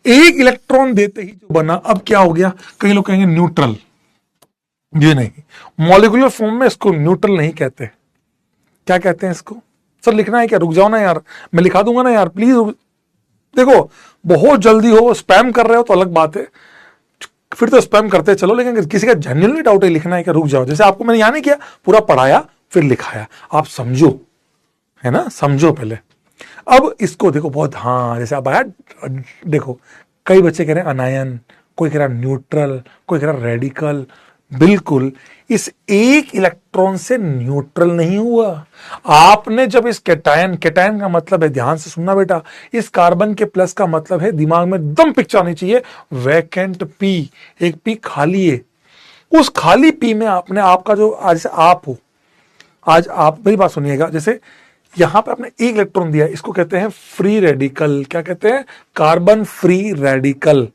एक इलेक्ट्रॉन देते ही जो बना, अब क्या हो गया? कई लोग कहेंगे न्यूट्रल, ये नहीं, मॉलिक्यूलर फॉर्म में इसको न्यूट्रल नहीं कहते। क्या कहते हैं इसको? सर लिखना है क्या? रुक जाओ ना यार, मैं लिखा दूंगा ना यार, प्लीज। देखो बहुत जल्दी हो, स्पैम कर रहे हो तो अलग बात है, फिर तो स्पैम करते चलो, लेकिन किसी का जेन्युइनली डाउट है, लिखना है क्या? रुक जाओ। जैसे आपको मैंने यहां नहीं किया, पूरा पढ़ाया फिर लिखाया, आप समझो, है ना, समझो पहले। अब इसको देखो बहुत, हाँ जैसे आप आया, देखो कई बच्चे कह रहे हैं अनायन, कोई कह रहा न्यूट्रल, कोई कह रहा रेडिकल। बिल्कुल, इस एक इलेक्ट्रॉन से न्यूट्रल नहीं हुआ। आपने जब इस केटायन, केटायन का मतलब है, ध्यान से सुनना बेटा, इस कार्बन के प्लस का मतलब है, दिमाग में एकदम पिक्चर आनी चाहिए, वैकेंट पी, एक पी खाली है। उस खाली पी में आपने, आपका जो आज आप हो, आज आप मेरी बात सुनिएगा, जैसे यहां पे आपने एक इलेक्ट्रॉन दिया, इसको कहते हैं फ्री रेडिकल। क्या कहते हैं? Carbon free radical.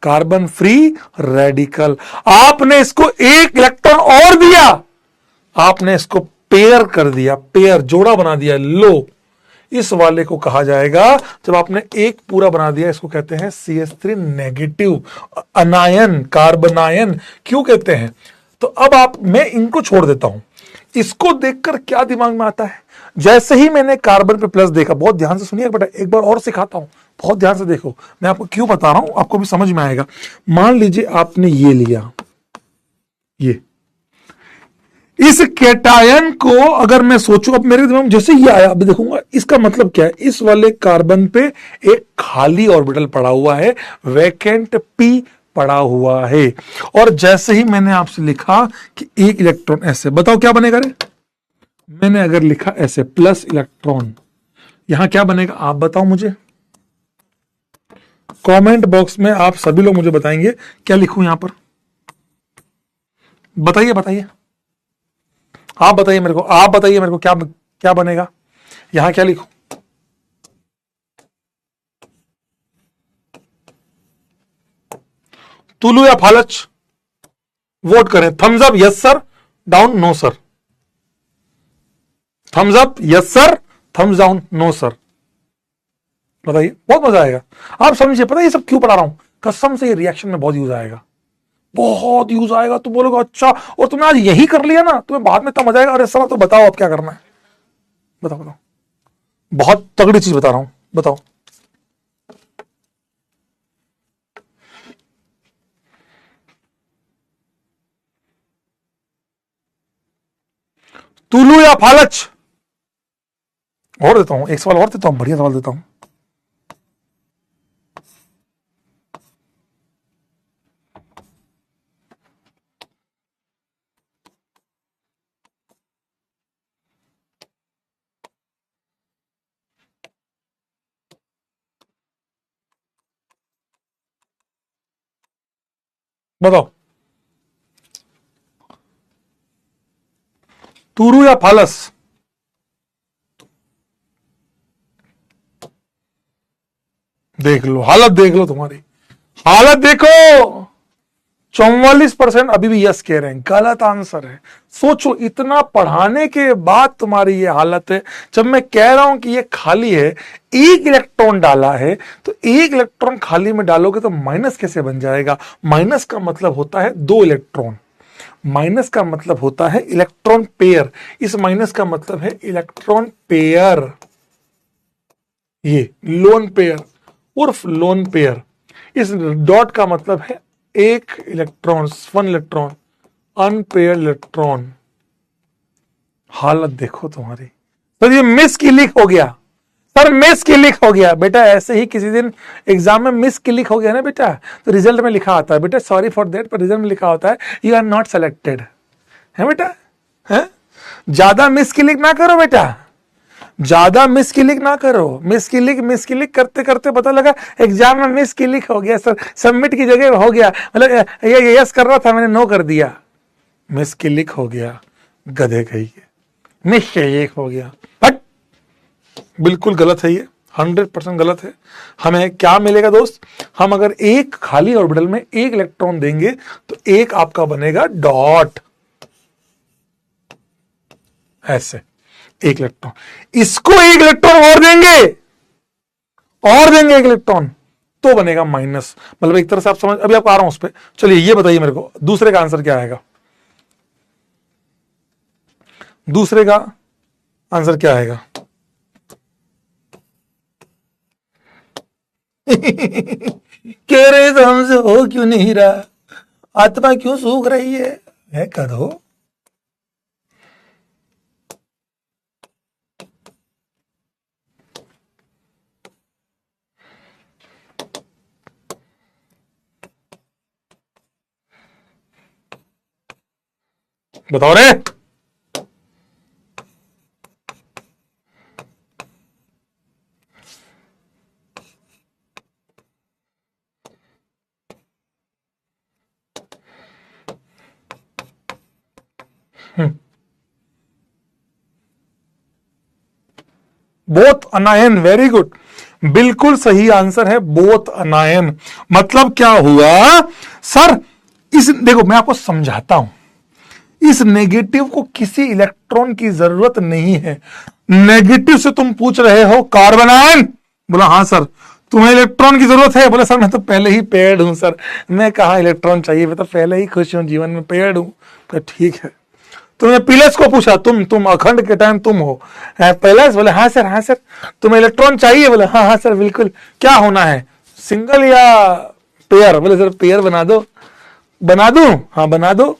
Carbon free radical. आपने इसको एक इलेक्ट्रॉन और दिया, आपने इसको पेयर कर दिया, पेयर, जोड़ा बना दिया, लो, इस वाले को कहा जाएगा, जब आपने एक पूरा बना दिया, इसको कहते हैं CH3 नेगेटिव, अनायन, कार्बनायन। क्यों कहते हैं? तो अब आप, मैं इनको छोड़ देता हूं, इसको देखकर क्या दिमाग में आता है? जैसे ही मैंने कार्बन पे प्लस देखा, बहुत ध्यान से सुनिए बेटा, एक बार और सिखाता हूं, बहुत ध्यान से देखो, मैं आपको क्यों बता रहा हूं, आपको भी समझ में आएगा। मान लीजिए आपने ये लिया, ये इस केटायन को अगर मैं सोचूं, अब मेरे दिमाग में जैसे ये आया, अब देखूंगा इसका मतलब क्या है। इस वाले कार्बन पे एक खाली ऑर्बिटल पड़ा हुआ है, वैकेंट पी पड़ा हुआ है, और जैसे ही मैंने आपसे लिखा कि एक इलेक्ट्रॉन ऐसे, बताओ क्या बनेगा रे? मैंने अगर लिखा ऐसे प्लस इलेक्ट्रॉन, यहां क्या बनेगा आप बताओ मुझे? कमेंट बॉक्स में आप सभी लोग मुझे बताएंगे क्या लिखूं यहां पर, बताइए बताइए, आप बताइए मेरे को, आप बताइए मेरे को, क्या क्या बनेगा यहां, क्या लिखूं? तुलु या फालच? वोट करें, thumbs up yes sir, down no sir, thumbs up yes sir, thumbs down no sir. बताइए, बहुत मजा आएगा। आप समझिए, पता है ये सब क्यों पढ़ा रहा हूं, कसम से ये रिएक्शन में बहुत यूज आएगा, बहुत यूज आएगा। तुम बोलोगे अच्छा, और तुमने आज यही कर लिया ना, तुम्हें बाद में इतना मजा आएगा। अरे सर तो बताओ अब क्या करना है, बताओ बताओ, बहुत तगड़ी चीज बता रहा हूं, बताओ। तुलू या फालच? और देता हूं, एक सवाल और देता हूं, बढ़िया सवाल देता हूं। बताओ, तुरु या फालस? देख लो हालत, देख लो तुम्हारी हालत, देखो 44% अभी भी यस कह रहे हैं, गलत आंसर है। सोचो, इतना पढ़ाने के बाद तुम्हारी ये हालत है। जब मैं कह रहा हूं कि ये खाली है, एक इलेक्ट्रॉन डाला है, तो एक इलेक्ट्रॉन खाली में डालोगे तो माइनस कैसे बन जाएगा? माइनस का मतलब होता है दो इलेक्ट्रॉन, माइनस का मतलब होता है इलेक्ट्रॉन पेयर, इस माइनस का मतलब है इलेक्ट्रॉन पेयर, ये लोन पेयर उर्फ लोन पेयर। इस डॉट का मतलब है एक electron, one electron, unpaired electron. हालत देखो तुम्हारी। तो ये मिस क्लिक हो गया सर, मिस क्लिक हो गया बेटा। ऐसे ही किसी दिन एग्जाम में मिस क्लिक हो गया ना बेटा, तो रिजल्ट में लिखा आता है बेटा सॉरी फॉर दैट, पर रिजल्ट में लिखा होता है यू आर नॉट सेलेक्टेड, है बेटा, है। ज्यादा मिस क्लिक ना करो बेटा, ज्यादा मिस क्लिक ना करो। मिस क्लिक करते करते पता लगा एग्जाम में मिस क्लिक हो गया सर, सबमिट की जगह हो गया, मतलब ये यस कर रहा था मैंने नो कर दिया, मिस क्लिक हो गया, गधे कहिए, मिस क्लिक हो गया। बट बिल्कुल गलत है ये, 100% गलत है। हमें क्या मिलेगा दोस्त? हम अगर एक खाली ऑर्बिटल में एक इलेक्ट्रॉन देंगे तो एक आपका बनेगा डॉट, ऐसे एक इलेक्ट्रॉन। इसको एक इलेक्ट्रॉन और देंगे, और देंगे एक इलेक्ट्रॉन, तो बनेगा माइनस। मतलब एक तरह से आप समझ, अभी आपको आ रहा हूं उस पर। चलिए ये बताइए मेरे को, दूसरे का आंसर क्या आएगा? दूसरे का आंसर क्या आएगा? कह रहे तो हमसे हो क्यों नहीं रहा, आत्मा क्यों सूख रही है करो। बताओ रे। बोथ अनायन, वेरी गुड, बिल्कुल सही आंसर है बोथ अनायन। मतलब क्या हुआ सर? इस देखो मैं आपको समझाता हूं, इस नेगेटिव को किसी इलेक्ट्रॉन की जरूरत नहीं है। नेगेटिव से तुम पूछ रहे हो कार्बन आयन, बोला हाँ सर। तुम्हें इलेक्ट्रॉन की जरूरत है? बोला सर मैं तो पहले ही पेयर्ड हूं सर, मैं कहा इलेक्ट्रॉन चाहिए, मैं तो पहले ही खुश हूं जीवन में, पेयर्ड हूं। तो ठीक है। तुमने पीलेस को पूछा, तुम अखंड के टाइम तुम हो पीलेस? बोले हाँ सर, हाँ सर। तुम्हें इलेक्ट्रॉन चाहिए? बोले हाँ हाँ सर बिल्कुल। क्या होना है, सिंगल या पेयर? बोले सर पेयर बना दो। बना दूं? हाँ बना दो।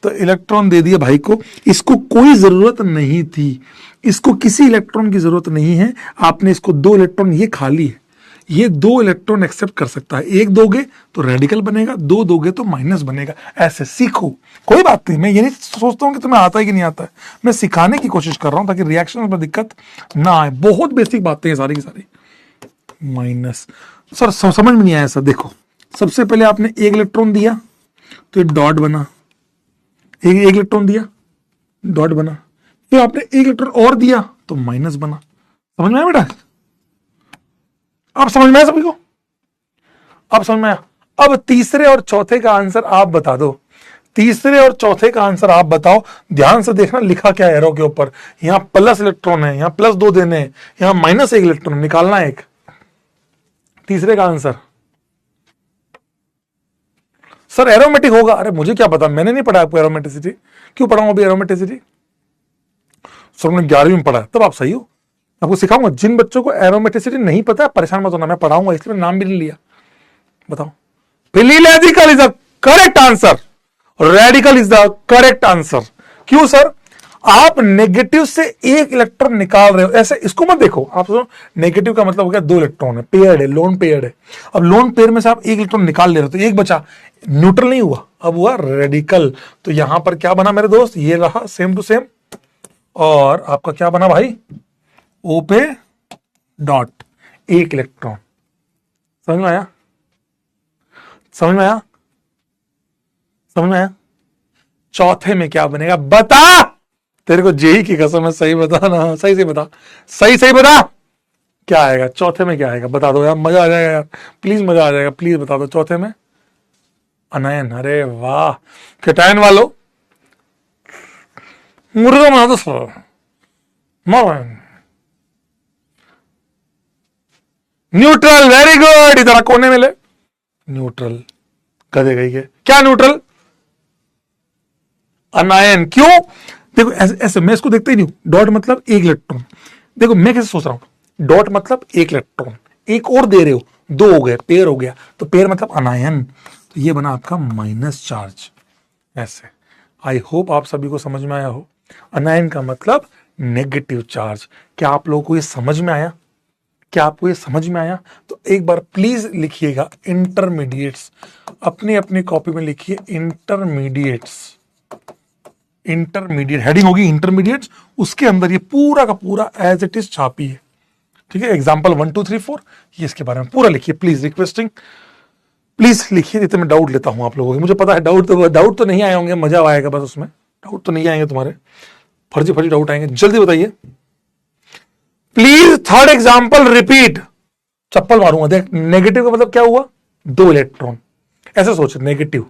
तो इलेक्ट्रॉन दे दिया भाई को, इसको कोई जरूरत नहीं थी, इसको किसी इलेक्ट्रॉन की जरूरत नहीं है। आपने इसको दो इलेक्ट्रॉन, ये खाली है, ये दो इलेक्ट्रॉन एक्सेप्ट कर सकता है। एक दोगे तो रेडिकल बनेगा, दो दोगे तो माइनस बनेगा। ऐसे सीखो, कोई बात नहीं। मैं ये नहीं सोचता हूं कि तुम्हें आता है कि नहीं आता है, मैं सिखाने की कोशिश कर रहा हूं ताकि रिएक्शन में दिक्कत ना आए। बहुत बेसिक बातें हैं सारी की सारी। माइनस सर समझ में नहीं आया सर। देखो सबसे पहले आपने एक इलेक्ट्रॉन दिया तो ये डॉट बना, एक इलेक्ट्रॉन दिया डॉट बना, फिर आपने एक इलेक्ट्रॉन और दिया तो माइनस बना। समझ में आया बेटा? अब समझ में आया सभी को? अब समझ में आया? अब तीसरे और चौथे का आंसर आप बता दो। तीसरे और चौथे का आंसर आप बताओ। ध्यान से देखना लिखा क्या है एरो के ऊपर। यहां प्लस इलेक्ट्रॉन है, यहां प्लस 2 देने हैं, यहां -1 इलेक्ट्रॉन निकालना है एक। तीसरे का आंसर सर एरोमेटिक होगा। अरे मुझे क्या पता, मैंने नहीं पढ़ा आपको एरोमेटिसिटी। क्यों पढ़ाऊं अभी एरोमेटिसिटी? सर हमने 11वीं में पढ़ा है, तब आप सही हो। आपको सिखाऊंगा। जिन बच्चों को एरोमेटिसिटी नहीं पता है परेशान मत होना, मैं पढ़ाऊंगा, इसलिए नाम भी नहीं लिया। बताओ। Philological is the correct answer, radical is the correct answer. क्यों सर? आप नेगेटिव से एक इलेक्ट्रॉन निकाल रहे हो, ऐसे इसको मत देखो। आप सोचो नेगेटिव का मतलब हो गया 2 इलेक्ट्रॉन है, पेयर्ड है, लोन पेयर्ड है। अब लोन पेयर में से आप एक इलेक्ट्रॉन निकाल ले रहे हो तो एक बचा, न्यूट्रल नहीं हुआ, अब हुआ रेडिकल। तो यहां पर क्या बना मेरे दोस्त? ये रहा सेम टू सेम। और आपका क्या बना भाई? ओ पे डॉट, एक इलेक्ट्रॉन। समझ में आया? समझ में आया? समझ में आया? चौथे में क्या बनेगा बता। तेरे को जेई की कसम है, सही बता ना, सही से बता, सही सही बता। क्या आएगा चौथे में? क्या आएगा बता दो यार, मजा आ जाएगा यार, प्लीज मजा आ जाएगा, प्लीज बता दो चौथे में। अनायन। अरे वाह, केटायन वालों मुर्गा बना दो सर। Neutral, very good. इधर कोने में ले, न्यूट्रल। गधे गई है क्या न्यूट्रल? अनायन। क्यों? देखो ऐसे ऐसे मैं इसको देखता ही नहीं हूं। डॉट मतलब एक इलेक्ट्रॉन। देखो मैं कैसे सोच रहा हूं, डॉट मतलब एक इलेक्ट्रॉन, एक और दे रहे हो, 2 हो गए, पेयर हो गया, तो पेयर मतलब अनायन। तो ये बना आपका माइनस चार्ज। ऐसे आई होप आप सभी को समझ में आया हो। अनायन का मतलब नेगेटिव चार्ज। क्या आप लोगों को ये समझ में आया? क्या आपको ये समझ में आया? तो एक बार प्लीज लिखिएगा इंटरमीडिएट्स, अपनी अपनी कॉपी में लिखिए इंटरमीडिएट्स। इंटरमीडिएट हेडिंग होगी इंटरमीडिएट्स, उसके अंदर ये पूरा का पूरा एज इट इज छापी है। ठीक है, एग्जाम्पल 1 2 3 4 ये इसके बारे में पूरा लिखिए प्लीज, रिक्वेस्टिंग प्लीज लिखिए। नहीं तो मैं डाउट लेता हूं आप लोगों की, मुझे पता है डाउट तो नहीं आए होंगे, मजा आएगा बस उसमें। डाउट तो नहीं आएंगे तुम्हारे, फर्जी फर्जी डाउट आएंगे। जल्दी बताइए प्लीज। Third example repeat. चप्पल मारूंगा। देख नेगेटिव का मतलब क्या हुआ? 2 इलेक्ट्रॉन। ऐसे सोच, नेगेटिव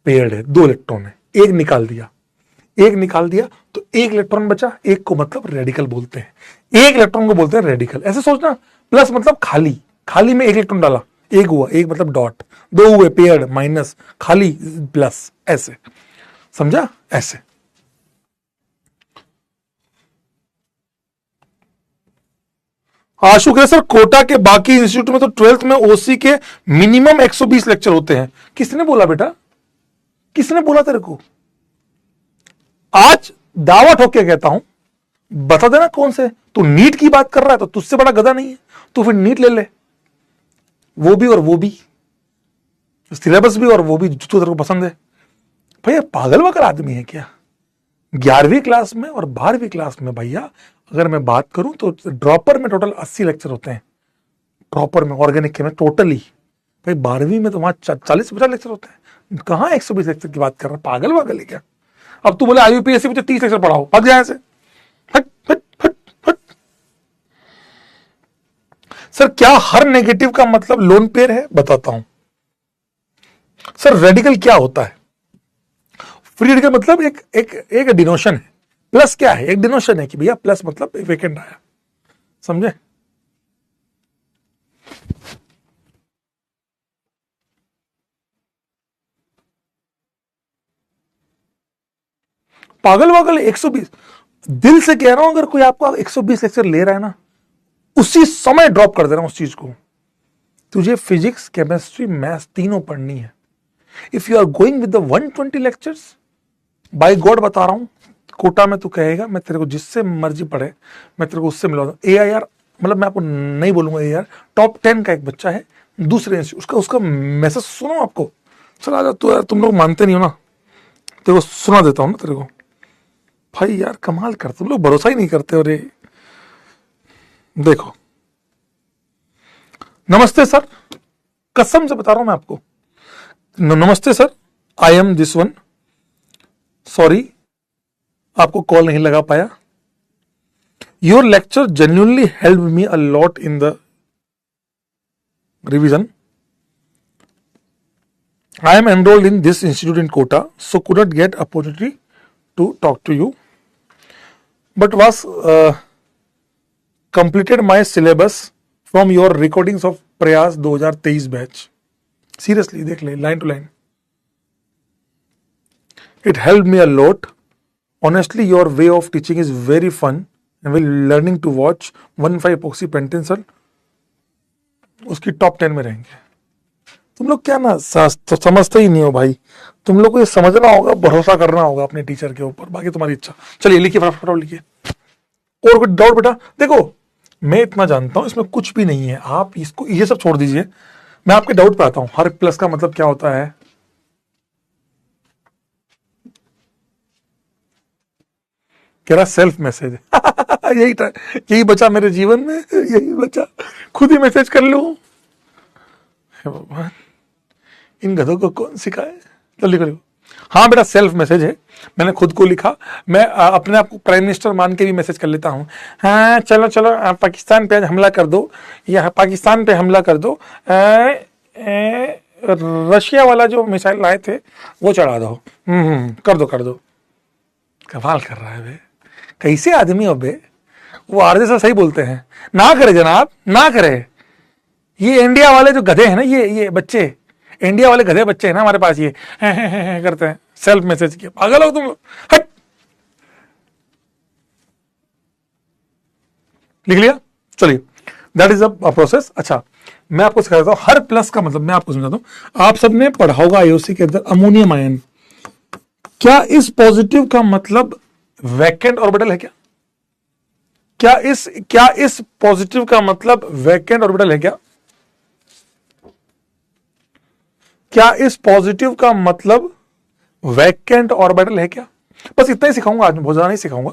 पेयर्ड है, 2 इलेक्ट्रॉन है, एक निकाल दिया, एक निकाल दिया तो एक इलेक्ट्रॉन बचा, एक को मतलब रेडिकल बोलते हैं, एक इलेक्ट्रॉन को बोलते हैं रेडिकल। ऐसे सोचना। प्लस मतलब खाली, खाली में एक इलेक्ट्रॉन डाला, एक हुआ, एक मतलब डॉट, 2 हुए पेयर्ड, माइनस, खाली प्लस। ऐसे समझा? ऐसे। आशु कह सर कोटा के बाकी इंस्टीट्यूट में तो 12th में ओसी के मिनिमम 120 लेक्चर होते हैं। किसने बोला बेटा? किसने बोला तेरे को? आज दावा ठोक के कहता हूं, बता देना कौन से। तू नीट की बात कर रहा है तो तुझसे बड़ा गधा नहीं है, तू फिर नीट ले ले, वो भी और वो भी, सिलेबस भी और वो भी जो तेरे को पसंद है। भैया पागल वगल आदमी है क्या? 11वीं क्लास में और 12वीं क्लास में भैया अगर मैं बात करूं तो ड्रॉपर में टोटल 80 लेक्चर होते हैं। ड्रॉपर में ऑर्गेनिक में टोटली। भाई 12वीं में तो वहां 40-50 लेक्चर होते हैं, कहां 120 लेक्चर की बात कर रहा है? पागल वागल है क्या? अब तू बोले IUPAC में 30 लेक्चर पढ़ाओ, भाग जाए से। हट हट हट हट। सर क्या हर नेगेटिव का मतलब लोन पेयर है? बताता हूं। सर रेडिकल क्या होता है? फ्री रेडिकल मतलब एक डिनोशन है। प्लस क्या है? एक डिनोशन है कि भैया प्लस मतलब वेकेंट आया। समझे? पागल वागल 120। दिल से कह रहा हूं, अगर कोई आपको 120 लेक्चर ले रहा है ना, उसी समय ड्रॉप कर दे रहा हूं उस चीज को। तुझे फिजिक्स, केमिस्ट्री, मैथ्स तीनों पढ़नी है। If you are going with the 120 lectures, by god बता रहा हूं, कोटा में तू कहेगा मैं तेरे को जिससे मर्जी पढ़े मैं तेरे को उससे मिला दूं। AIR मतलब मैं आपको नहीं बोलूंगा, AIR टॉप 10 का एक बच्चा है दूसरे उसका मैसेज सुनो आपको। चल आ जा तू यार, तुम लोग मानते नहीं हो ना, तेरे को सुना देता हूं ना तेरे को। भाई यार कमाल करते, तुम लोग भरोसा ही नहीं करते। और देखो, नमस्ते सर, कसम से बता रहा हूं मैं आपको, नमस्ते sir, I am this one, sorry आपको कॉल नहीं लगा पाया। Your lecture genuinely help me a lot in the revision I am enrolled in this institute in Kota, so could not get opportunity to talk to you, but was completed my syllabus from your recordings of प्रयास 2023 batch. Seriously, देख ले line to line. It helped me a lot. Honestly, your way of teaching is very fun and we're learning to watch 1-5 epoxy पेंटेंसल उसकी top 10 में रहेंगे. तुम लोग क्या ना तो समझते ही नहीं हो भाई. तुम लोग को ये समझना होगा, भरोसा करना होगा अपने टीचर के ऊपर, बाकी तुम्हारी इच्छा. चलिए लिखिए फटाफट लिखिए. और कोई डाउट बेटा? देखो मैं इतना जानता हूं इसमें कुछ भी नहीं है. आप इसको ये सब छोड़ दीजिए, मैं आपके डाउट पे आता हूं. हर प्लस का मतलब क्या होता है? कह रहा सेल्फ मैसेज. यही बचा मेरे जीवन में, यही बचा. खुद ही मैसेज कर लो. भगवान, इन गधों को कौन सिखाए? तो लिखो. हाँ बेटा, सेल्फ मैसेज है, मैंने खुद को लिखा. मैं अपने आप को प्राइम मिनिस्टर मान के भी मैसेज कर लेता हूँ. हाँ चलो चलो पाकिस्तान पे आज हमला कर दो, या पाकिस्तान पे हमला कर दो. रशिया वाला जो मिसाइल लाए थे वो चढ़ा दो. कर दो. कमाल कर रहा है बे. कैसे आदमी हो बे. वो आरजे से सही बोलते हैं. ना करे जनाब, ना करे. ये इंडिया वाले जो गधे हैं ना, ये बच्चे, इंडिया वाले गधे बच्चे हैं ना हमारे पास, ये करते हैं सेल्फ मैसेज किया. पागल हो तुम लोग. हट. लिख लिया. चलिए, दैट इज अ प्रोसेस. अच्छा, मैं आपको सिखा देता हूं हर प्लस का मतलब. मैं आपको समझाता हूं. आप सबने पढ़ा होगा आईओसी के अंदर अमोनियम आयन. क्या इस पॉजिटिव का मतलब वैकेंट ऑर्बिटल है क्या? क्या इस पॉजिटिव का मतलब वैकेंट ऑर्बिटल है क्या? क्या इस पॉजिटिव का मतलब वैकेंट ऑर्बिटल है क्या? बस इतना ही सिखाऊंगा आज, मैं बहुत ज्यादा नहीं सिखाऊंगा.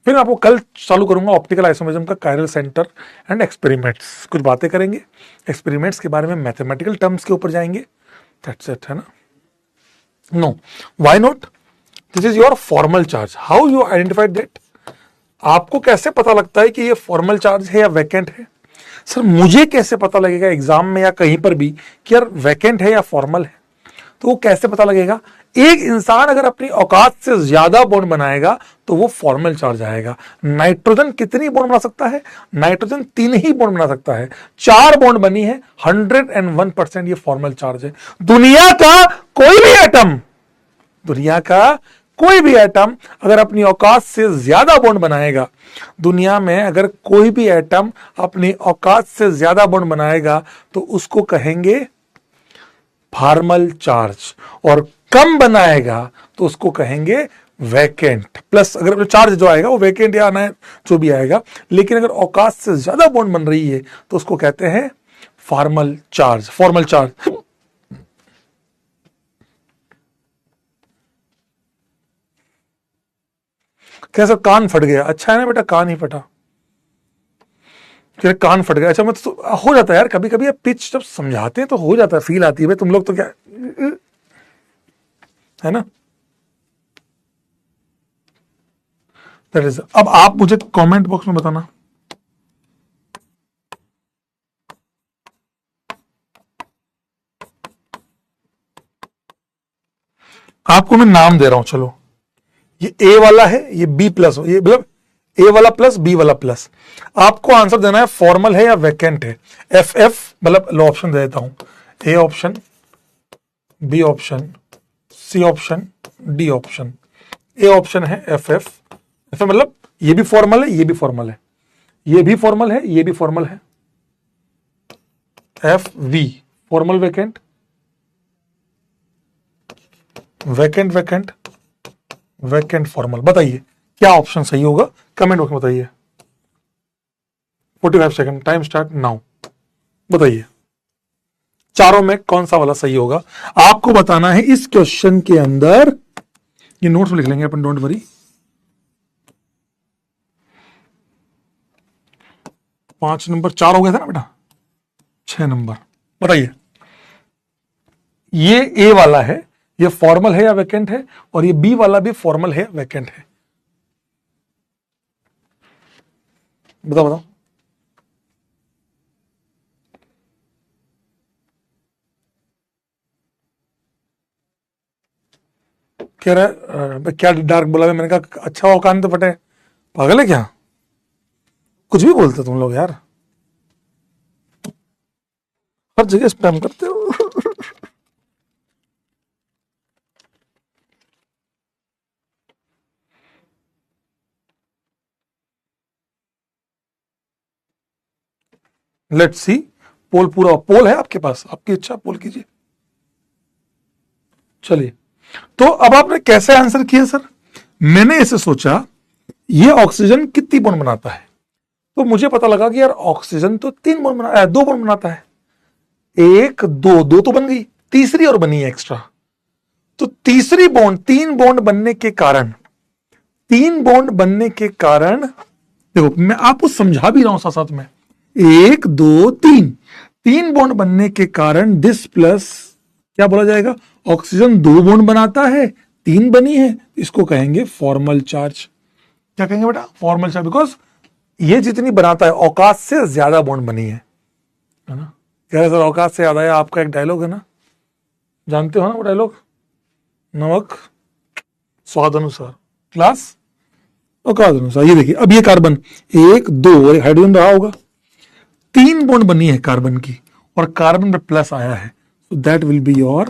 फिर आपको कल चालू करूंगा ऑप्टिकल आइसोमेरिज्म का कायरल सेंटर एंड एक्सपेरिमेंट्स. कुछ बातें करेंगे एक्सपेरिमेंट्स के बारे में, मैथमेटिकल टर्म्स के ऊपर जाएंगे. दैट्स इट, है ना? No, why not? This is your formal charge. How you identified that? आपको कैसे पता लगता है कि ये फॉर्मल चार्ज है या वैकेंट है? सर मुझे कैसे पता लगेगा एग्जाम में या कहीं पर भी कि यार वैकेंट है या फॉर्मल है? तो वो कैसे पता लगेगा? एक इंसान अगर अपनी औकात से ज्यादा बॉन्ड बनाएगा तो वो फॉर्मल चार्ज आएगा. नाइट्रोजन कितनी बॉन्ड बना सकता है? नाइट्रोजन 3 ही बॉन्ड बना सकता है. 4 बॉन्ड बनी है, 101%. ये फॉर्मल चार्ज है. दुनिया का कोई भी एटम अगर अपनी औकात से ज्यादा बॉन्ड बनाएगा, दुनिया में अगर कोई भी एटम अपनी औकात से ज्यादा बॉन्ड बनाएगा तो उसको कहेंगे फॉर्मल चार्ज, और कम बनाएगा तो उसको कहेंगे वैकेंट. प्लस अगर चार्ज जो आएगा वो वैकेंट या आना जो भी आएगा, लेकिन अगर औकात से ज्यादा बॉन्ड बन रही है तो उसको कहते हैं फॉर्मल चार्ज. कैसा कान फट गया? अच्छा है ना बेटा, कान ही फटा. कान फट गया. अच्छा, मैं तो हो जाता है यार कभी कभी. पिच जब समझाते हैं तो हो जाता है, फील आती है. भाई तुम लोग तो क्या है ना. That is. अब आप मुझे कमेंट बॉक्स में बताना आपको मैं नाम दे रहा हूं. चलो, ये ए वाला है, ये बी प्लस, ये मतलब ए वाला प्लस बी वाला प्लस. आपको आंसर देना है फॉर्मल है या वैकेंट है. एफ मतलब लो ऑप्शन दे देता हूं. A option, B option, C option, D option. A option है एफ मतलब ये भी फॉर्मल है, ये भी फॉर्मल है, ये भी फॉर्मल है, ये भी फॉर्मल है. F V formal vacant, vacant formal. बताइए क्या ऑप्शन सही होगा, कमेंट बॉक्स में बताइए. 45 सेकंड, टाइम स्टार्ट नाउ. बताइए चारों में कौन सा वाला सही होगा. आपको बताना है इस क्वेश्चन के अंदर. ये नोट्स में लिख लेंगे अपन, डोंट वरी. 5 नंबर 4 हो गया था ना बेटा. 6 नंबर. बताइए ये ए वाला है, ये फॉर्मल है या वैकेंट है, और ये बी वाला भी फॉर्मल है वैकेंट है. बताओ. कह रहा है क्या डार्क बोला है? मैंने कहा अच्छा हो कान तो फटे, पागल है क्या? कुछ भी बोलते तुम लोग यार, हर जगह स्पैम करते हो। लेट्स सी, पोल पूरा पोल है आपके पास, आपकी इच्छा पोल कीजिए। चलिए, तो अब आपने कैसे आंसर किया सर? मैंने ऐसे सोचा ये ऑक्सीजन कितनी बॉन्ड बनाता है, तो मुझे पता लगा कि यार ऑक्सीजन तो 2 बॉन्ड बनाता है। 1 2 2 तो बन गई, तीसरी और बनी है एक्स्ट्रा। तो तीसरी बॉन्ड, 3 बॉन्ड बनने के कारण, 3 बॉन्ड बनने के कारण, देखो मैं आपको समझा भी रहा हूं साथ साथ में, 1 2 3, 3 बॉन्ड बनने के कारण दिस प्लस क्या बोला जाएगा? ऑक्सीजन 2 बॉन्ड बनाता है, 3 बनी है, इसको कहेंगे फॉर्मल चार्ज। क्या कहेंगे बेटा? फॉर्मल चार्ज, बिकॉज ये जितनी बनाता है औकात से ज्यादा बॉन्ड बनी है ना? कह रहे सर औकात से ज्यादा है, आपका एक डायलॉग है ना, जानते हो ना वो डायलॉग, नमक स्वाद अनुसार, क्लास औकात अनुसार। ये देखिए, अब ये कार्बन 1 2 और हाइड्रोजन रहा होगा, 3 बॉन्ड बनी है कार्बन की, और कार्बन पे प्लस आया है, so that will be your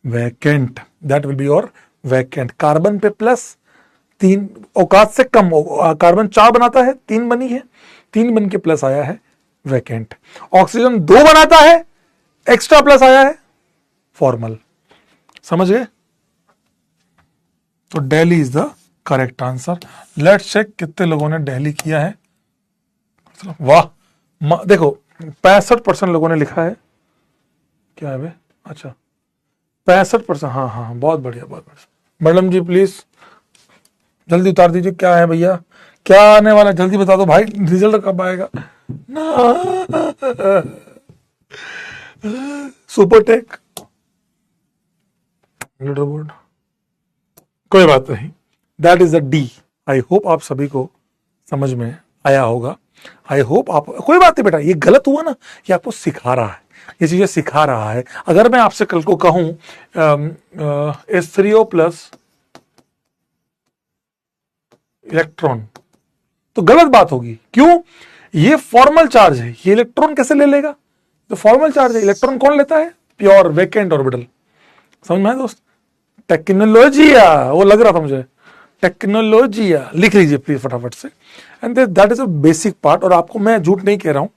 vacant, that will be your vacant। Carbon पे प्लस, 3 औकात से कम, कार्बन 4 बनाता है, 3 बनी है, 3 बन के प्लस आया है वैकेंट। ऑक्सीजन 2 बनाता है, एक्स्ट्रा प्लस आया है फॉर्मल। समझ गए? तो Delhi is the correct answer. Let's check कितने लोगों ने दिल्ली किया है। वाह, देखो 65% लोगों ने लिखा है। क्या है बे? अच्छा 65%, हाँ हाँ बहुत बढ़िया, बहुत बढ़िया। मैडम जी प्लीज जल्दी उतार दीजिए, क्या है भैया, क्या आने वाला है? जल्दी बता दो भाई, रिजल्ट कब आएगा ना? सुपरटेक लीडर बोर्ड, कोई बात नहीं, that is a D. I hope आप सभी को समझ में आया होगा। आई होप आप, कोई बात नहीं बेटा, ये गलत हुआ ना, ये आपको सिखा रहा है, ये चीजें सिखा रहा है। अगर मैं आपसे कल को कहूं H3O प्लस इलेक्ट्रॉन, तो गलत बात होगी। क्यों? ये फॉर्मल चार्ज है, ये इलेक्ट्रॉन कैसे ले लेगा? तो फॉर्मल चार्ज है, इलेक्ट्रॉन कौन लेता है? Pure vacant orbital. समझ में आया दोस्त? टेक्नोलॉजिया, वो लग रहा था मुझे, टेक्नोलॉजिया लिख लीजिए प्लीज फटाफट से। And that is a basic part. और आपको मैं झूठ नहीं कह रहा हूं,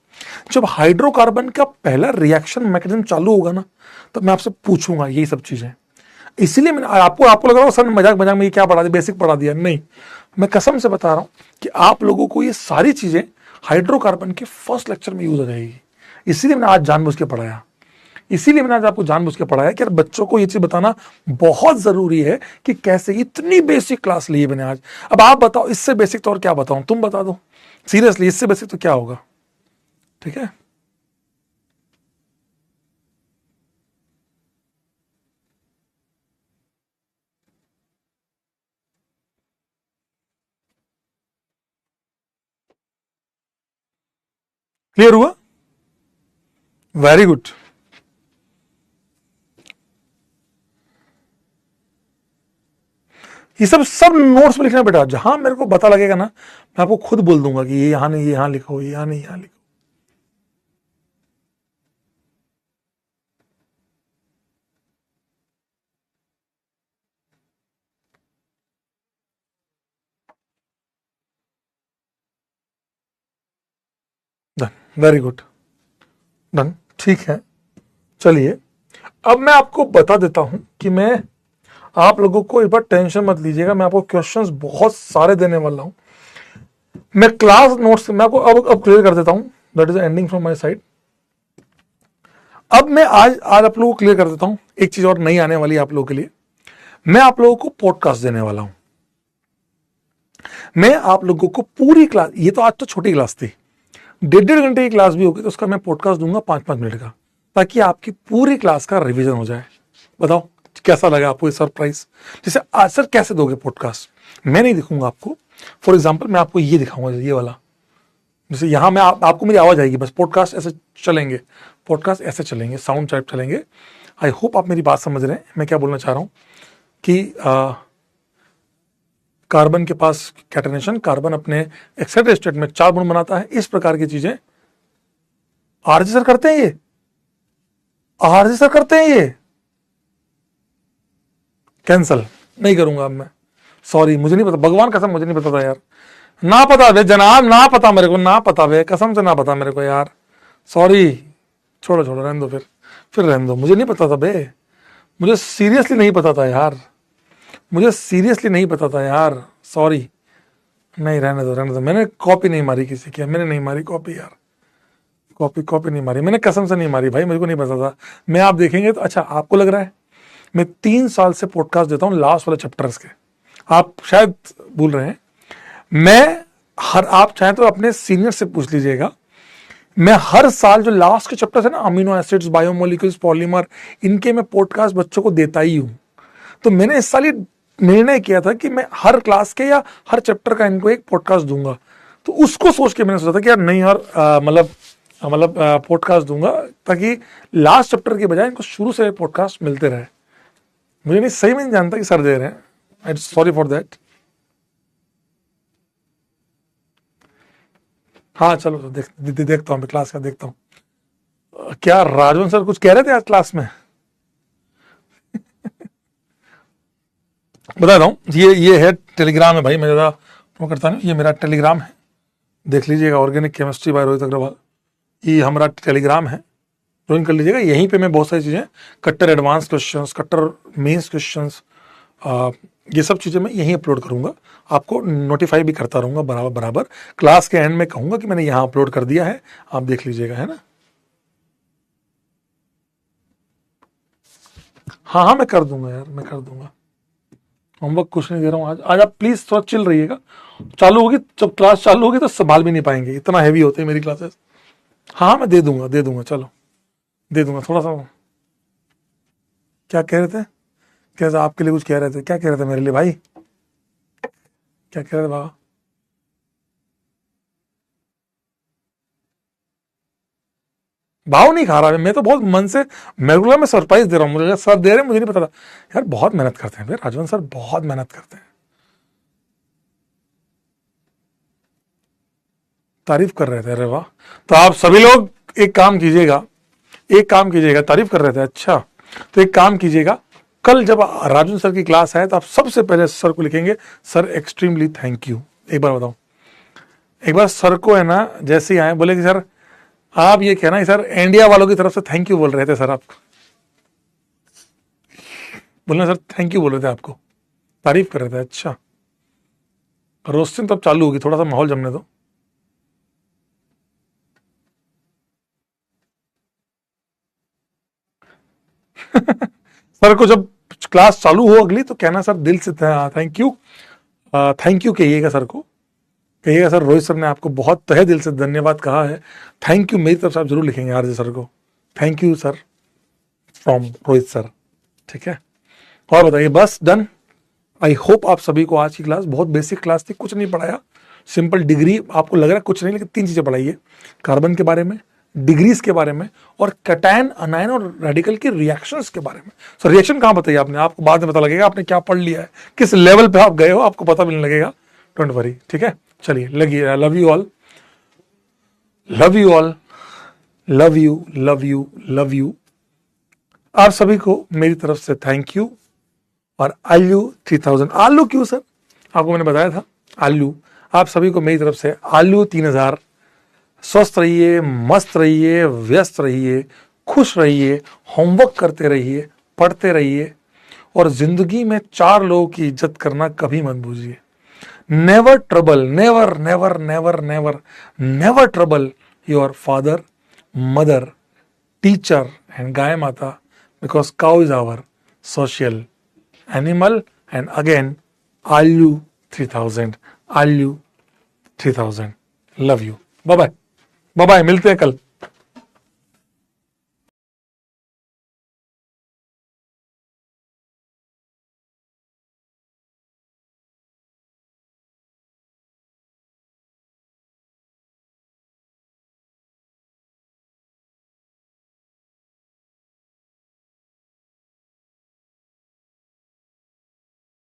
जब हाइड्रोकार्बन का पहला रिएक्शन मैकेनिज्म चालू होगा ना, तो मैं आपसे पूछूंगा यही सब चीजें। इसीलिए मैंने आपको लग रहा हो सर मजाक मजाक में ये क्या पढ़ा दिया, बेसिक पढ़ा दिया। नहीं, मैं कसम से बता रहा हूं कि आप लोगों को ये सारी चीजें हाइड्रोकार्बन के फर्स्ट लेक्चर में यूज हो जाएगी। इसीलिए मैंने आज जानबूझ के पढ़ाया, इसीलिए मैंने आज आपको जानबूझ के पढ़ाया कि यार बच्चों को ये चीज बताना बहुत जरूरी है कि कैसे। इतनी बेसिक क्लास ली है मैंने आज। अब आप बताओ इससे बेसिक तो और क्या बताऊं, तुम बता दो सीरियसली, इससे बेसिक तो क्या होगा? ठीक है, क्लियर हुआ? Very good. ये सब नोट्स में लिखना बेटा, जहां मेरे को पता लगेगा ना, मैं आपको खुद बोल दूंगा कि ये यहां नहीं, ये यहां लिखो, ये यहां नहीं, यहां लिखो। डन, वेरी गुड, डन, ठीक है। चलिए, अब मैं आपको बता देता हूं कि मैं आप लोगों को, एक बार टेंशन मत लीजिएगा, मैं आपको क्वेश्चंस बहुत सारे देने वाला हूं। मैं क्लास नोट्स मैं आपको अब क्लियर कर देता हूं। That is ending from my side. अब मैं आज आप लोगों को क्लियर कर देता हूं, एक चीज और नई आने वाली है आप लोगों के लिए। मैं आप लोगों को पॉडकास्ट देने वाला हूं। मैं आप लोगों को पूरी क्लास, ये तो आज तो छोटी क्लास थी, 1.5 घंटे की क्लास भी होगी तो उसका मैं पॉडकास्ट दूंगा 5-5 मिनट का, ताकि आपकी पूरी क्लास का रिवीजन हो जाए। बताओ कैसा लगा आपको ये सरप्राइज? जैसे आज सर कैसे दोगे पॉडकास्ट? मैं नहीं दिखूंगा आपको। फॉर एग्जाम्पल मैं आपको ये दिखाऊंगा, ये वाला, जैसे यहां मैं आपको मेरी आवाज आएगी, बस पॉडकास्ट ऐसे चलेंगे, पॉडकास्ट ऐसे चलेंगे, साउंड टाइप चलेंगे। आई होप आप मेरी बात समझ रहे हैं मैं क्या बोलना चाह रहा हूं। कि कार्बन के पास कैटेनेशन, कार्बन अपने एक्साइटेड स्टेट में 4 बॉन्ड बनाता है, इस प्रकार की चीजें आरजी सर करते हैं। ये आरजी सर करते हैं। ये कैंसल नहीं करूंगा अब मैं, सॉरी, मुझे नहीं पता, भगवान कसम मुझे नहीं पता था यार, ना पता बे जनाब, ना पता मेरे को, ना पता बे, कसम से ना पता मेरे को यार, सॉरी, छोड़ो छोड़ो, रहने दो, फिर रहने दो, मुझे नहीं पता था बे, मुझे सीरियसली नहीं पता था यार, मुझे सीरियसली नहीं पता था यार, सॉरी, नहीं, रहने दो रहने दो, मैंने कॉपी नहीं मारी किसी की, मैंने नहीं मारी कॉपी यार, कॉपी नहीं मारी मैंने, कसम से नहीं मारी भाई, मेरे को नहीं पता था। मैं, आप देखेंगे तो, अच्छा आपको लग रहा है मैं 3 साल से पॉडकास्ट देता हूं लास्ट वाले चैप्टर्स के, आप शायद भूल रहे हैं, मैं आप चाहें तो अपने सीनियर से पूछ लीजिएगा, मैं हर साल जो लास्ट के चैप्टर्स है ना, अमीनो एसिड्स, बायोमोलिक्यूल्स, पॉलीमर, इनके मैं पॉडकास्ट बच्चों को देता ही हूं। तो मैंने इस साल ये निर्णय किया था कि मैं हर क्लास के या हर चैप्टर का इनको एक पॉडकास्ट दूंगा। तो उसको सोच के मैंने सोचा था कि यार नहीं यार, मतलब पॉडकास्ट दूंगा ताकि लास्ट चैप्टर के बजाय इनको शुरू से पॉडकास्ट मिलते रहे। मुझे नहीं, सही में नहीं जानता कि सर दे रहे हैं, आई सॉरी फॉर दैट। हाँ चलो, देखता हूँ, क्लास का देखता हूँ। क्या राजवंत सर कुछ कह रहे थे आज क्लास में? बताता हूँ, ये है टेलीग्राम है भाई, मैं ज़्यादा वो करता नहीं, ये मेरा टेलीग्राम है, देख लीजिएगा, organic chemistry by Rohit Agarwal, ये हमारा टेलीग्राम है, ज्वाइन कर लीजिएगा। यहीं पे मैं बहुत सारी चीज़ें, कट्टर एडवांस क्वेश्चंस, कट्टर मेंस क्वेश्चंस, ये सब चीज़ें मैं यहीं अपलोड करूंगा, आपको नोटिफाई भी करता रहूंगा बराबर। क्लास के एंड में कहूंगा कि मैंने यहाँ अपलोड कर दिया है, आप देख लीजिएगा, है ना। हाँ, मैं कर दूंगा यार, मैं कर दूंगा, होमवर्क कुछ नहीं दे रहा हूँ आज आप प्लीज थोड़ा चिल रहिएगा। चालू होगी, जब क्लास चालू होगी तो संभाल भी नहीं पाएंगे, इतना हैवी होते हैं मेरी क्लासेस। हाँ, मैं दे दूंगा, चलो दे दूंगा थोड़ा सा। क्या कह रहे थे? कैसा आपके लिए कुछ कह रहे थे? क्या कह रहे थे मेरे लिए भाई? क्या कह रहे थे बाबा? भाव नहीं खा रहा मैं तो बहुत मन से, मेरे को मैं सरप्राइज दे रहा हूँ, मुझे सर दे रहे हैं, मुझे नहीं पता था यार, बहुत मेहनत करते हैं फिर राजवंत सर, बहुत मेहनत करते हैं, तारीफ कर रहे थे, अरे वाह। तो आप सभी लोग एक काम कीजिएगा, तारीफ कर रहे थे, अच्छा, तो एक काम कीजिएगा, कल जब राजवंत सर की क्लास है तो आप सबसे पहले सर को लिखेंगे, सर एक्सट्रीमली थैंक यू। एक बार बताओ, एक बार सर को है ना, जैसे ही आए बोले कि सर आप ये कहना, सर इंडिया वालों की तरफ से थैंक यू बोल रहे थे सर, आप बोलना सर थैंक यू बोल रहे थे, आपको तारीफ कर रहे थे, अच्छा। रोस्टिंग तो अब चालू होगी, थोड़ा सा माहौल जमने दो। सर को जब क्लास चालू हो अगली तो कहना सर दिल से थैंक यू कहिएगा सर को, कहिएगा सर रोहित सर ने आपको बहुत तहे दिल से धन्यवाद कहा है, थैंक यू मेरी तरफ से आप जरूर लिखेंगे आरजे सर को, thank you sir from Rohit sir, ठीक है। और बताइए, बस डन। आई होप आप सभी को आज की क्लास बहुत बेसिक क्लास थी, कुछ नहीं पढ़ाया, सिंपल डिग्री, आपको लग रहा है कुछ नहीं, लेकिन 3 चीजें पढ़ाई है, कार्बन के बारे में, डिग्रीज के बारे में, और कैटायन, अनायन और रेडिकल के रिएक्शंस के बारे में। सो रिएक्शन कहाँ बताइए आपने, आपको बाद में पता लगेगा आपने क्या पढ़ लिया है, किस लेवल पे आप गए हो, आपको पता भी नहीं लगेगा, डोंट वरी, ठीक है। चलिए लगिए, love you all, love you all, love you love you love you. आप सभी को मेरी तरफ से थैंक यू, और आलू 3000, आलू क्यों सर, आपको मैंने बताया था आलू, आप सभी को मेरी तरफ से आलू 3000। स्वस्थ रहिए, मस्त रहिए, व्यस्त रहिए, खुश रहिए, होमवर्क करते रहिए, पढ़ते रहिए, और जिंदगी में 4 लोगों की इज्जत करना कभी मत भूलिए। Never trouble, never never never never never trouble your father, mother, teacher and गाय माता, because cow is our social animal. And again आलू 3000, आलू 3000, लव यू, बाय बाय, मिलते हैं कल।